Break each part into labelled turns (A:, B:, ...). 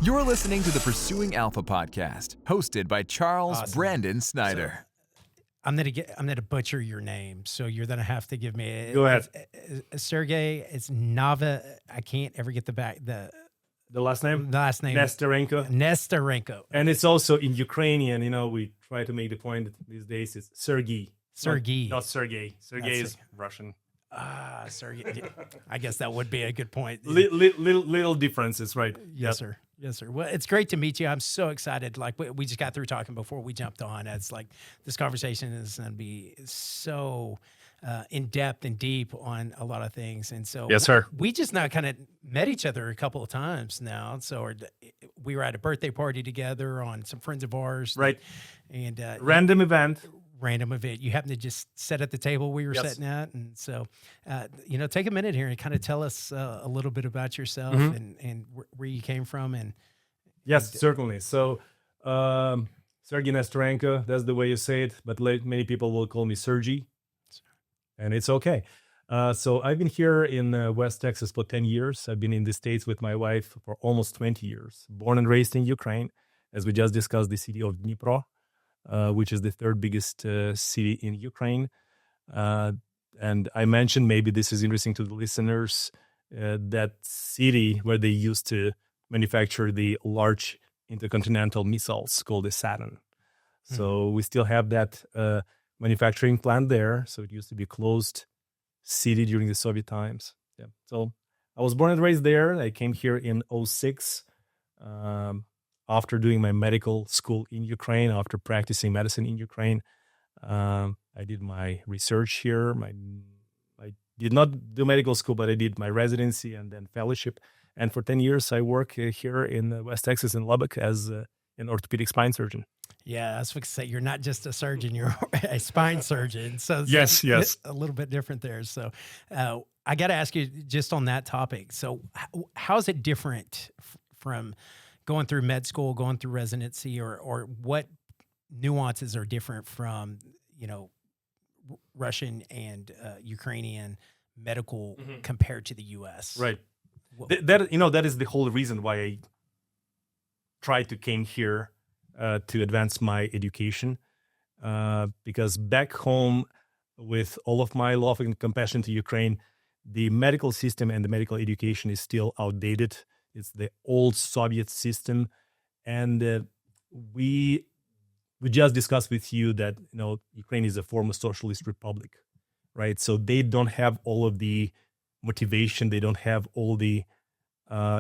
A: You're listening to the Pursuing Alpha podcast, hosted by Charles Brandon Snyder.
B: I'm gonna butcher your name, so you're gonna have to give me.
C: Go ahead.
B: Sergey. It's Nava. I can't ever get the
C: last name.
B: Nesterenko. Nesterenko.
C: And it's also in Ukrainian. You know, we try to make the point that these days it's Sergiy.
B: Sergiy.
C: Not Sergey. Sergey is Russian.
B: Sergey. I guess that would be a good point.
C: Little differences, right?
B: Yes, sir. Yes, sir. Well, it's great to meet you. I'm so excited. Like we just got through talking before we jumped on. It's like this conversation is going to be so in depth and deep on a lot of things. And so,
C: yes, sir.
B: We just now kind of met each other a couple of times now. So we were at a birthday party together on some friends of ours,
C: right?
B: And
C: random event.
B: You happen to just sit at the table we were sitting at. And so, take a minute here and kind of tell us a little bit about yourself and where you came from.
C: Yes, certainly. So, Sergiy Nesterenko, that's the way you say it, but many people will call me Sergiy, and it's okay. So I've been here in West Texas for 10 years. I've been in the States with my wife for almost 20 years. Born and raised in Ukraine, as we just discussed, the city of Dnipro. Which is the third biggest city in Ukraine. And I mentioned, maybe this is interesting to the listeners, that city where they used to manufacture the large intercontinental missiles called the Saturn. So we still have that manufacturing plant there. So it used to be a closed city during the Soviet times. Yeah. So I was born and raised there. I came here in 2006. After doing my medical school in Ukraine, after practicing medicine in Ukraine, I did my research here. I did not do medical school, but I did my residency and then fellowship. And for 10 years, I work here in West Texas in Lubbock as an orthopedic spine surgeon.
B: Yeah, I was going to say, you're not just a surgeon, you're a spine surgeon. So
C: yes.
B: A little bit different there. So I got to ask you just on that topic. So how is it different from going through med school, going through residency, or what nuances are different from, Russian and Ukrainian medical compared to the U.S.?
C: Right. That is the whole reason why I tried to came here to advance my education, because back home, with all of my love and compassion to Ukraine, the medical system and the medical education is still outdated. It's the old Soviet system, and we just discussed with you that Ukraine is a former socialist republic, right? So they don't have all of the motivation, they don't have all the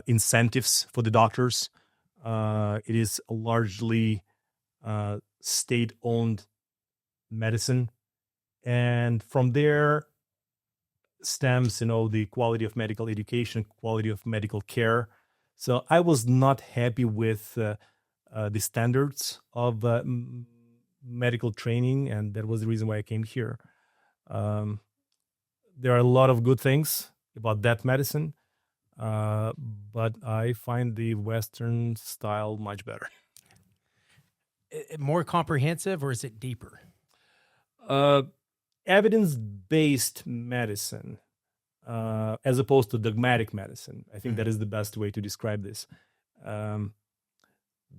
C: incentives for the doctors. It is a largely state-owned medicine, and from there stems, the quality of medical education, quality of medical care. So I was not happy with the standards of medical training, and that was the reason why I came here. There are a lot of good things about that medicine, but I find the Western style much better.
B: More comprehensive, or is it deeper?
C: Evidence-based medicine, as opposed to dogmatic medicine. I think that is the best way to describe this.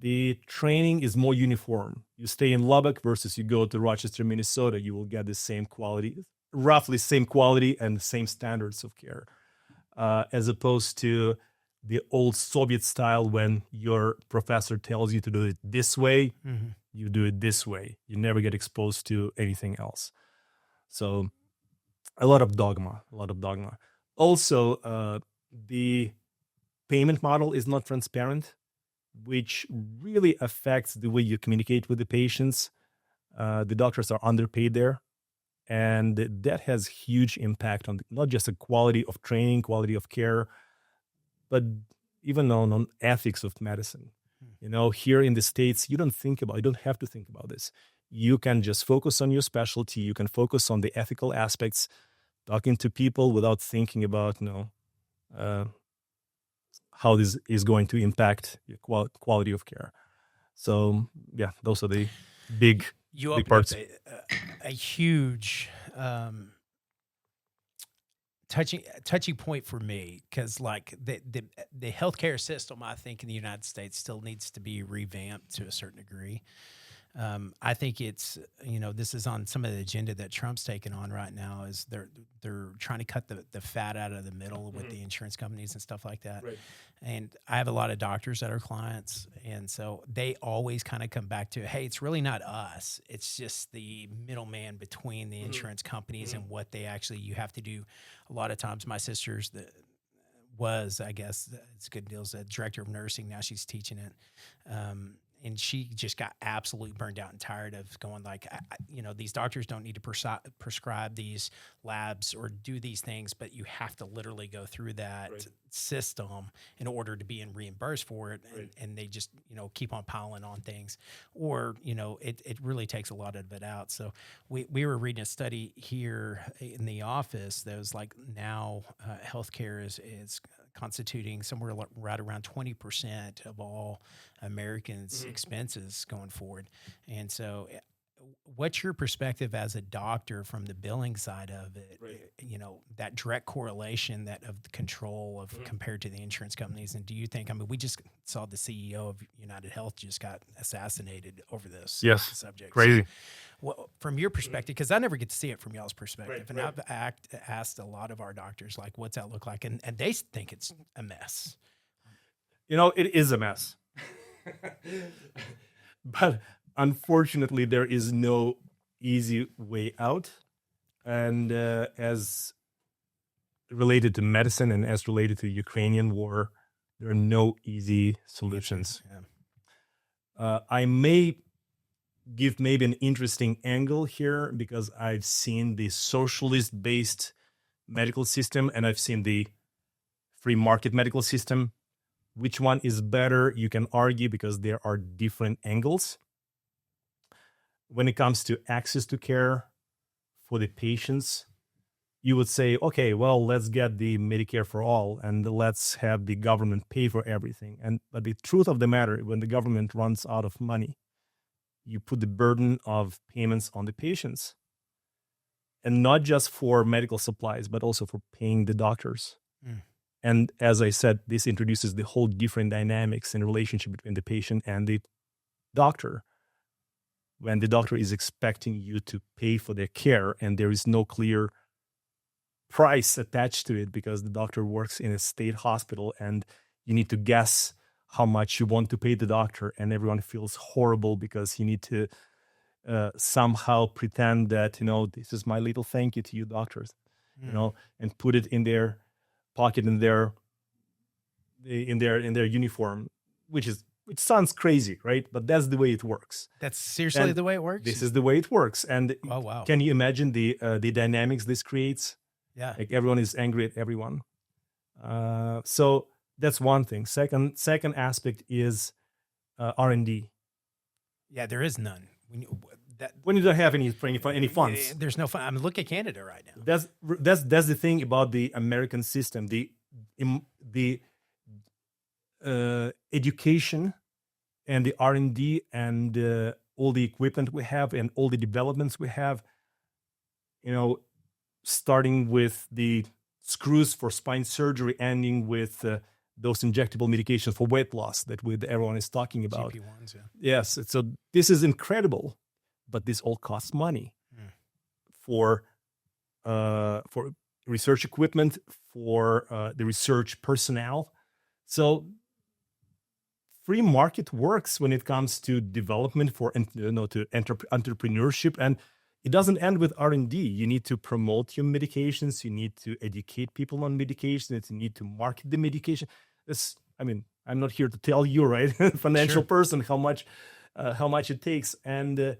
C: The training is more uniform. You stay in Lubbock versus you go to Rochester, Minnesota, you will get the same quality, roughly same quality and the same standards of care, as opposed to the old Soviet style when your professor tells you to do it this way, you do it this way. You never get exposed to anything else. So a lot of dogma. Also, the payment model is not transparent, which really affects the way you communicate with the patients. The doctors are underpaid there, and that has huge impact on not just the quality of training, quality of care, but even on ethics of medicine. Here in the States, you don't have to think about this. You can just focus on your specialty. You can focus on the ethical aspects, talking to people without thinking about, how this is going to impact your quality of care. So, yeah, those are the big parts.
B: A huge touchy point for me, because like the healthcare system, I think in the United States still needs to be revamped to a certain degree. I think it's, this is on some of the agenda that Trump's taking on right now, is they're trying to cut the fat out of the middle with the insurance companies and stuff like that.
C: Right.
B: And I have a lot of doctors that are clients, and so they always kind of come back to, hey, it's really not us. It's just the middleman between the insurance companies and what they actually, you have to do. A lot of times my sister's I guess it's a good deal, as a director of nursing. Now she's teaching it. And she just got absolutely burned out and tired of going like, these doctors don't need to prescribe these labs or do these things, but you have to literally go through that system in order to be reimbursed for it. And they just, keep on piling on things, or, it really takes a lot of it out. So we were reading a study here in the office that was like, now healthcare is constituting somewhere right around 20% of all Americans' expenses going forward. And so what's your perspective as a doctor from the billing side of it? That direct correlation of the control of compared to the insurance companies. And do you think, we just saw the CEO of United Health just got assassinated over this subject.
C: Crazy.
B: So, well, from your perspective, because I never get to see it from y'all's perspective, and I've asked a lot of our doctors, like, what's that look like? And they think it's a mess.
C: It is a mess. But unfortunately, there is no easy way out. And as related to medicine and as related to the Ukrainian war, there are no easy solutions. I may give maybe an interesting angle here, because I've seen the socialist-based medical system and I've seen the free market medical system. Which one is better? You can argue, because there are different angles. When it comes to access to care for the patients, you would say, okay, well, let's get the Medicare for all and let's have the government pay for everything. But the truth of the matter, when the government runs out of money, you put the burden of payments on the patients, and not just for medical supplies, but also for paying the doctors. And as I said, this introduces the whole different dynamics in relationship between the patient and the doctor. When the doctor is expecting you to pay for their care and there is no clear price attached to it, because the doctor works in a state hospital and you need to guess how much you want to pay the doctor, and everyone feels horrible because you need to somehow pretend that, this is my little thank you to you doctors, and put it in their pocket, in their uniform, which sounds crazy, right? But that's the way it works.
B: That's seriously the way it works?
C: This is the way it works. And
B: oh, wow.
C: Can you imagine the dynamics this creates?
B: Yeah.
C: Like everyone is angry at everyone. So that's one thing. Second aspect is R&D.
B: Yeah, there is none.
C: When you don't have any funds,
B: there's no fun. Look at Canada right now.
C: That's the thing about the American system. The education and the R&D and all the equipment we have and all the developments we have, starting with the screws for spine surgery, ending with those injectable medications for weight loss that everyone is talking about.
B: GP1s, yeah.
C: Yes, so this is incredible, but this all costs money for research equipment, for the research personnel. So free market works when it comes to development to entrepreneurship, and it doesn't end with R&D. You need to promote your medications. You need to educate people on medications. You need to market the medication. I'm not here to tell you, right, financial person, how much it takes, and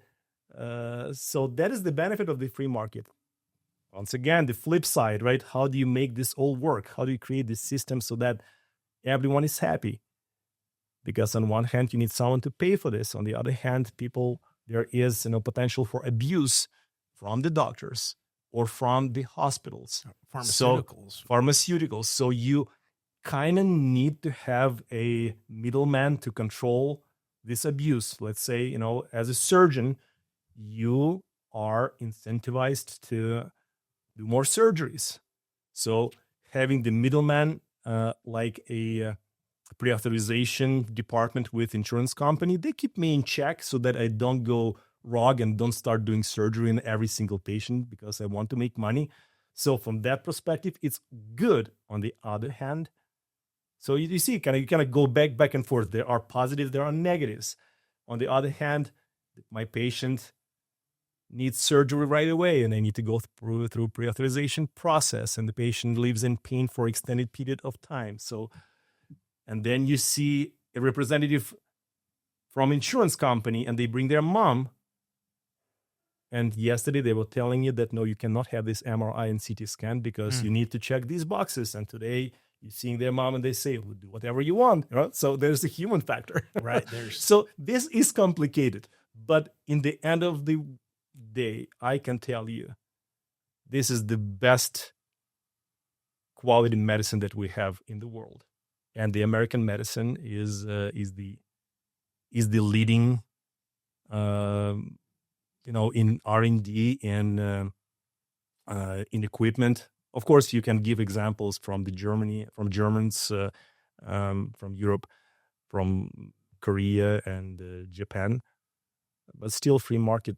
C: so that is the benefit of the free market. Once again, the flip side, right? How do you make this all work? How do you create this system so that everyone is happy? Because on one hand, you need someone to pay for this. On the other hand, there is potential for abuse from the doctors or from the hospitals. Pharmaceuticals. So you kind of need to have a middleman to control this abuse. Let's say, as a surgeon, you are incentivized to do more surgeries. So having the middleman, like a pre-authorization department with insurance company, they keep me in check so that I don't go rogue and don't start doing surgery in every single patient because I want to make money. So from that perspective, it's good. On the other hand, so you see, you kind of go back and forth. There are positives, there are negatives. On the other hand, my patient needs surgery right away, and I need to go through pre-authorization process, and the patient lives in pain for extended period of time. So, and then you see a representative from insurance company, and they bring their mom. And yesterday they were telling you that, no, you cannot have this MRI and CT scan because you need to check these boxes. And today you're seeing their mom and they say, we'll do whatever you want. Right? So there's a human factor.
B: Right.
C: So this is complicated. But in the end of the day, I can tell you, this is the best quality medicine that we have in the world. And the American medicine is the leading in R&D and in equipment. Of course, you can give examples from Germans, from Europe, from Korea and Japan, but still, free market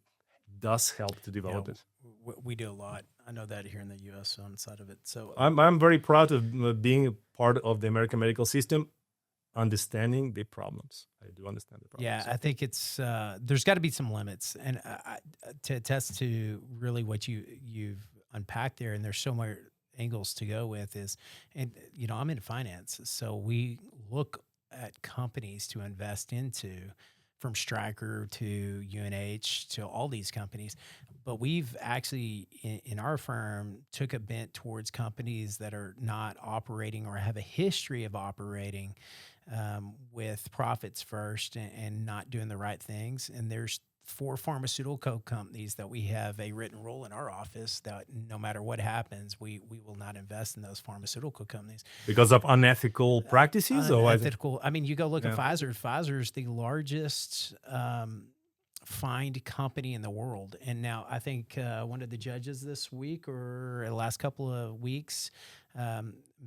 C: does help to develop it.
B: We do a lot. I know that here in the U.S. on the side of it. So
C: I'm very proud of being a part of the American medical system, understanding the problems. I do understand the problems.
B: Yeah, I think it's there's got to be some limits, and to attest to really what you've unpacked there, and there's so many angles to go with is, and I'm in finance, so we look at companies to invest into, from Stryker to UNH to all these companies. But we've actually, in our firm, took a bent towards companies that are not operating or have a history of operating with profits first and not doing the right things. And there's 4 pharmaceutical companies that we have a written rule in our office that no matter what happens, we will not invest in those pharmaceutical companies.
C: Because of unethical practices?
B: Unethical. I mean, you go look at Pfizer. Pfizer's the largest fined company in the world. And now I think one of the judges this week or the last couple of weeks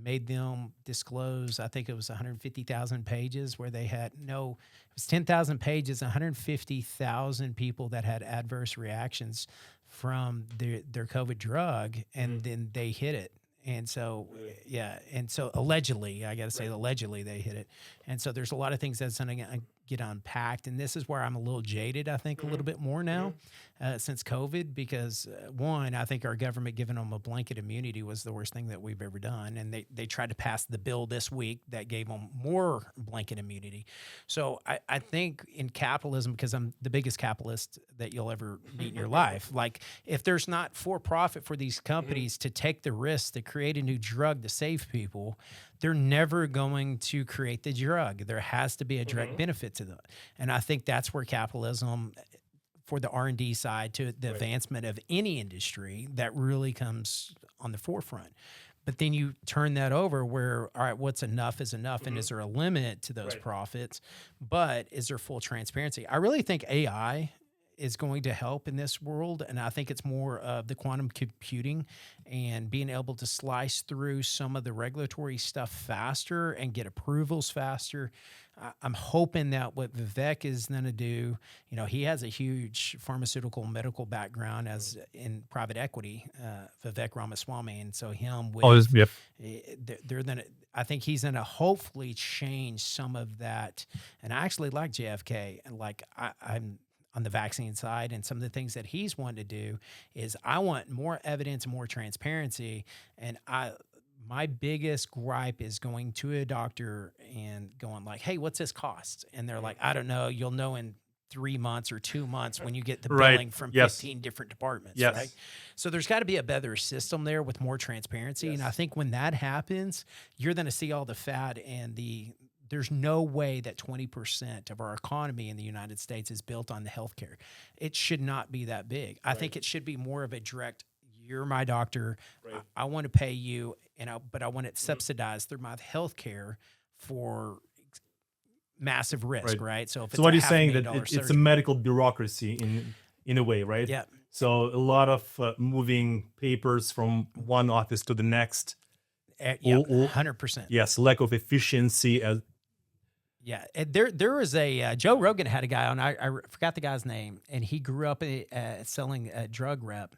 B: made them disclose, I think it was 150,000 pages where they had it was 10,000 pages, 150,000 people that had adverse reactions from their COVID drug, and then they hit it. And so, and so allegedly, I got to say, allegedly they hit it. And so there's a lot of things that's going to get unpacked. And this is where I'm a little jaded, I think, a little bit more now since COVID, because one, I think our government giving them a blanket immunity was the worst thing that we've ever done. And they tried to pass the bill this week that gave them more blanket immunity. So I think in capitalism, because I'm the biggest capitalist that you'll ever meet in your life, like if there's not for profit for these companies to take the risk to create a new drug to save people, they're never going to create the drug. There has to be a direct benefit to them. And I think that's where capitalism, for the R&D side, to the advancement of any industry, that really comes on the forefront. But then you turn that over where, all right, what's enough is enough, and is there a limit to those profits? But is there full transparency? I really think AI is going to help in this world, and I think it's more of the quantum computing and being able to slice through some of the regulatory stuff faster and get approvals faster. I'm hoping that what Vivek is going to do, he has a huge pharmaceutical medical background as in private equity, Vivek Ramaswamy, and so him with they're going to, I think he's going to hopefully change some of that. And I actually like JFK, and like I'm on the vaccine side, and some of the things that he's wanted to do is I want more evidence, more transparency. And my biggest gripe is going to a doctor and going like, hey, what's this cost? And they're like, I don't know. You'll know in 3 months or 2 months when you get the billing from 15 different departments, right? So there's got to be a better system there with more transparency. And I think when that happens, you're going to see all the fat and there's no way that 20% of our economy in the United States is built on the healthcare. It should not be that big. I think it should be more of a direct, you're my doctor, I want to pay you, but I want it subsidized through my healthcare for massive risk, right? So if it's
C: what you're saying that it's a medical bureaucracy in a way, right?
B: Yeah.
C: So a lot of moving papers from one office to the next.
B: Yeah, 100%.
C: Yes, lack of efficiency.
B: Yeah, and there was a Joe Rogan had a guy on. I forgot the guy's name, and he grew up selling a drug rep,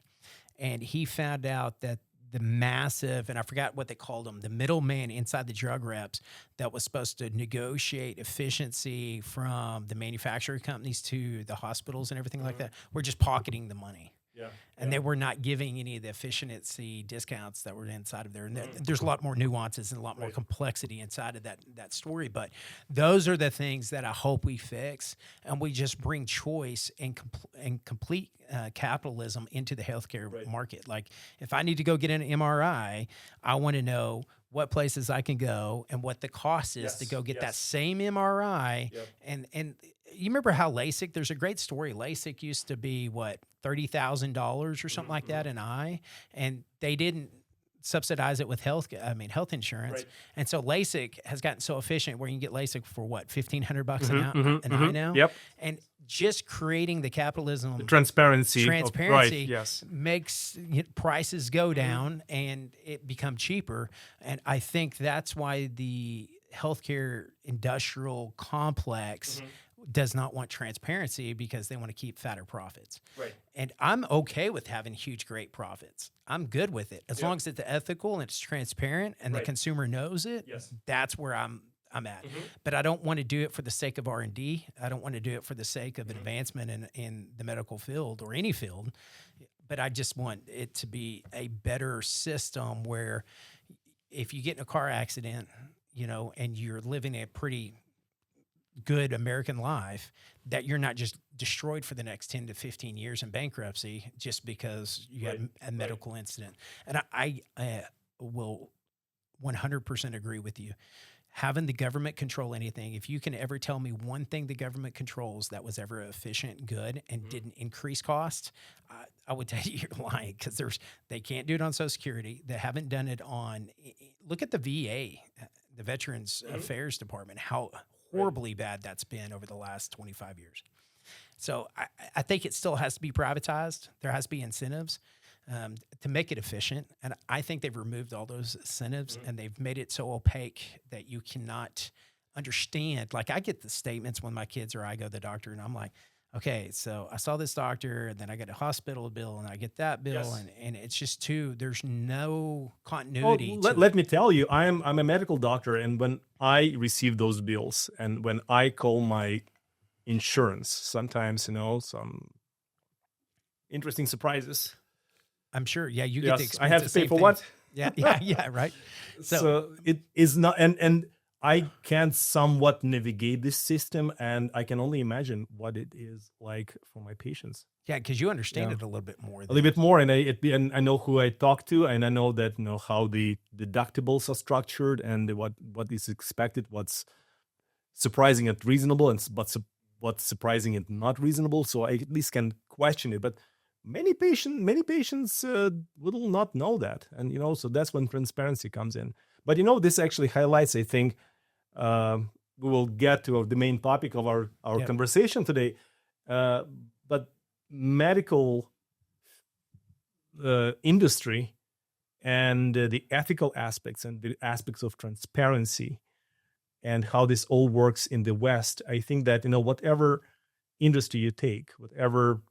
B: and he found out that the massive, and I forgot what they called them, the middleman inside the drug reps that was supposed to negotiate efficiency from the manufacturing companies to the hospitals and everything like that, were just pocketing the money.
C: Yeah.
B: And they were not giving any of the efficiency discounts that were inside of there. And there's a lot more nuances and a lot more complexity inside of that story. But those are the things that I hope we fix, and we just bring choice and complete capitalism into the healthcare market. Like, if I need to go get an MRI, I want to know what places I can go and what the cost is to go get that same MRI. And you remember how LASIK, there's a great story. LASIK used to be what, $30,000 or something like that an eye, and they didn't subsidize it with health insurance. And so LASIK has gotten so efficient where you can get LASIK for what, $1,500 an eye now?
C: Yep.
B: And just creating the capitalism,
C: the transparency
B: makes prices go down and it become cheaper. And I think that's why the healthcare industrial complex does not want transparency, because they want to keep fatter profits. And I'm okay with having huge, great profits. I'm good with it as long as it's ethical and it's transparent and the consumer knows it. That's where I'm at. But I don't want to do it for the sake of R&D. I don't want to do it for the sake of advancement in the medical field or any field. But I just want it to be a better system where if you get in a car accident, and you're living a pretty good American life, that you're not just destroyed for the next 10 to 15 years in bankruptcy just because you had a medical incident. And I will 100% agree with you. Having the government control anything, if you can ever tell me one thing the government controls that was ever efficient, good, and didn't increase costs, I would tell you you're lying, because they can't do it on Social Security. They haven't done it on, look at the VA, the Veterans Affairs Department, how horribly bad that's been over the last 25 years. So I think it still has to be privatized. There has to be incentives to make it efficient. And I think they've removed all those incentives and they've made it so opaque that you cannot understand. Like, I get the statements when my kids or I go to the doctor and I'm like, okay, so I saw this doctor and then I get a hospital bill and I get that bill. And it's just there's no continuity.
C: Let me tell you, I'm a medical doctor. And when I receive those bills and when I call my insurance, sometimes, some interesting surprises.
B: I'm sure. Yeah, you get to experience
C: I have to pay for what?
B: Yeah, right.
C: So it is not, and I can somewhat navigate this system, and I can only imagine what it is like for my patients.
B: Yeah, because you understand it a little bit more.
C: A little bit more, and I know who I talk to, and I know that how the deductibles are structured, and what is expected, what's surprising and reasonable, and what's surprising and not reasonable. So I at least can question it, but many patients will not know that, and so that's when transparency comes in. But this actually highlights, I think, we will get to the main topic of our conversation today. But medical industry and the ethical aspects and the aspects of transparency and how this all works in the West, I think that whatever industry you take, whatever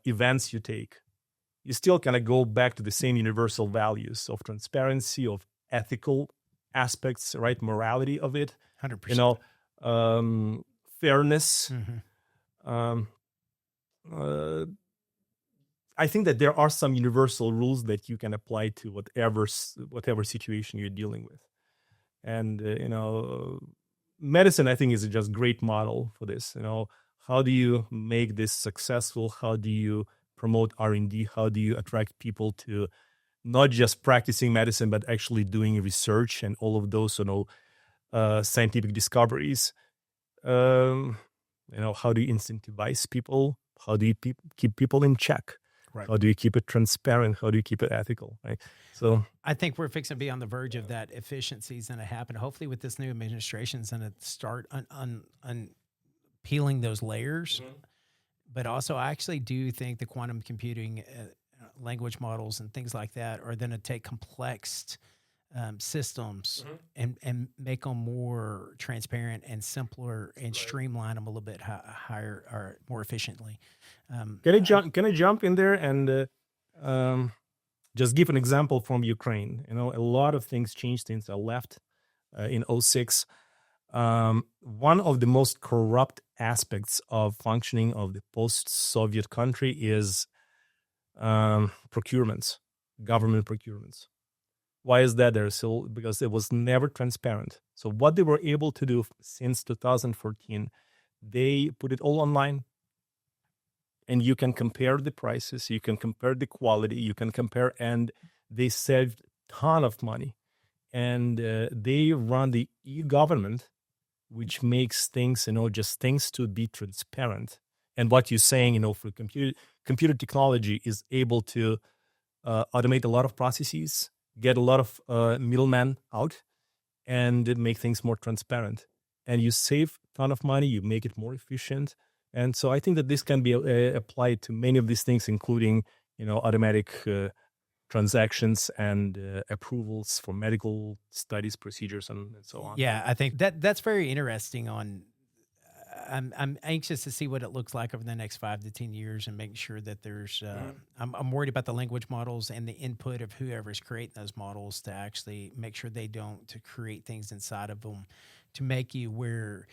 C: events you take, you still kind of go back to the same universal values of transparency, of ethical aspects, right? Morality of it,
B: 100%.
C: Fairness. I think that there are some universal rules that you can apply to whatever situation you're dealing with. And, medicine, I think, is just a great model for this. How do you make this successful? How do you promote R&D? How do you attract people to not just practicing medicine, but actually doing research and all of those, scientific discoveries? How do you incentivize people? How do you keep people in check? Right. How do you keep it transparent? How do you keep it ethical? Right. So
B: I think we're fixing to be on the verge of that. Efficiency is going to happen. Hopefully, with this new administration, is going to start peeling those layers. But also, I actually do think the quantum computing, language models, and things like that are going to take complex systems and make them more transparent and simpler and streamline them a little bit higher or more efficiently.
C: Can I jump in there and just give an example from Ukraine? You know, a lot of things changed since I left in 2006. One of the most corrupt aspects of functioning of the post-Soviet country is procurements, government procurements. Why is that there? So because it was never transparent. So what they were able to do since 2014, they put it all online, and you can compare the prices, you can compare the quality, you can compare, and they saved a ton of money. And they run the e-government, which makes things, just things to be transparent. And what you're saying, for computer technology is able to automate a lot of processes, get a lot of middlemen out, and make things more transparent. And you save a ton of money, you make it more efficient. And so I think that this can be applied to many of these things, including, automatic transactions and approvals for medical studies, procedures, and so on.
B: Yeah, I think that's very interesting. I'm anxious to see what it looks like over the next 5 to 10 years and making sure that there's. I'm worried about the language models and the input of whoever's creating those models to actually make sure they don't to create things inside of them to make you where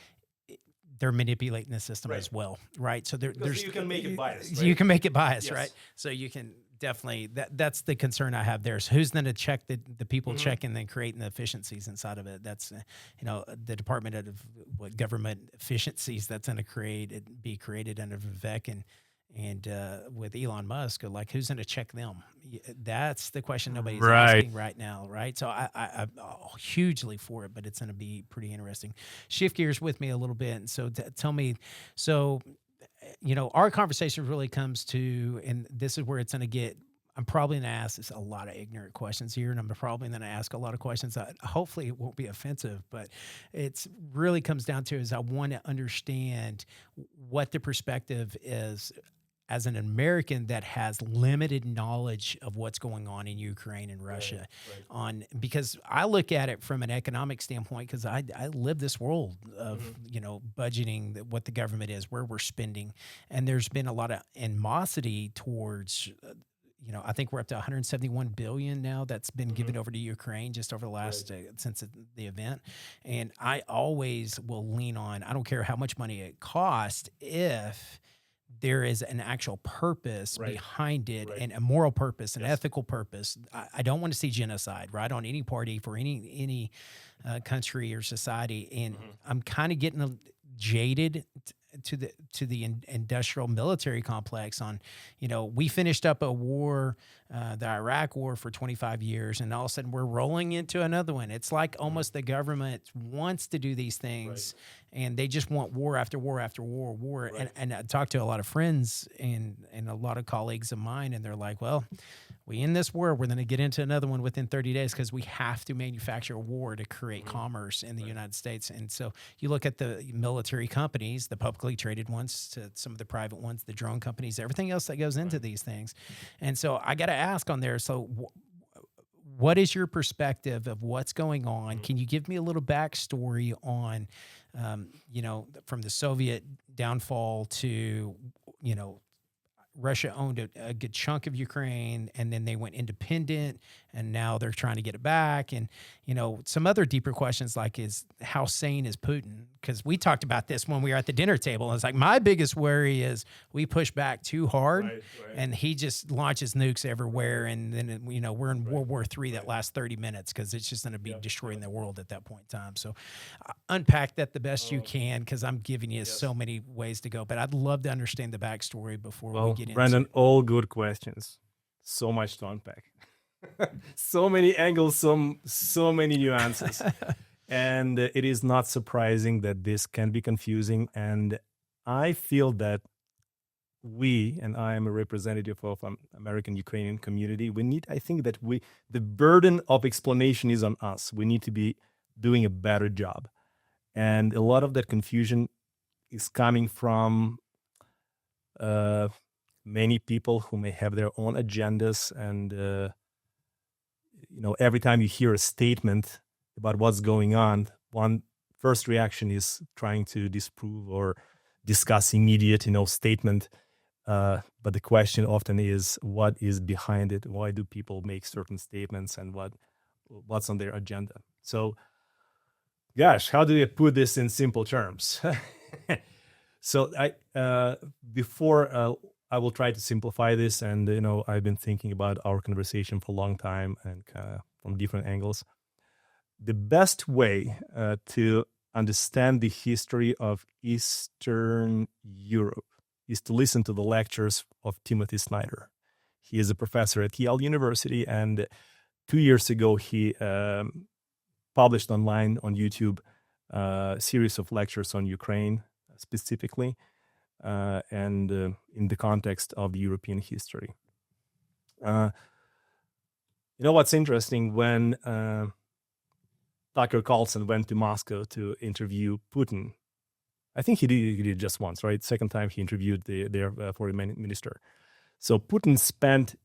B: they're manipulating the system as well, right? So there's
C: you can make it biased. Right?
B: You can make it biased,
C: Yes.
B: right? So you can definitely that's the concern I have there. So who's going to check the people checking and creating the efficiencies inside of it? That's the Department of Government Efficiencies that's going to be created under Vivek and with Elon Musk. Like who's going to check them? That's the question nobody's asking right now, right? So I'm hugely for it, but it's going to be pretty interesting. Shift gears with me a little bit, and so tell me, so. Our conversation really comes to, and this is where it's going to get, I'm probably going to ask a lot of ignorant questions here, and I'm probably going to ask a lot of questions that hopefully it won't be offensive, but it's really comes down to is I want to understand what the perspective is as an American that has limited knowledge of what's going on in Ukraine and Russia, because I look at it from an economic standpoint, because I live this world of budgeting, what the government is, where we're spending, and there's been a lot of animosity towards. I think we're up to 171 billion now that's been given over to Ukraine just over the last since the event, and I always will lean on. I don't care how much money it costs if there is an actual purpose behind it and a moral purpose, an ethical purpose. I don't want to see genocide, right, on any party for any country or society. And I'm kind of getting jaded to the industrial military complex on, we finished up a war, the Iraq war for 25 years, and all of a sudden we're rolling into another one. It's like almost the government wants to do these things and they just want war after war after war. And I talked to a lot of friends and a lot of colleagues of mine, and they're like, well, we end this war, we're going to get into another one within 30 days because we have to manufacture a war to create commerce in the United States. And so you look at the military companies, the publicly traded ones to some of the private ones, the drone companies, everything else that goes into these things. And so I got to ask on there, so what is your perspective of what's going on? Can you give me a little backstory on, from the Soviet downfall to, Russia owned a good chunk of Ukraine, and then they went independent, and now they're trying to get it back. And, some other deeper questions like is how sane is Putin? Because we talked about this when we were at the dinner table. It's like my biggest worry is we push back too hard and he just launches nukes everywhere. And then, we're in World War III that lasts 30 minutes because it's just going to be destroying the world at that point in time. So unpack that the best you can, because I'm giving you so many ways to go. But I'd love to understand the backstory before we get into
C: Brandon, all good questions. So much to unpack. So many angles, so many nuances. And it is not surprising that this can be confusing. And I feel that and I am a representative of American Ukrainian community, the burden of explanation is on us. We need to be doing a better job. And a lot of that confusion is coming from many people who may have their own agendas and every time you hear a statement about what's going on, one first reaction is trying to disprove or discuss immediate, statement. But the question often is, what is behind it? Why do people make certain statements, and what's on their agenda? So, gosh, how do you put this in simple terms? So before I will try to simplify this, and I've been thinking about our conversation for a long time and from different angles. The best way to understand the history of Eastern Europe is to listen to the lectures of Timothy Snyder. He is a professor at Yale University, and 2 years ago he published online on YouTube a series of lectures on Ukraine specifically, and in the context of the European history. What's interesting, when Tucker Carlson went to Moscow to interview Putin, I think he did it just once, right? Second time he interviewed their foreign minister. So Putin spent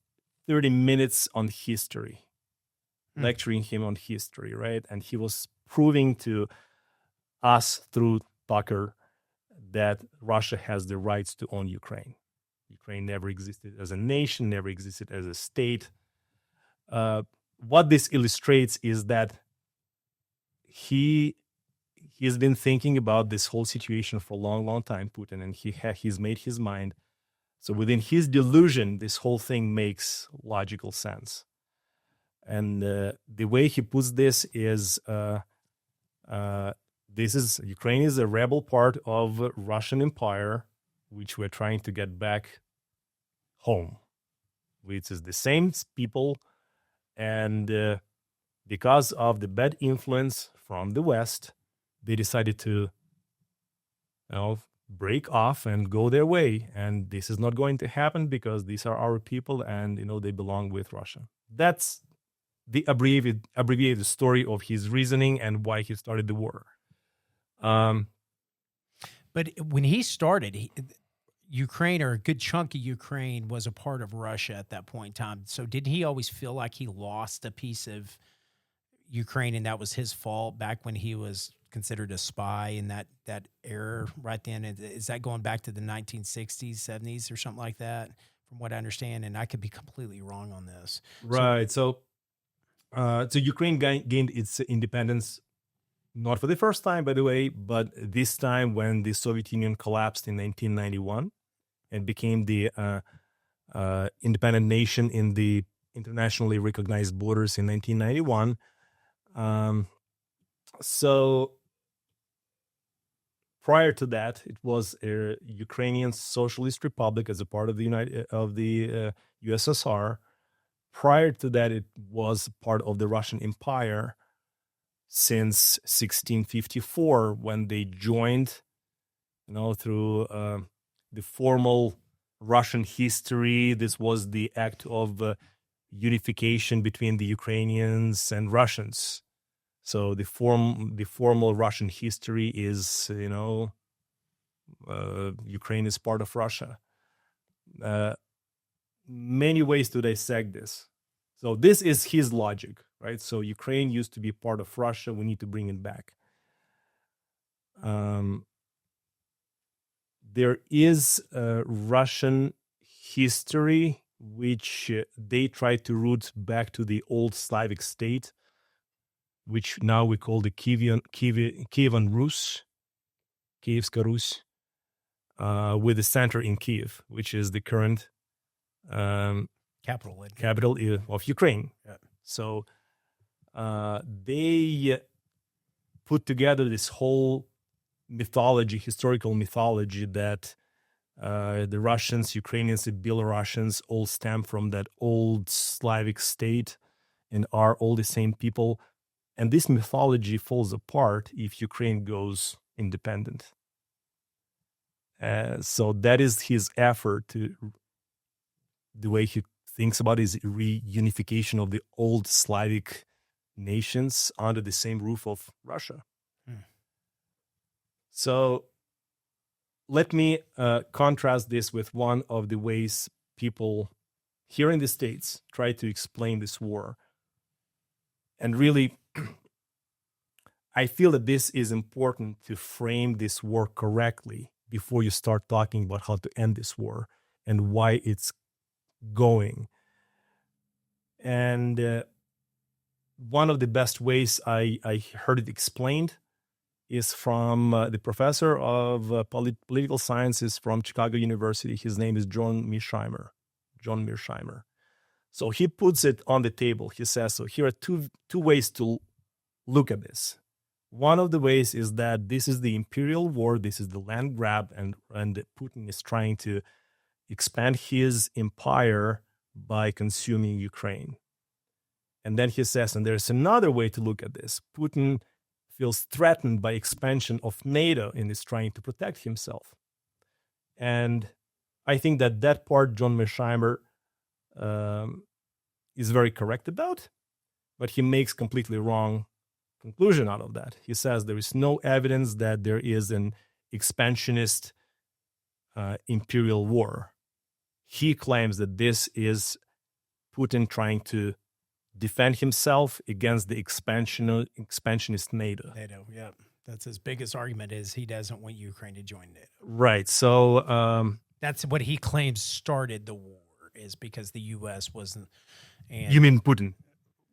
C: 30 minutes on history, lecturing him on history, right? And he was proving to us through Tucker that Russia has the rights to own Ukraine. Ukraine never existed as a nation, never existed as a state. What this illustrates is that he has been thinking about this whole situation for a long, long time, Putin, and he's made his mind. So within his delusion, this whole thing makes logical sense. And the way he puts this is, Ukraine is a rebel part of Russian Empire, which we're trying to get back home, which is the same people. And because of the bad influence from the West, they decided to break off and go their way. And this is not going to happen because these are our people, and they belong with Russia. That's the abbreviated story of his reasoning and why he started the war.
B: But when he started, Ukraine, or a good chunk of Ukraine, was a part of Russia at that point in time. So did he always feel like he lost a piece of Ukraine, and that was his fault back when he was considered a spy in that era right then? Is that going back to the 1960s, 70s or something like that, from what I understand? And I could be completely wrong on this.
C: Right. So Ukraine gained its independence, not for the first time, by the way, but this time when the Soviet Union collapsed in 1991 and became the independent nation in the internationally recognized borders in 1991. So prior to that, it was a Ukrainian Socialist Republic as a part of the USSR. Prior to that, it was part of the Russian Empire since 1654, when they joined, through the formal Russian history. This was the act of unification between the Ukrainians and Russians. So the formal Russian history is, Ukraine is part of Russia. Many ways to dissect this. So this is his logic, right? So Ukraine used to be part of Russia. We need to bring it back. There is a Russian history which they try to root back to the old Slavic state, which now we call the Kievan Rus, Kievska Rus, with the center in Kiev, which is the current capital of Ukraine. Yeah. So they put together this whole mythology, historical mythology, that the Russians, Ukrainians, and Belarusians all stem from that old Slavic state and are all the same people. And this mythology falls apart if Ukraine goes independent. So that is his effort to, the way he thinks about is reunification of the old Slavic nations under the same roof of Russia. So let me contrast this with one of the ways people here in the States try to explain this war. And really, I feel that this is important to frame this war correctly before you start talking about how to end this war and why it's going. And one of the best ways I heard it explained is from the professor of political sciences from Chicago University. His name is John Mearsheimer. So he puts it on the table. He says, so here are two ways to look at this. One of the ways is that this is the imperial war. This is the land grab, and Putin is trying to expand his empire by consuming Ukraine. And then he says, and there's another way to look at this. Putin feels threatened by expansion of NATO and is trying to protect himself. And I think that part John Mearsheimer is very correct about, but he makes completely wrong conclusion out of that. He says there is no evidence that there is an expansionist imperial war. He claims that this is Putin trying to defend himself against the expansionist NATO.
B: NATO, yeah. That's his biggest argument is he doesn't want Ukraine to join NATO.
C: Right. So
B: that's what he claims started the war, is because the U.S. wasn't. And,
C: you mean Putin?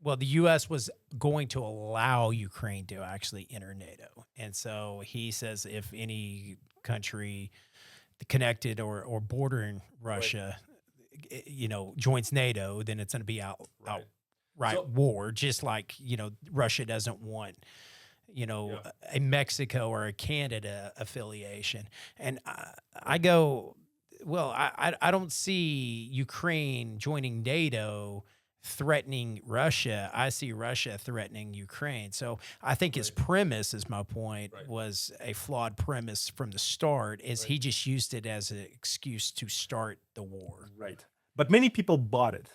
B: Well, the U.S. was going to allow Ukraine to actually enter NATO. And so he says if any country connected or bordering Russia, joins NATO, then it's going to be outright war, just like, Russia doesn't want, a Mexico or a Canada affiliation. And I go, well, I don't see Ukraine joining NATO threatening Russia. I see Russia threatening Ukraine. So I think his premise, is my point, was a flawed premise from the start, is he just used it as an excuse to start the war.
C: Right. But many people bought it.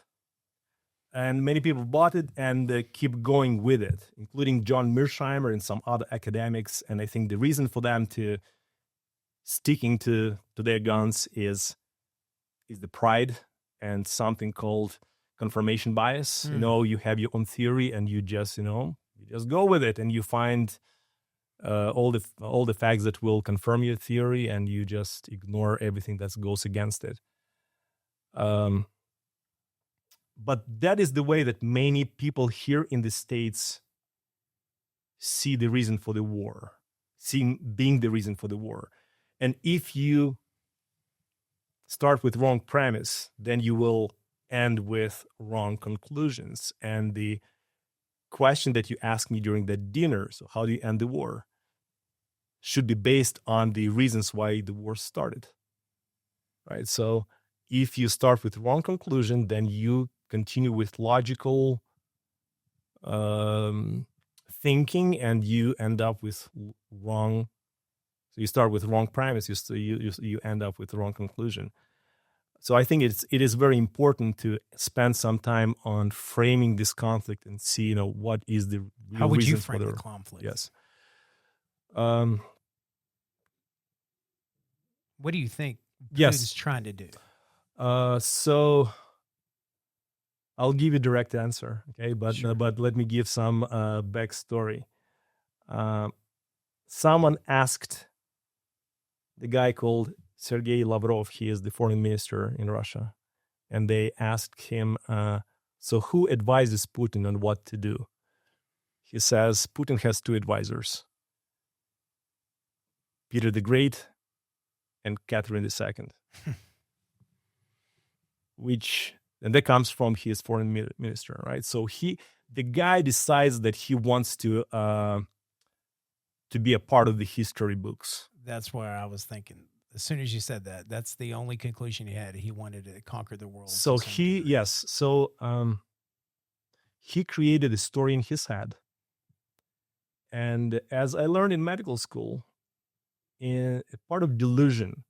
C: And many people bought it and keep going with it, including John Mearsheimer and some other academics. And I think the reason for them to sticking to their guns is the pride and something called confirmation bias. You have your own theory and you just go with it, and you find all the facts that will confirm your theory, and you just ignore everything that goes against it. But that is the way that many people here in the States see the reason for the war, being the reason for the war. And if you start with wrong premise, then you will end with wrong conclusions. And the question that you asked me during that dinner, so how do you end the war, should be based on the reasons why the war started, right? So if you start with wrong conclusion, then you continue with logical thinking, and you end up with wrong. So you start with wrong premise, you end up with the wrong conclusion. So I think it is very important to spend some time on framing this conflict and see, what is the real
B: how would
C: reason
B: you frame
C: for
B: the conflict?
C: Yes.
B: What do you think
C: Yes.
B: Putin's trying to do?
C: So I'll give you a direct answer, okay? But
B: Sure.
C: but let me give some backstory. Someone asked the guy called Sergey Lavrov. He is the foreign minister in Russia, and they asked him, "So who advises Putin on what to do?" He says Putin has two advisors: Peter the Great and Catherine II. And that comes from his foreign minister, right? So the guy decides that he wants to be a part of the history books.
B: That's where I was thinking. As soon as you said that, that's the only conclusion he had. He wanted to conquer the world.
C: So he created a story in his head. And as I learned in medical school, in a part of delusion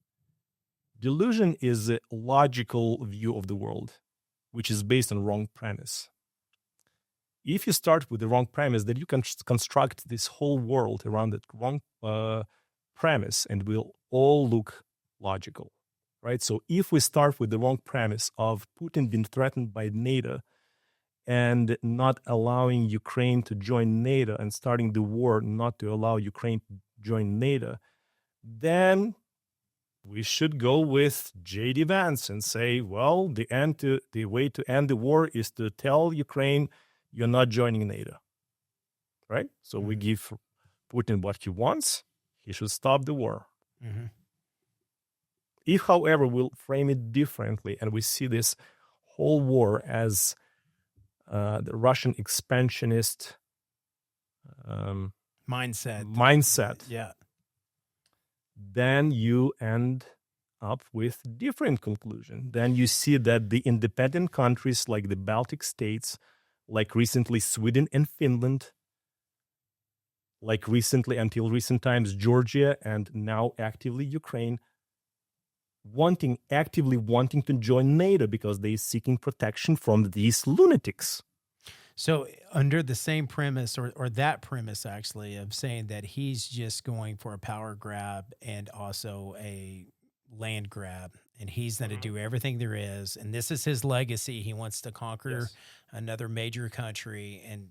C: is a logical view of the world, which is based on wrong premise. If you start with the wrong premise, then you can construct this whole world around that wrong premise, and will all look logical, right? So if we start with the wrong premise of Putin being threatened by NATO and not allowing Ukraine to join NATO and starting the war not to allow Ukraine to join NATO, then we should go with J.D. Vance and say, well, the way to end the war is to tell Ukraine you're not joining NATO, right? So we give Putin what he wants. He should stop the war.
B: Mm-hmm.
C: If, however, we'll frame it differently and we see this whole war as the Russian expansionist mindset,
B: yeah,
C: then you end up with different conclusion. Then you see that the independent countries like the Baltic states, like recently Sweden and Finland, like recently until recent times Georgia, and now actively Ukraine, actively wanting to join NATO because they're seeking protection from these lunatics.
B: So under the same premise, or that premise actually, of saying that he's just going for a power grab and also a land grab, and he's going to do everything there is, and this is his legacy. He wants to conquer another major country and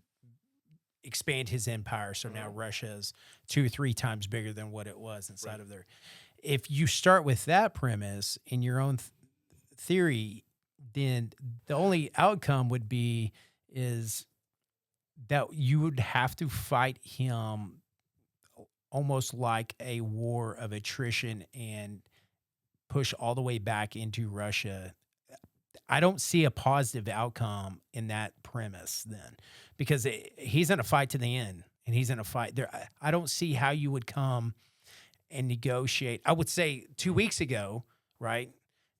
B: expand his empire. So now Russia's 2-3 times bigger than what it was inside of there. If you start with that premise in your own theory, then the only outcome would be is that you would have to fight him almost like a war of attrition and push all the way back into Russia. I don't see a positive outcome in that premise then, because he's in a fight to the end, and he's in a fight there. I don't see how you would come and negotiate. I would say 2 weeks ago, right?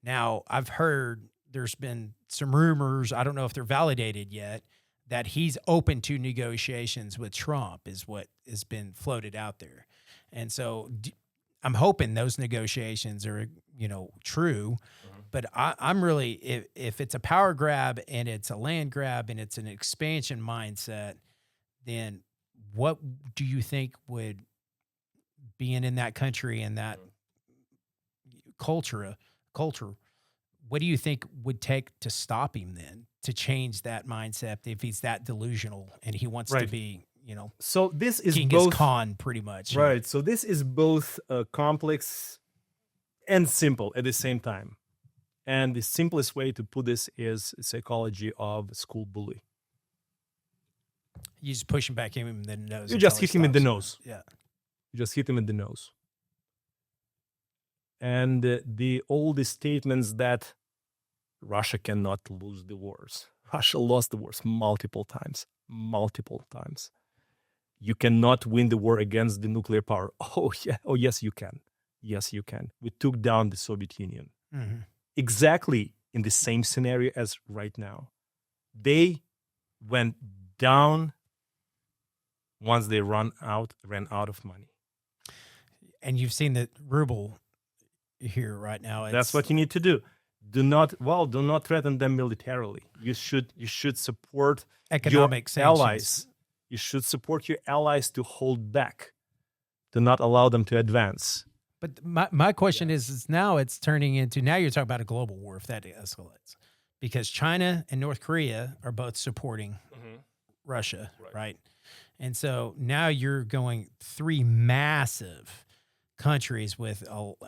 B: Now, I've heard there's been some rumors, I don't know if they're validated yet, that he's open to negotiations with Trump, is what has been floated out there. And so I'm hoping those negotiations are, true. But I'm really, if it's a power grab and it's a land grab and it's an expansion mindset, then what do you think would, being in that country and that culture, what do you think would take to stop him then, to change that mindset if he's that delusional and he wants to be,
C: so this is
B: Genghis Khan pretty much.
C: Right. So this is both complex and simple at the same time. And the simplest way to put this is psychology of a school bully.
B: You just push him back in the nose.
C: You just hit him in the nose.
B: Yeah.
C: You just hit him in the nose. And the oldest statements that Russia cannot lose the wars. Russia lost the wars multiple times. You cannot win the war against the nuclear power. Oh, yeah. Oh, yes, you can. Yes, you can. We took down the Soviet Union.
B: Mm-hmm.
C: Exactly in the same scenario as right now. They went down once they ran out of money.
B: And you've seen the ruble here right now.
C: That's what you need to do. Do not threaten them militarily. You should support
B: economic
C: your allies. You should support your allies to hold back, to not allow them to advance.
B: But my question is now it's turning into, now you're talking about a global war if that escalates, because China and North Korea are both supporting Russia, right? And so now you're going 3 massive countries with,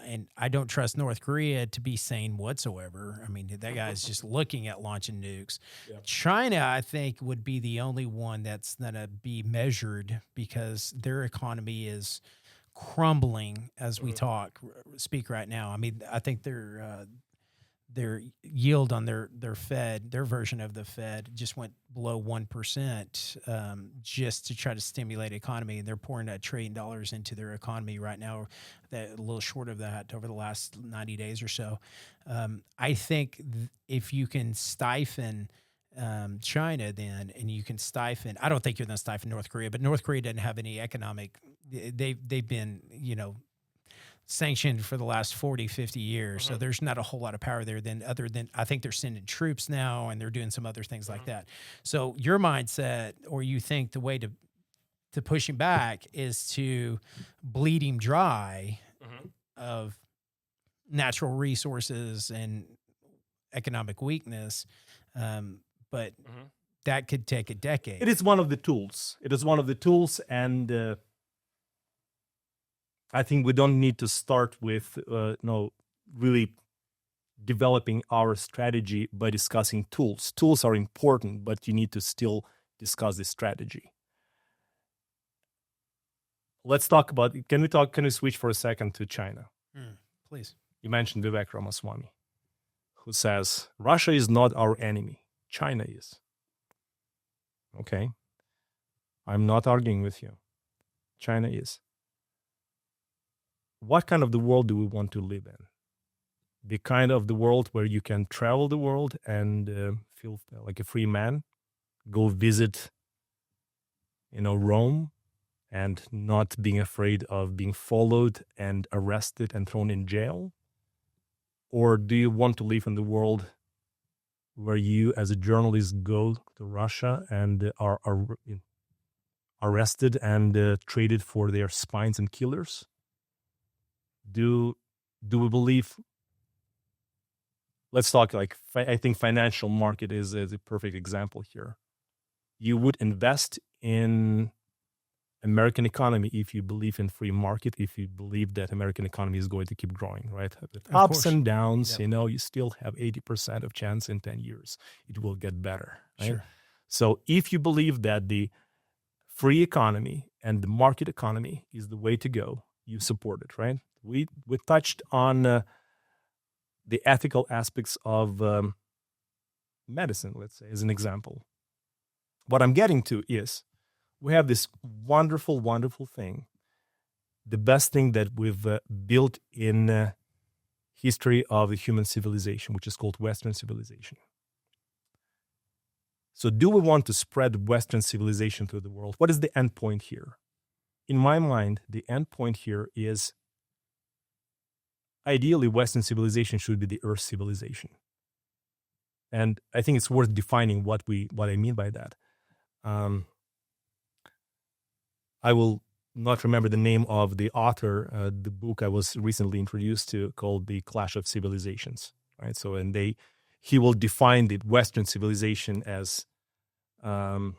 B: and I don't trust North Korea to be sane whatsoever. I mean, that guy's just looking at launching nukes. Yeah. China, I think, would be the only one that's going to be measured because their economy is crumbling as we speak right now. I mean, I think their yield on their Fed, their version of the Fed, just went below 1%, just to try to stimulate economy. And they're pouring $1 trillion into their economy right now, a little short of that over the last 90 days or so. I think if you can stifle China then, and you can stifle, I don't think you're going to stifle North Korea, but North Korea doesn't have any economic, they've been, sanctioned for the last 40, 50 years. So there's not a whole lot of power there other than I think they're sending troops now and they're doing some other things like that. So your mindset, or you think the way to push him back is to bleed him dry of natural resources and economic weakness. But that could take a decade.
C: It is one of the tools. And I think we don't need to start with really developing our strategy by discussing tools. Tools are important, but you need to still discuss the strategy. Let's talk about, can we switch for a second to China?
B: Please.
C: You mentioned Vivek Ramaswamy, who says, Russia is not our enemy, China is. Okay. I'm not arguing with you. China is. What kind of the world do we want to live in? The kind of the world where you can travel the world and feel like a free man, go visit, Rome, and not being afraid of being followed and arrested and thrown in jail? Or do you want to live in the world where you, as a journalist, go to Russia and are arrested and traded for their spies and killers? Do we believe? Let's talk I think financial market is a perfect example here. You would invest in American economy if you believe in free market, if you believe that American economy is going to keep growing, right? With ups and downs, you still have 80% of chance in 10 years. It will get better, right?
B: Sure.
C: So if you believe that the free economy and the market economy is the way to go, you support it, right? We touched on the ethical aspects of medicine, let's say, as an example. What I'm getting to is we have this wonderful, wonderful thing, the best thing that we've built in history of the human civilization, which is called Western civilization. So do we want to spread Western civilization to the world? What is the end point here? In my mind, the end point here is ideally Western civilization should be the Earth civilization. And I think it's worth defining what I mean by that. I will not remember the name of the author, the book I was recently introduced to called The Clash of Civilizations, right? So, he will define the Western civilization as the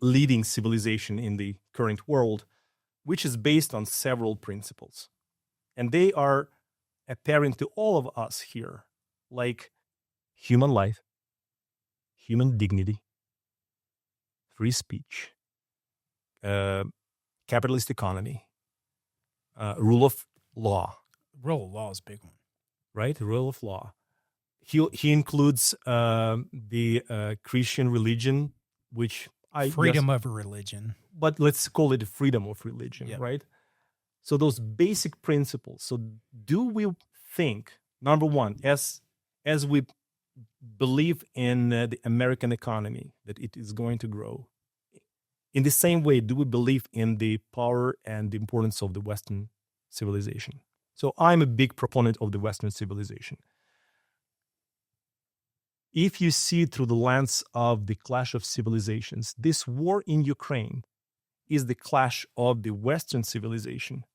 C: leading civilization in the current world, which is based on several principles. And they are apparent to all of us here, like human life, human dignity, free speech, capitalist economy, rule of law.
B: Rule of law is a big one.
C: Right? Rule of law. He includes the Christian religion, which
B: freedom of religion.
C: But let's call it freedom of religion, right? So those basic principles. So do we think, number one, as we believe in the American economy, that it is going to grow, in the same way, do we believe in the power and the importance of the Western civilization? So I'm a big proponent of the Western civilization. If you see through the lens of the clash of civilizations, this war in Ukraine is the clash of the Western civilization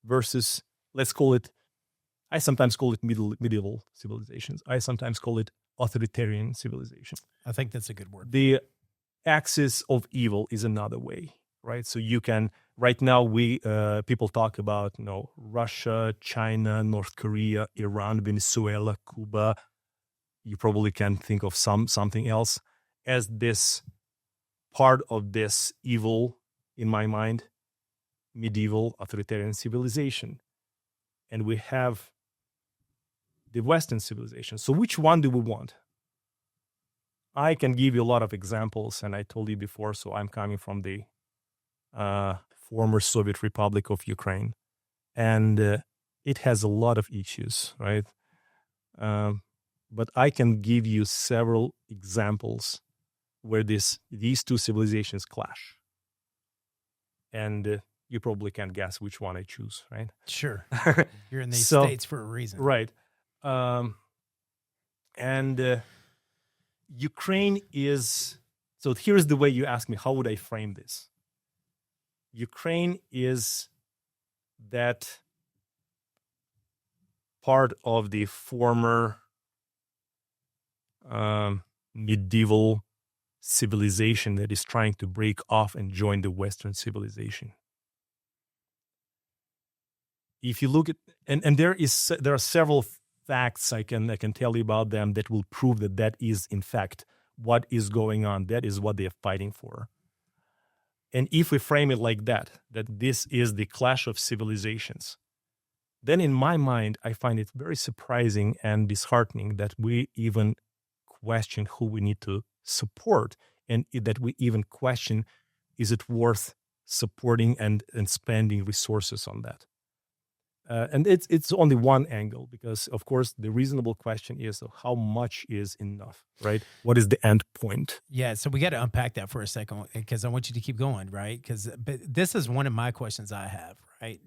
C: versus, let's call it, I sometimes call it medieval civilizations. I sometimes call it authoritarian civilization.
B: I think that's a good word.
C: The axis of evil is another way, right? So you can, right now people talk about, Russia, China, North Korea, Iran, Venezuela, Cuba. You probably can think of something else as this part of this evil, in my mind, medieval authoritarian civilization. And we have the Western civilization. So which one do we want? I can give you a lot of examples, and I told you before, so I'm coming from the former Soviet Republic of Ukraine. And it has a lot of issues, right? But I can give you several examples where these two civilizations clash. And you probably can guess which one I choose, right?
B: Sure. You're in these states for a reason.
C: Right. Ukraine is, so here's the way you ask me, how would I frame this? Ukraine is that part of the former medieval civilization that is trying to break off and join the Western civilization. If you look at, and there are several facts I can tell you about them that will prove that is in fact what is going on. That is what they are fighting for. And if we frame it like that this is the clash of civilizations, then in my mind, I find it very surprising and disheartening that we even question who we need to support, and that we even question, is it worth supporting and spending resources on that? And it's only one angle, because of course the reasonable question is how much is enough, right? What is the end point?
B: Yeah, so we got to unpack that for a second, because I want you to keep going, right? But this is one of my questions I have, right?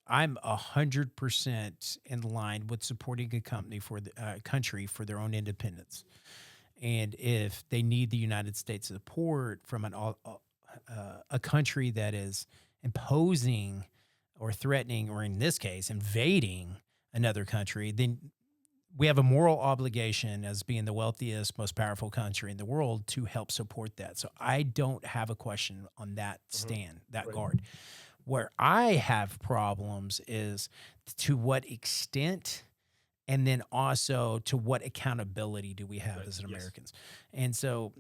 B: I'm 100% in line with supporting a company for the country for their own independence, and if they need the United States support from a country that is imposing or threatening, or in this case, invading another country, then we have a moral obligation as being the wealthiest, most powerful country in the world to help support that. So I don't have a question on that stand, that guard. Where I have problems is to what extent, and then also to what accountability do we have as Americans. And so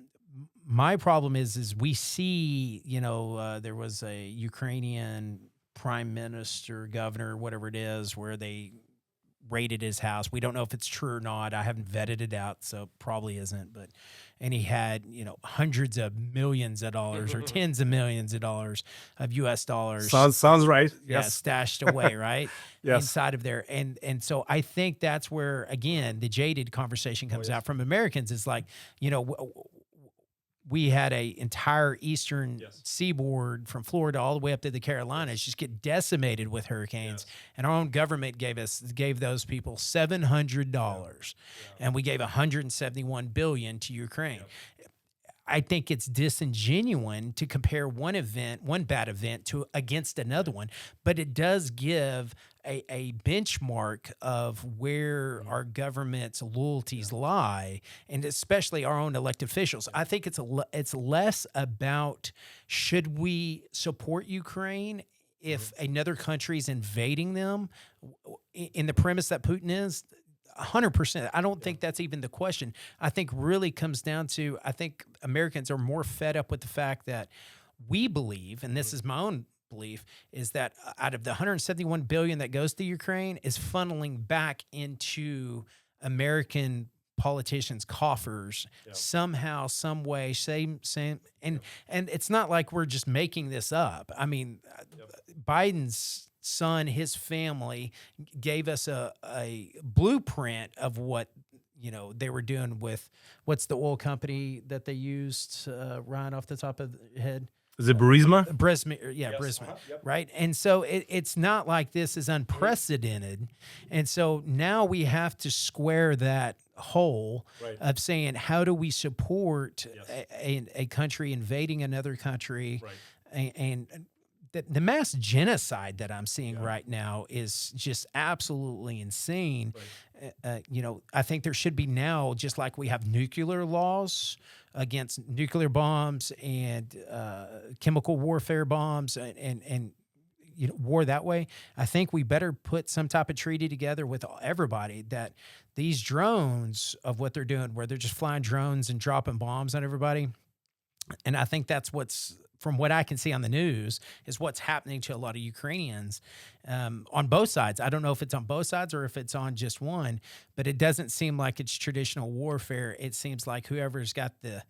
B: my problem is we see, there was a Ukrainian prime minister, governor, whatever it is, where they raided his house. We don't know if it's true or not. I haven't vetted it out, so it probably isn't. And he had, hundreds of millions of dollars or tens of millions of dollars of U.S. dollars.
C: Sounds right.
B: Yeah,
C: Yes.
B: stashed away, right?
C: Yes.
B: Inside of there. And so I think that's where, again, the jaded conversation comes out from Americans. It's like, we had a entire eastern seaboard from Florida all the way up to the Carolinas just get decimated with hurricanes, and our own government gave those people $700, and we gave $171 billion to Ukraine. I think it's disingenuous to compare one bad event against another one, but it does give a benchmark of where our government's loyalties lie, and especially our own elected officials. I think it's less about should we support Ukraine if another country is invading them, in the premise that Putin is. 100%. I don't think that's even the question. I think really comes down to, I think Americans are more fed up with the fact that we believe, and this is my own belief, is that out of the $171 billion that goes to Ukraine is funneling back into American politicians' coffers somehow, some way, same, and it's not like we're just making this up. I mean, Biden's son, his family gave us a blueprint of what they were doing with, what's the oil company that they used, right off the top of the head?
C: Is it Burisma?
B: Burisma, Burisma, right? And so it's not like this is unprecedented. And so now we have to square that hole of saying, how do we support a country invading another country? And the mass genocide that I'm seeing right now is just absolutely insane. I think there should be now, just like we have nuclear laws against nuclear bombs and chemical warfare bombs and war that way. I think we better put some type of treaty together with everybody that these drones of what they're doing, where they're just flying drones and dropping bombs on everybody. And I think that's what's, from what I can see on the news, is what's happening to a lot of Ukrainians on both sides. I don't know if it's on both sides or if it's on just one, but it doesn't seem like it's traditional warfare. It seems like whoever's got the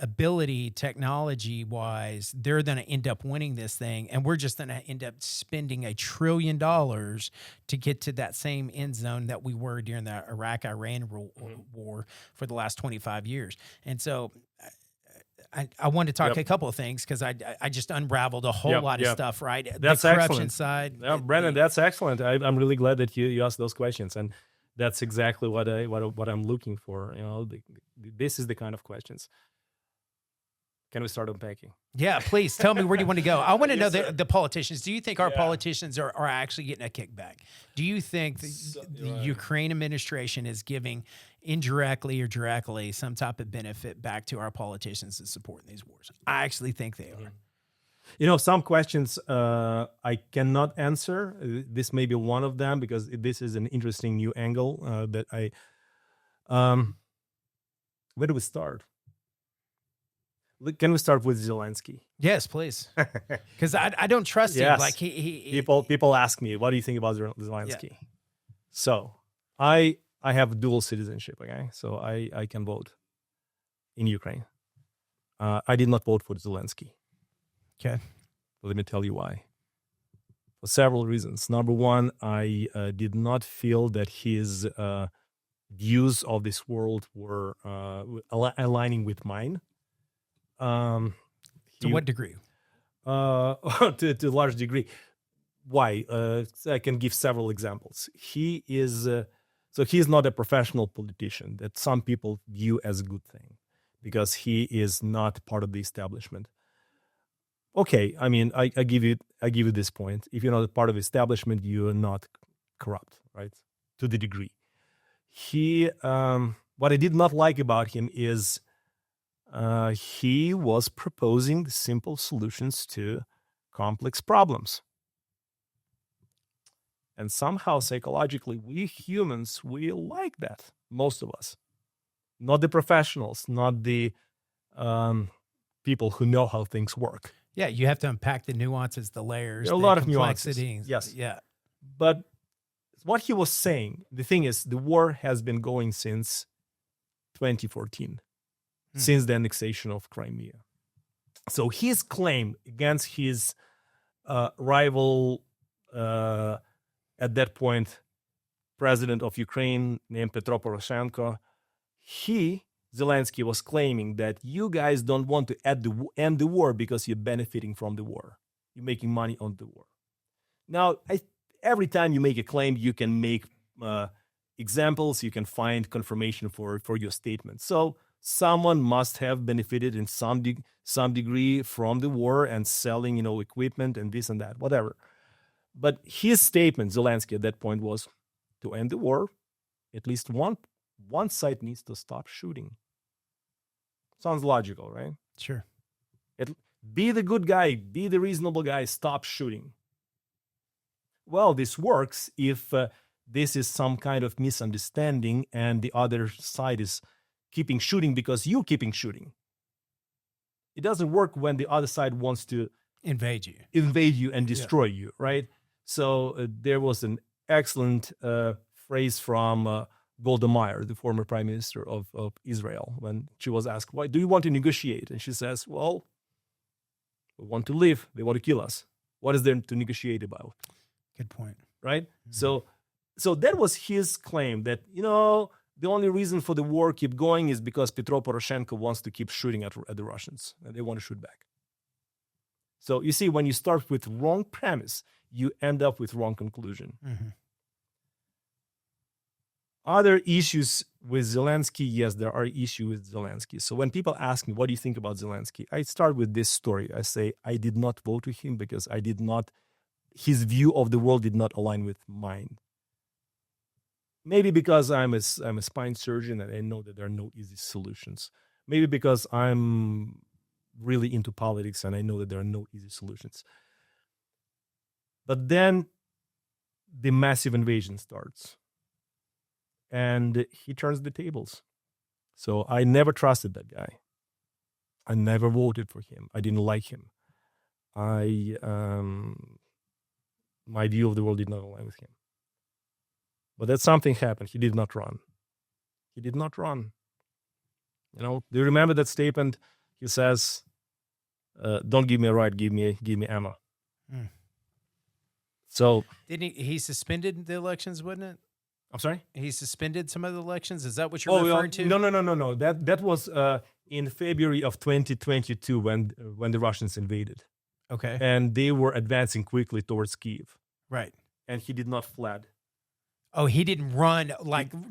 B: ability, technology-wise, they're going to end up winning this thing, and we're just going to end up spending $1 trillion to get to that same end zone that we were during the Iraq-Iran war for the last 25 years. And so I wanted to talk a couple of things, because I just unraveled a whole lot of stuff, right?
C: That's
B: the corruption
C: excellent.
B: side.
C: Yeah, Brandon, that's excellent. I'm really glad that you asked those questions, and that's exactly what I'm looking for. This is the kind of questions. Can we start unpacking?
B: Yeah, please tell me where you want to go. I want to know
C: sir.
B: the politicians. Do you think our
C: Yeah.
B: politicians are actually getting a kickback? Do you think the Ukraine administration is giving indirectly or directly some type of benefit back to our politicians that support these wars? I actually think they are.
C: You know, some questions I cannot answer. This may be one of them because this is an interesting new angle that I. Where do we start? Can we start with Zelensky?
B: Yes, please. Because I don't trust him.
C: Yes.
B: Like he
C: People ask me, what do you think about Zelensky?
B: Yeah.
C: So I have dual citizenship. Okay, so I can vote in Ukraine. I did not vote for Zelensky.
B: Okay.
C: Let me tell you why. For several reasons. Number one, I did not feel that his views of this world were aligning with mine.
B: To what degree?
C: To a large degree. Why? I can give several examples. He is not a professional politician that some people view as a good thing because he is not part of the establishment. Okay, I mean, I give you this point. If you're not a part of the establishment, you are not corrupt, right? To the degree. What I did not like about him is he was proposing simple solutions to complex problems. And somehow, psychologically, we humans, we like that, most of us. Not the professionals, not the people who know how things work.
B: Yeah, you have to unpack the nuances, the layers,
C: There are a
B: the
C: lot of
B: complexities.
C: nuances. Yes.
B: Yeah.
C: But what he was saying, the thing is, the war has been going since 2014, since the annexation of Crimea. So his claim against his rival, at that point, president of Ukraine, named Petro Poroshenko, Zelensky was claiming that you guys don't want to end the war because you're benefiting from the war. You're making money on the war. Now, every time you make a claim, you can make examples, you can find confirmation for your statement. So someone must have benefited in some degree from the war and selling, equipment and this and that, whatever. But his statement, Zelensky, at that point was, to end the war, at least one side needs to stop shooting. Sounds logical, right?
B: Sure.
C: Be the good guy, be the reasonable guy, stop shooting. Well, this works if this is some kind of misunderstanding and the other side is keeping shooting because you keeping shooting. It doesn't work when the other side wants to
B: invade you
C: and destroy you, right? So there was an excellent phrase from Golda Meir, the former prime minister of Israel, when she was asked, why do you want to negotiate? And she says, well, we want to live. They want to kill us. What is there to negotiate about?
B: Good point.
C: Right?
B: Mm-hmm.
C: So that was his claim that, the only reason for the war keep going is because Petro Poroshenko wants to keep shooting at the Russians and they want to shoot back. So you see, when you start with wrong premise, you end up with wrong conclusion.
B: Mm-hmm.
C: Other issues with Zelensky, yes, there are issues with Zelensky. So when people ask me, what do you think about Zelensky? I start with this story. I say, I did not vote for him because his view of the world did not align with mine. Maybe because I'm a spine surgeon and I know that there are no easy solutions. Maybe because I'm really into politics and I know that there are no easy solutions. But then the massive invasion starts. And he turns the tables. So I never trusted that guy. I never voted for him. I didn't like him. My view of the world did not align with him. But that something happened. He did not run. Do you remember that statement? He says, don't give me a right, give me ammo.
B: Mm.
C: So
B: didn't he suspended the elections, wasn't it?
C: I'm sorry?
B: He suspended some of the elections? Is that what you're referring to?
C: No. That was in February of 2022 when the Russians invaded.
B: Okay.
C: And they were advancing quickly towards Kyiv.
B: Right.
C: And he did not fled.
B: Oh, he didn't run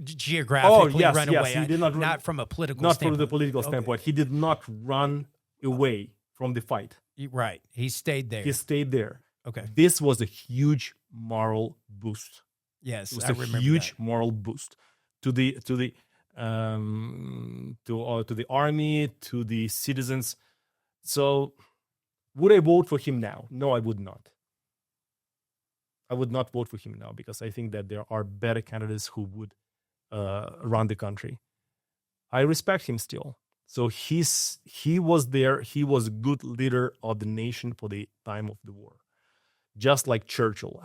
B: geographically run away.
C: He did not run,
B: not from a political
C: not
B: standpoint.
C: from the political standpoint. He did not run away from the fight.
B: Right. He stayed there.
C: He stayed there.
B: Okay.
C: This was a huge moral boost.
B: Yes,
C: It was
B: I remember
C: huge
B: that.
C: moral boost to the army, to the citizens. So, would I vote for him now? No, I would not. I would not vote for him now because I think that there are better candidates who would run the country. I respect him still. So he was there. He was a good leader of the nation for the time of the war, just like Churchill.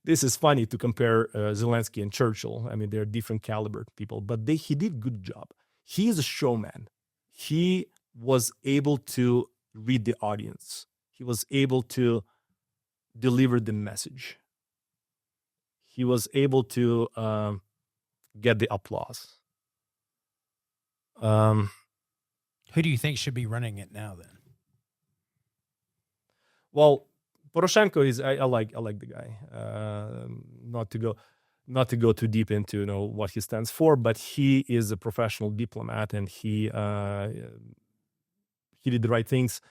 C: This is funny to compare Zelensky and Churchill. I mean, they're different caliber people, but he did a good job. He is a showman. He was able to read the audience. He was able to deliver the message. He was able to get the applause.
B: Who do you think should be running it now then?
C: Well, Poroshenko is I like the guy. Not to go too deep into what he stands for, but he is a professional diplomat and he did the right things.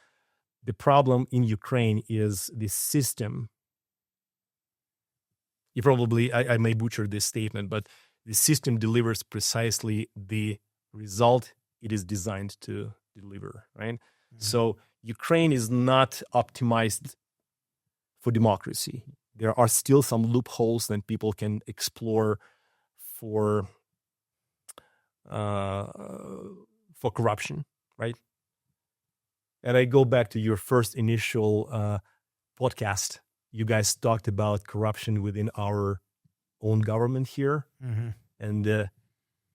C: The problem in Ukraine is the system. I may butcher this statement, but the system delivers precisely the result it is designed to deliver, right? Mm-hmm. So Ukraine is not optimized for democracy. There are still some loopholes that people can explore for corruption, right? And I go back to your first initial podcast. You guys talked about corruption within our own government here, mm-hmm. and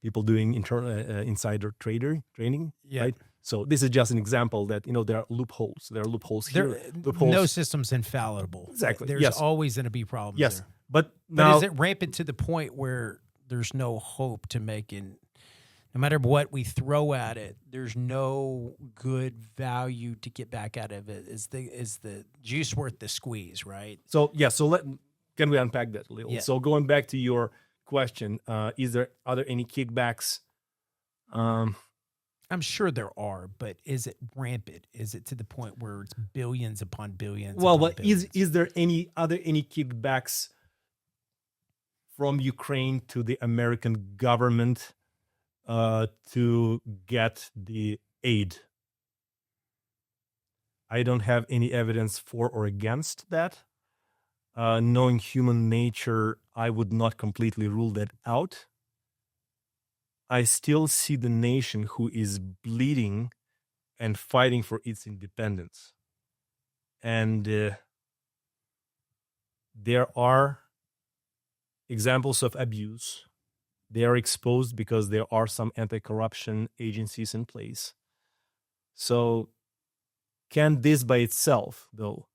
C: people doing insider trading,
B: yeah.
C: right? So this is just an example that there are loopholes. There are loopholes here.
B: No system's infallible.
C: Exactly.
B: There's always going to be problems.
C: Yes,
B: there.
C: but now
B: is it rampant to the point where there's no hope to making? No matter what we throw at it, there's no good value to get back out of it. Is the juice worth the squeeze, right?
C: So can we unpack that a little?
B: Yeah.
C: So going back to your question, are there any kickbacks?
B: I'm sure there are, but is it rampant? Is it to the point where it's billions upon billions?
C: Well, but is there any kickbacks from Ukraine to the American government to get the aid? I don't have any evidence for or against that. Knowing human nature, I would not completely rule that out. I still see the nation who is bleeding and fighting for its independence. And there are examples of abuse. They are exposed because there are some anti-corruption agencies in place. So can this by itself, though,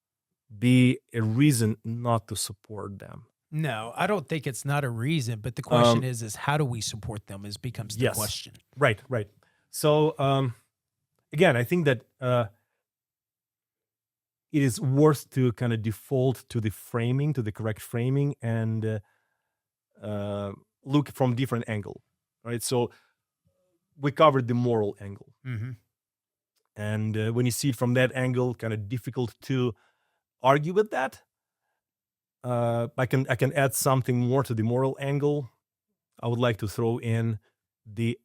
C: be a reason not to support them?
B: No, I don't think it's not a reason, but the question is how do we support them becomes the question.
C: Right. So, again, I think that it is worth to kind of default to the framing, to the correct framing, and look from different angle, right? So we covered the moral angle.
B: Mm-hmm.
C: And when you see it from that angle, kind of difficult to argue with that. I can add something more to the moral angle. I would like to throw in the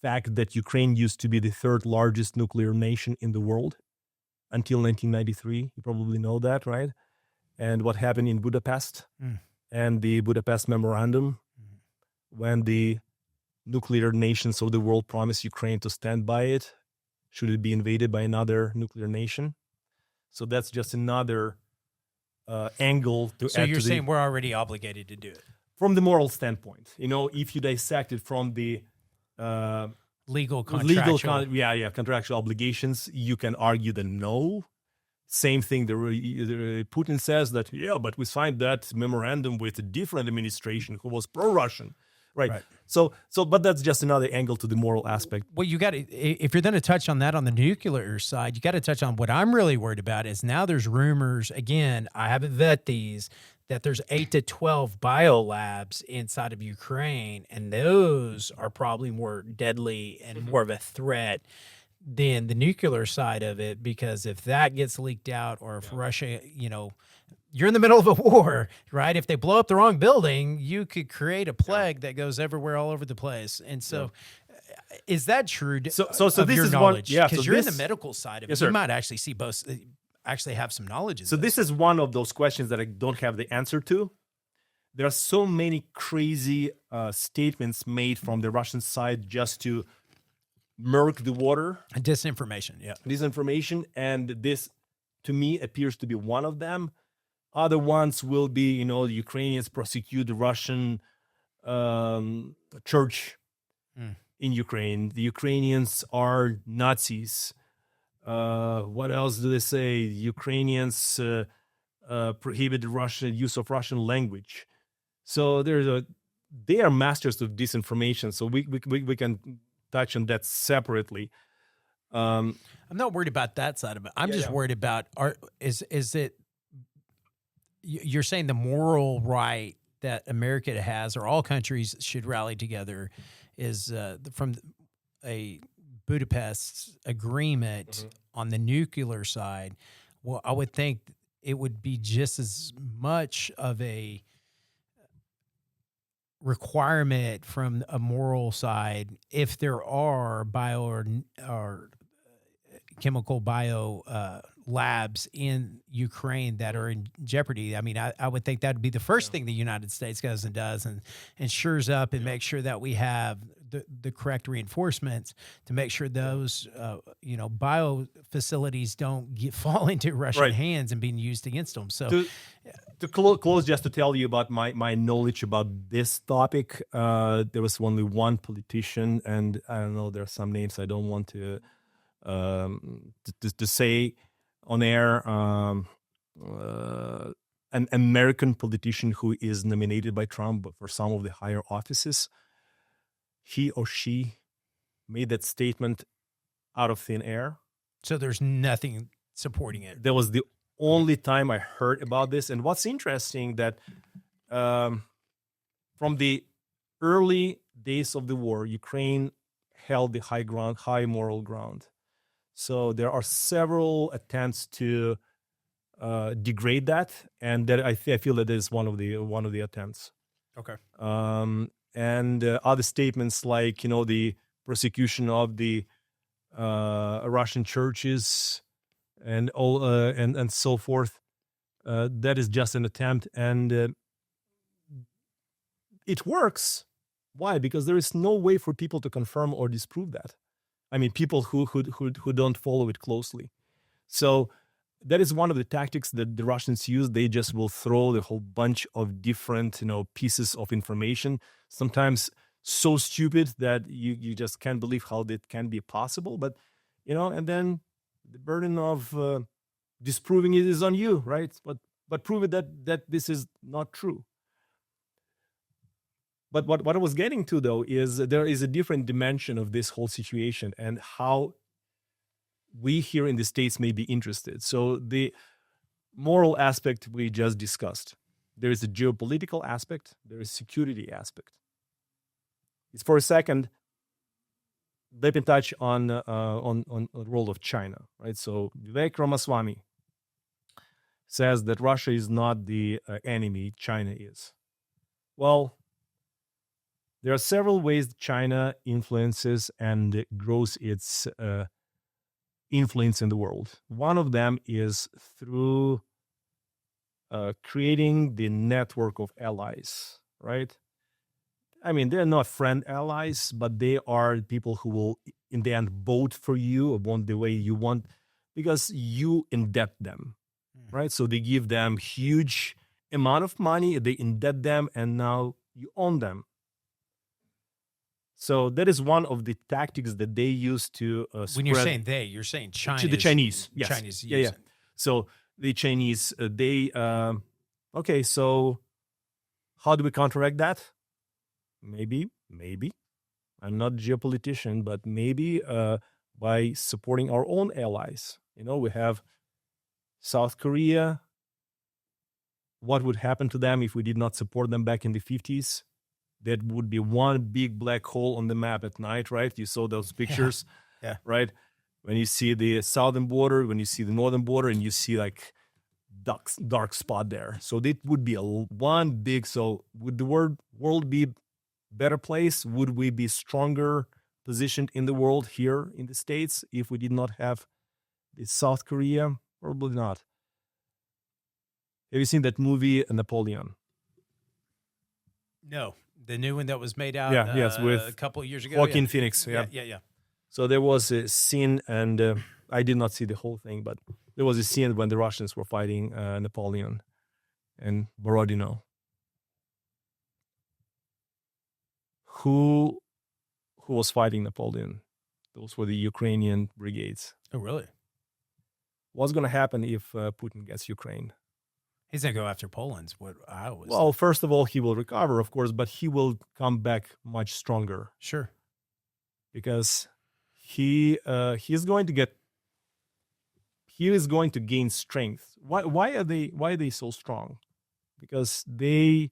C: fact that Ukraine used to be the third largest nuclear nation in the world until 1993. You probably know that, right? And what happened in Budapest and the Budapest Memorandum, when the nuclear nations of the world promised Ukraine to stand by it, should it be invaded by another nuclear nation. So that's just another angle to add.
B: So you're saying we're already obligated to do it?
C: From the moral standpoint. If you dissect it from the contractual obligations, you can argue that no. Same thing, Putin says that, but we signed that memorandum with a different administration who was pro-Russian. Right. So, but that's just another angle to the moral aspect.
B: Well, you got to, if you're going to touch on that on the nuclear side, you got to touch on what I'm really worried about is now there's rumors, again, I haven't vet these, that there's 8 to 12 biolabs inside of Ukraine, and those are probably more deadly and more of a threat than the nuclear side of it, because if that gets leaked out, or if Russia, you're in the middle of a war, right? If they blow up the wrong building, you could create a plague that goes everywhere, all over the place. And so, is that true?
C: So
B: of
C: this
B: your
C: is
B: knowledge?
C: one,
B: Because you're in the medical side of it.
C: Yes,
B: You
C: sir.
B: might actually see both. Actually, have some knowledge.
C: So this is one of those questions that I don't have the answer to. There are so many crazy statements made from the Russian side just to murk the water.
B: Disinformation,
C: Disinformation, and this, to me, appears to be one of them. Other ones will be, the Ukrainians prosecute the Russian church in Ukraine. The Ukrainians are Nazis. What else do they say? Ukrainians prohibit the use of Russian language. So they are masters of disinformation. So we can touch on that separately.
B: I'm not worried about that side of it. I'm just worried about is it? You're saying the moral right that America has, or all countries should rally together, is from a Budapest agreement on the nuclear side. Well, I would think it would be just as much of a requirement from a moral side if there are bio or chemical bio labs in Ukraine that are in jeopardy. I mean, I would think that would be the first thing the United States goes and does, and ensures up and makes sure that we have the correct reinforcements to make sure those bio facilities don't fall into Russian hands and being used against them. So
C: to close, just to tell you about my knowledge about this topic, there was only one politician, and I don't know, there are some names I don't want to say on air, an American politician who is nominated by Trump for some of the higher offices. He or she made that statement out of thin air.
B: So there's nothing supporting it.
C: That was the only time I heard about this. And what's interesting that from the early days of the war, Ukraine held the high moral ground. So there are several attempts to degrade that, and that I feel that is one of the attempts.
B: Okay.
C: And other statements like the prosecution of the Russian churches and all and so forth. That is just an attempt, and it works. Why? Because there is no way for people to confirm or disprove that. I mean, people who don't follow it closely. So that is one of the tactics that the Russians use. They just will throw the whole bunch of different, pieces of information, sometimes so stupid that you just can't believe how that can be possible. But, and then the burden of disproving it is on you, right? But prove it that this is not true. But what I was getting to, though, is there is a different dimension of this whole situation and how we here in the States may be interested. So the moral aspect we just discussed. There is a geopolitical aspect. There is a security aspect. It's for a second, let me touch on the role of China, right? So Vivek Ramaswamy says that Russia is not the enemy, China is. Well, there are several ways China influences and grows its influence in the world. One of them is through creating the network of allies, right? I mean, they're not friend allies, but they are people who will, in the end, vote for you or want the way you want because you indebt them, right? So they give them huge amount of money, they indebt them, and now you own them. So that is one of the tactics that they use to
B: when you're saying they, you're saying China.
C: The Chinese, yes.
B: Chinese,
C: yeah. So the Chinese, okay, so how do we counteract that? Maybe, I'm not a geopolitician, but maybe by supporting our own allies. We have South Korea. What would happen to them if we did not support them back in the 50s? That would be one big black hole on the map at night, right? You saw those pictures,
B: yeah.
C: Right? when you see the southern border, when you see the northern border, and you see like dark spot there. So it would be one big. So would the world be better place? Would we be stronger positioned in the world here in the States if we did not have the South Korea? Probably not. Have you seen that movie Napoleon?
B: No, the new one that was made out
C: with
B: a couple of years ago.
C: Joaquin Phoenix. Yeah. So there was a scene, and I did not see the whole thing, but there was a scene when the Russians were fighting Napoleon and Borodino. Who was fighting Napoleon? Those were the Ukrainian brigades.
B: Oh, really?
C: What's going to happen if Putin gets Ukraine?
B: He's going to go after Poland. What I was.
C: Well, first of all, he will recover, of course, but he will come back much stronger.
B: Sure.
C: Because he is going to gain strength. Why are they so strong? Because they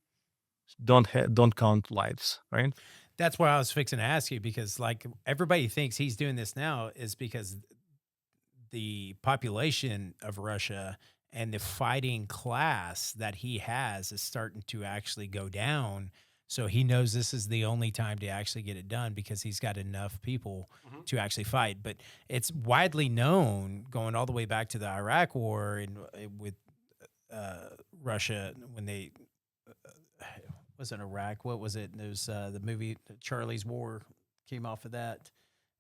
C: don't count lives, right?
B: That's why I was fixing to ask you, because like everybody thinks he's doing this now is because the population of Russia and the fighting class that he has is starting to actually go down. So he knows this is the only time to actually get it done because he's got enough people to actually fight. But it's widely known, going all the way back to the Iraq War and with Russia, when they wasn't Iraq. What was it? It was the movie Charlie's War came off of that.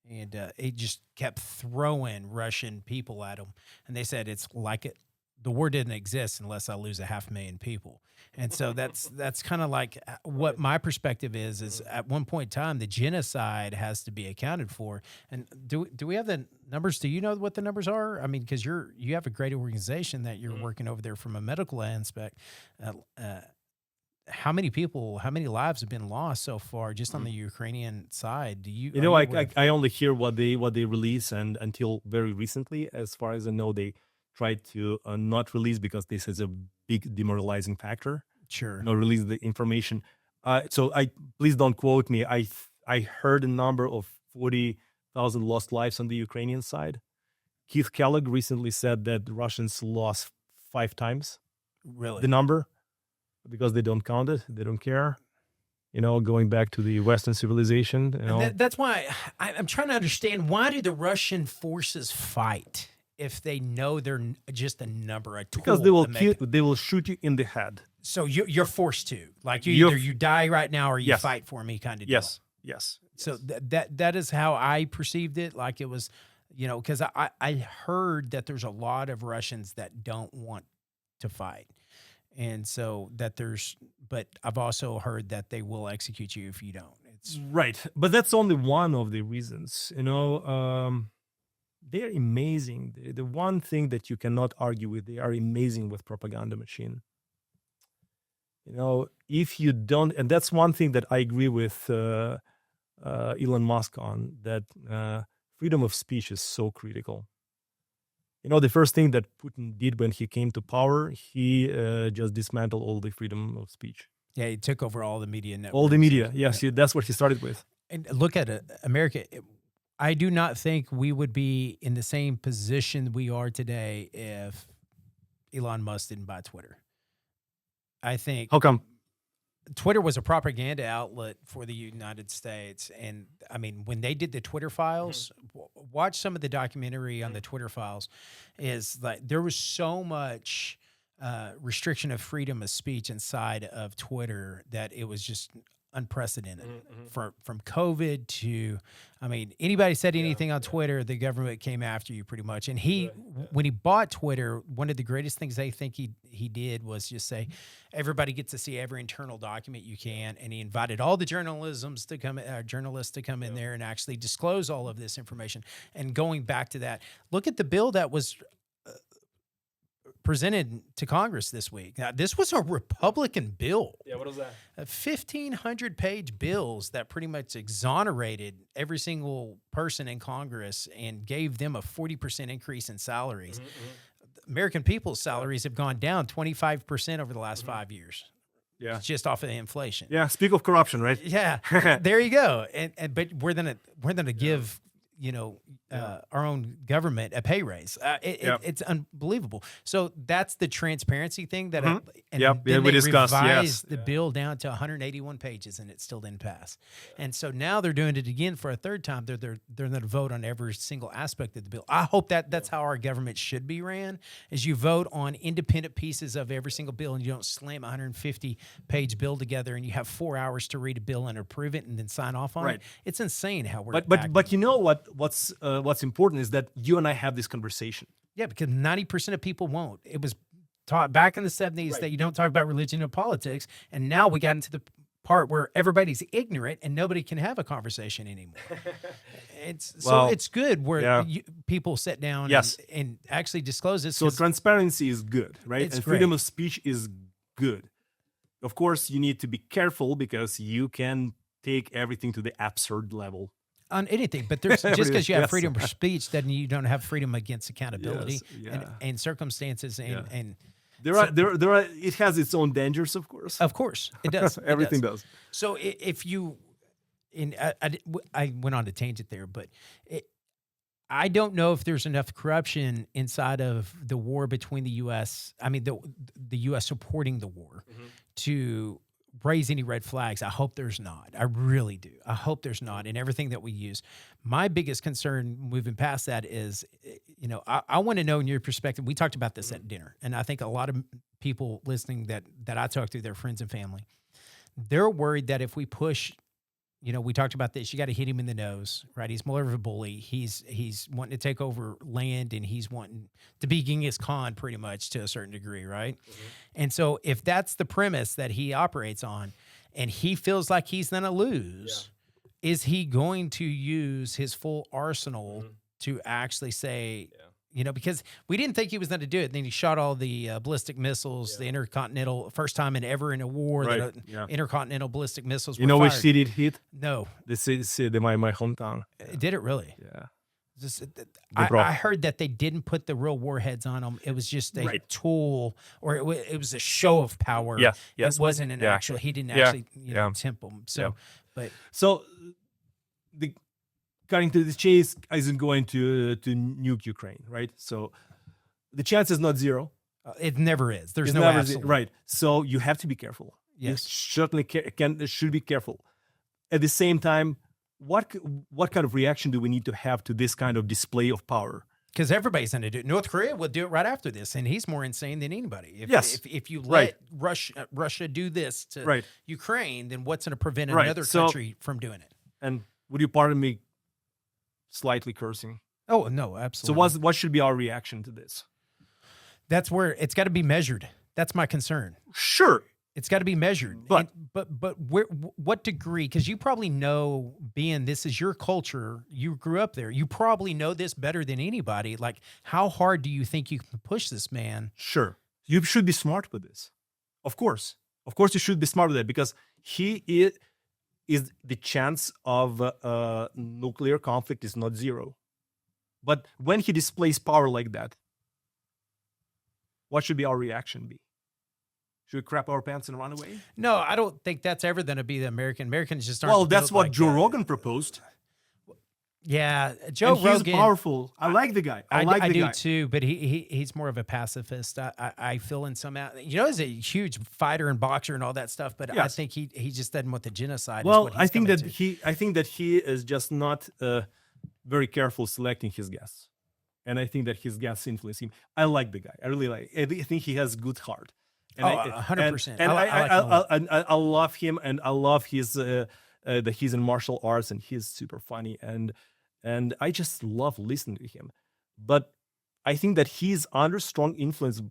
B: And it just kept throwing Russian people at them. And they said it's like the war didn't exist unless I lose 500,000 people. And so that's kind of like what my perspective is at one point in time, the genocide has to be accounted for. And do we have the numbers? Do you know what the numbers are? I mean, because you have a great organization that you're working over there from a medical aspect. How many lives have been lost so far just on the Ukrainian side? Do you?
C: I only hear what they release, and until very recently, as far as I know, they tried to not release because this is a big demoralizing factor.
B: Sure.
C: Not release the information. So please don't quote me. I heard a number of 40,000 lost lives on the Ukrainian side. Keith Kellogg recently said that the Russians lost 5 times the number because they don't count it. They don't care. Going back to the Western civilization.
B: That's why I'm trying to understand, why do the Russian forces fight if they know they're just a number, a tool?
C: Because they will shoot you in the head.
B: So you're forced to, like, either you die right now or you fight for me, kind of deal.
C: Yes.
B: So that is how I perceived it. Like it was, because I heard that there's a lot of Russians that don't want to fight. And so but I've also heard that they will execute you if you don't. It's
C: right. But that's only one of the reasons, they're amazing. The one thing that you cannot argue with, they are amazing with propaganda machine. If you don't, and that's one thing that I agree with Elon Musk on, that freedom of speech is so critical. The first thing that Putin did when he came to power, he just dismantled all the freedom of speech.
B: Yeah, he took over all the media networks.
C: All the media, yes, that's what he started with.
B: And look at America. I do not think we would be in the same position we are today if Elon Musk didn't buy Twitter. I think.
C: How come?
B: Twitter was a propaganda outlet for the United States. And I mean, when they did the Twitter files, watch some of the documentary on the Twitter files, is like there was so much restriction of freedom of speech inside of Twitter that it was just unprecedented. From COVID to, I mean, anybody said anything on Twitter, the government came after you pretty much. And when he bought Twitter, one of the greatest things they think he did was just say, everybody gets to see every internal document you can. And he invited all the journalists to come in there and actually disclose all of this information. And going back to that, look at the bill that was presented to Congress this week. Now, this was a Republican bill.
C: Yeah, what was that?
B: 1,500-page bills that pretty much exonerated every single person in Congress and gave them a 40% increase in salaries. American people's salaries have gone down 25% over the last 5 years.
C: Yeah,
B: it's just off of the inflation.
C: Yeah, speak of corruption, right?
B: Yeah, there you go. But we're gonna give our own government a pay raise. It's unbelievable. So that's the transparency thing that, then
C: we discussed.
B: revised the bill down to 181 pages, and it still didn't pass. And so now they're doing it again for a third time. They're going to vote on every single aspect of the bill. I hope that's how our government should be ran: is you vote on independent pieces of every single bill, and you don't slam a 150-page bill together, and you have 4 hours to read a bill and approve it and then sign off on it. It's insane how we're.
C: But you know what's important is that you and I have this conversation.
B: Yeah, because 90% of people won't. It was taught back in the 70s that you don't talk about religion and politics, and now we got into the part where everybody's ignorant and nobody can have a conversation anymore. It's good where people sit down and actually disclose this.
C: So transparency is good, right?
B: It's
C: and
B: great.
C: Freedom of speech is good. Of course, you need to be careful because you can take everything to the absurd level.
B: On anything, but there's just because you have freedom of speech doesn't you don't have freedom against accountability and circumstances and
C: there are it has its own dangers, of course.
B: Of course, it does.
C: Everything does.
B: So if you, I went on a tangent there, but I don't know if there's enough corruption inside of the war between the U.S. I mean, the U.S. supporting the war to raise any red flags. I hope there's not. I really do. I hope there's not in everything that we use. My biggest concern moving past that is, I want to know in your perspective, we talked about this at dinner, and I think a lot of people listening that I talk to, their friends and family, they're worried that if we push, we talked about this, you got to hit him in the nose, right? He's more of a bully. He's wanting to take over land, and he's wanting to be Genghis Khan pretty much to a certain degree, right? And so if that's the premise that he operates on, and he feels like he's going to lose, is he going to use his full arsenal to actually say, because we didn't think he was going to do it. Then he shot all the ballistic missiles, the intercontinental, first time ever in a war that intercontinental ballistic missiles were fired.
C: Which city it hit?
B: No.
C: This is my hometown.
B: Did it really?
C: Yeah.
B: I heard that they didn't put the real warheads on them. It was just a tool, or it was a show of power.
C: Yes.
B: It wasn't an actual. He didn't actually tempt them. So,
C: cutting to the chase, isn't going to nuke Ukraine, right? So the chance is not zero.
B: It never is. There's no absolute.
C: Right. So you have to be careful.
B: Yes.
C: You certainly should be careful. At the same time, what kind of reaction do we need to have to this kind of display of power?
B: Because everybody's going to do it. North Korea will do it right after this, and he's more insane than anybody. If you let Russia do this to Ukraine, then what's going to prevent another country from doing it?
C: And would you pardon me slightly cursing?
B: Oh, no, absolutely.
C: So what should be our reaction to this?
B: That's where it's got to be measured. That's my concern.
C: Sure.
B: It's got to be measured. But what degree? Because you probably know, being this is your culture, you grew up there, you probably know this better than anybody. Like, how hard do you think you can push this man?
C: Sure. You should be smart with this. Of course you should be smart with it, because he is the chance of nuclear conflict is not zero. But when he displays power like that, what should be our reaction be? Should we crap our pants and run away?
B: No, I don't think that's ever going to be the American. Americans just aren't.
C: Well, that's what Joe Rogan proposed.
B: Yeah, Joe Rogan.
C: He's powerful. I like the guy. I
B: do too, but he's more of a pacifist. I feel in some he's a huge fighter and boxer and all that stuff, but I think he just doesn't want the genocide.
C: Well, I think that he is just not very careful selecting his guests, and I think that his guests influence him. I like the guy. I really like. I think he has good heart. And
B: 100%.
C: And I love him, and I love his that he's in martial arts, and he's super funny, and I just love listening to him. But I think that he's under strong influence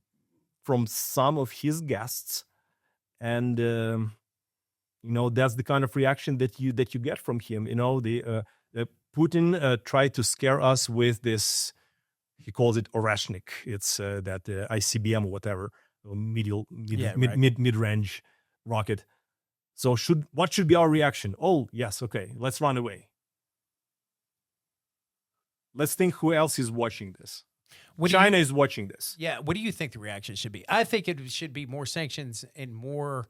C: from some of his guests, and that's the kind of reaction that you get from him. Putin tried to scare us with this. He calls it Orashnik. It's that ICBM or whatever. Mid-range rocket. So what should be our reaction? Oh, yes, okay, let's run away. Let's think who else is watching this. China is watching this.
B: Yeah, what do you think the reaction should be? I think it should be more sanctions and more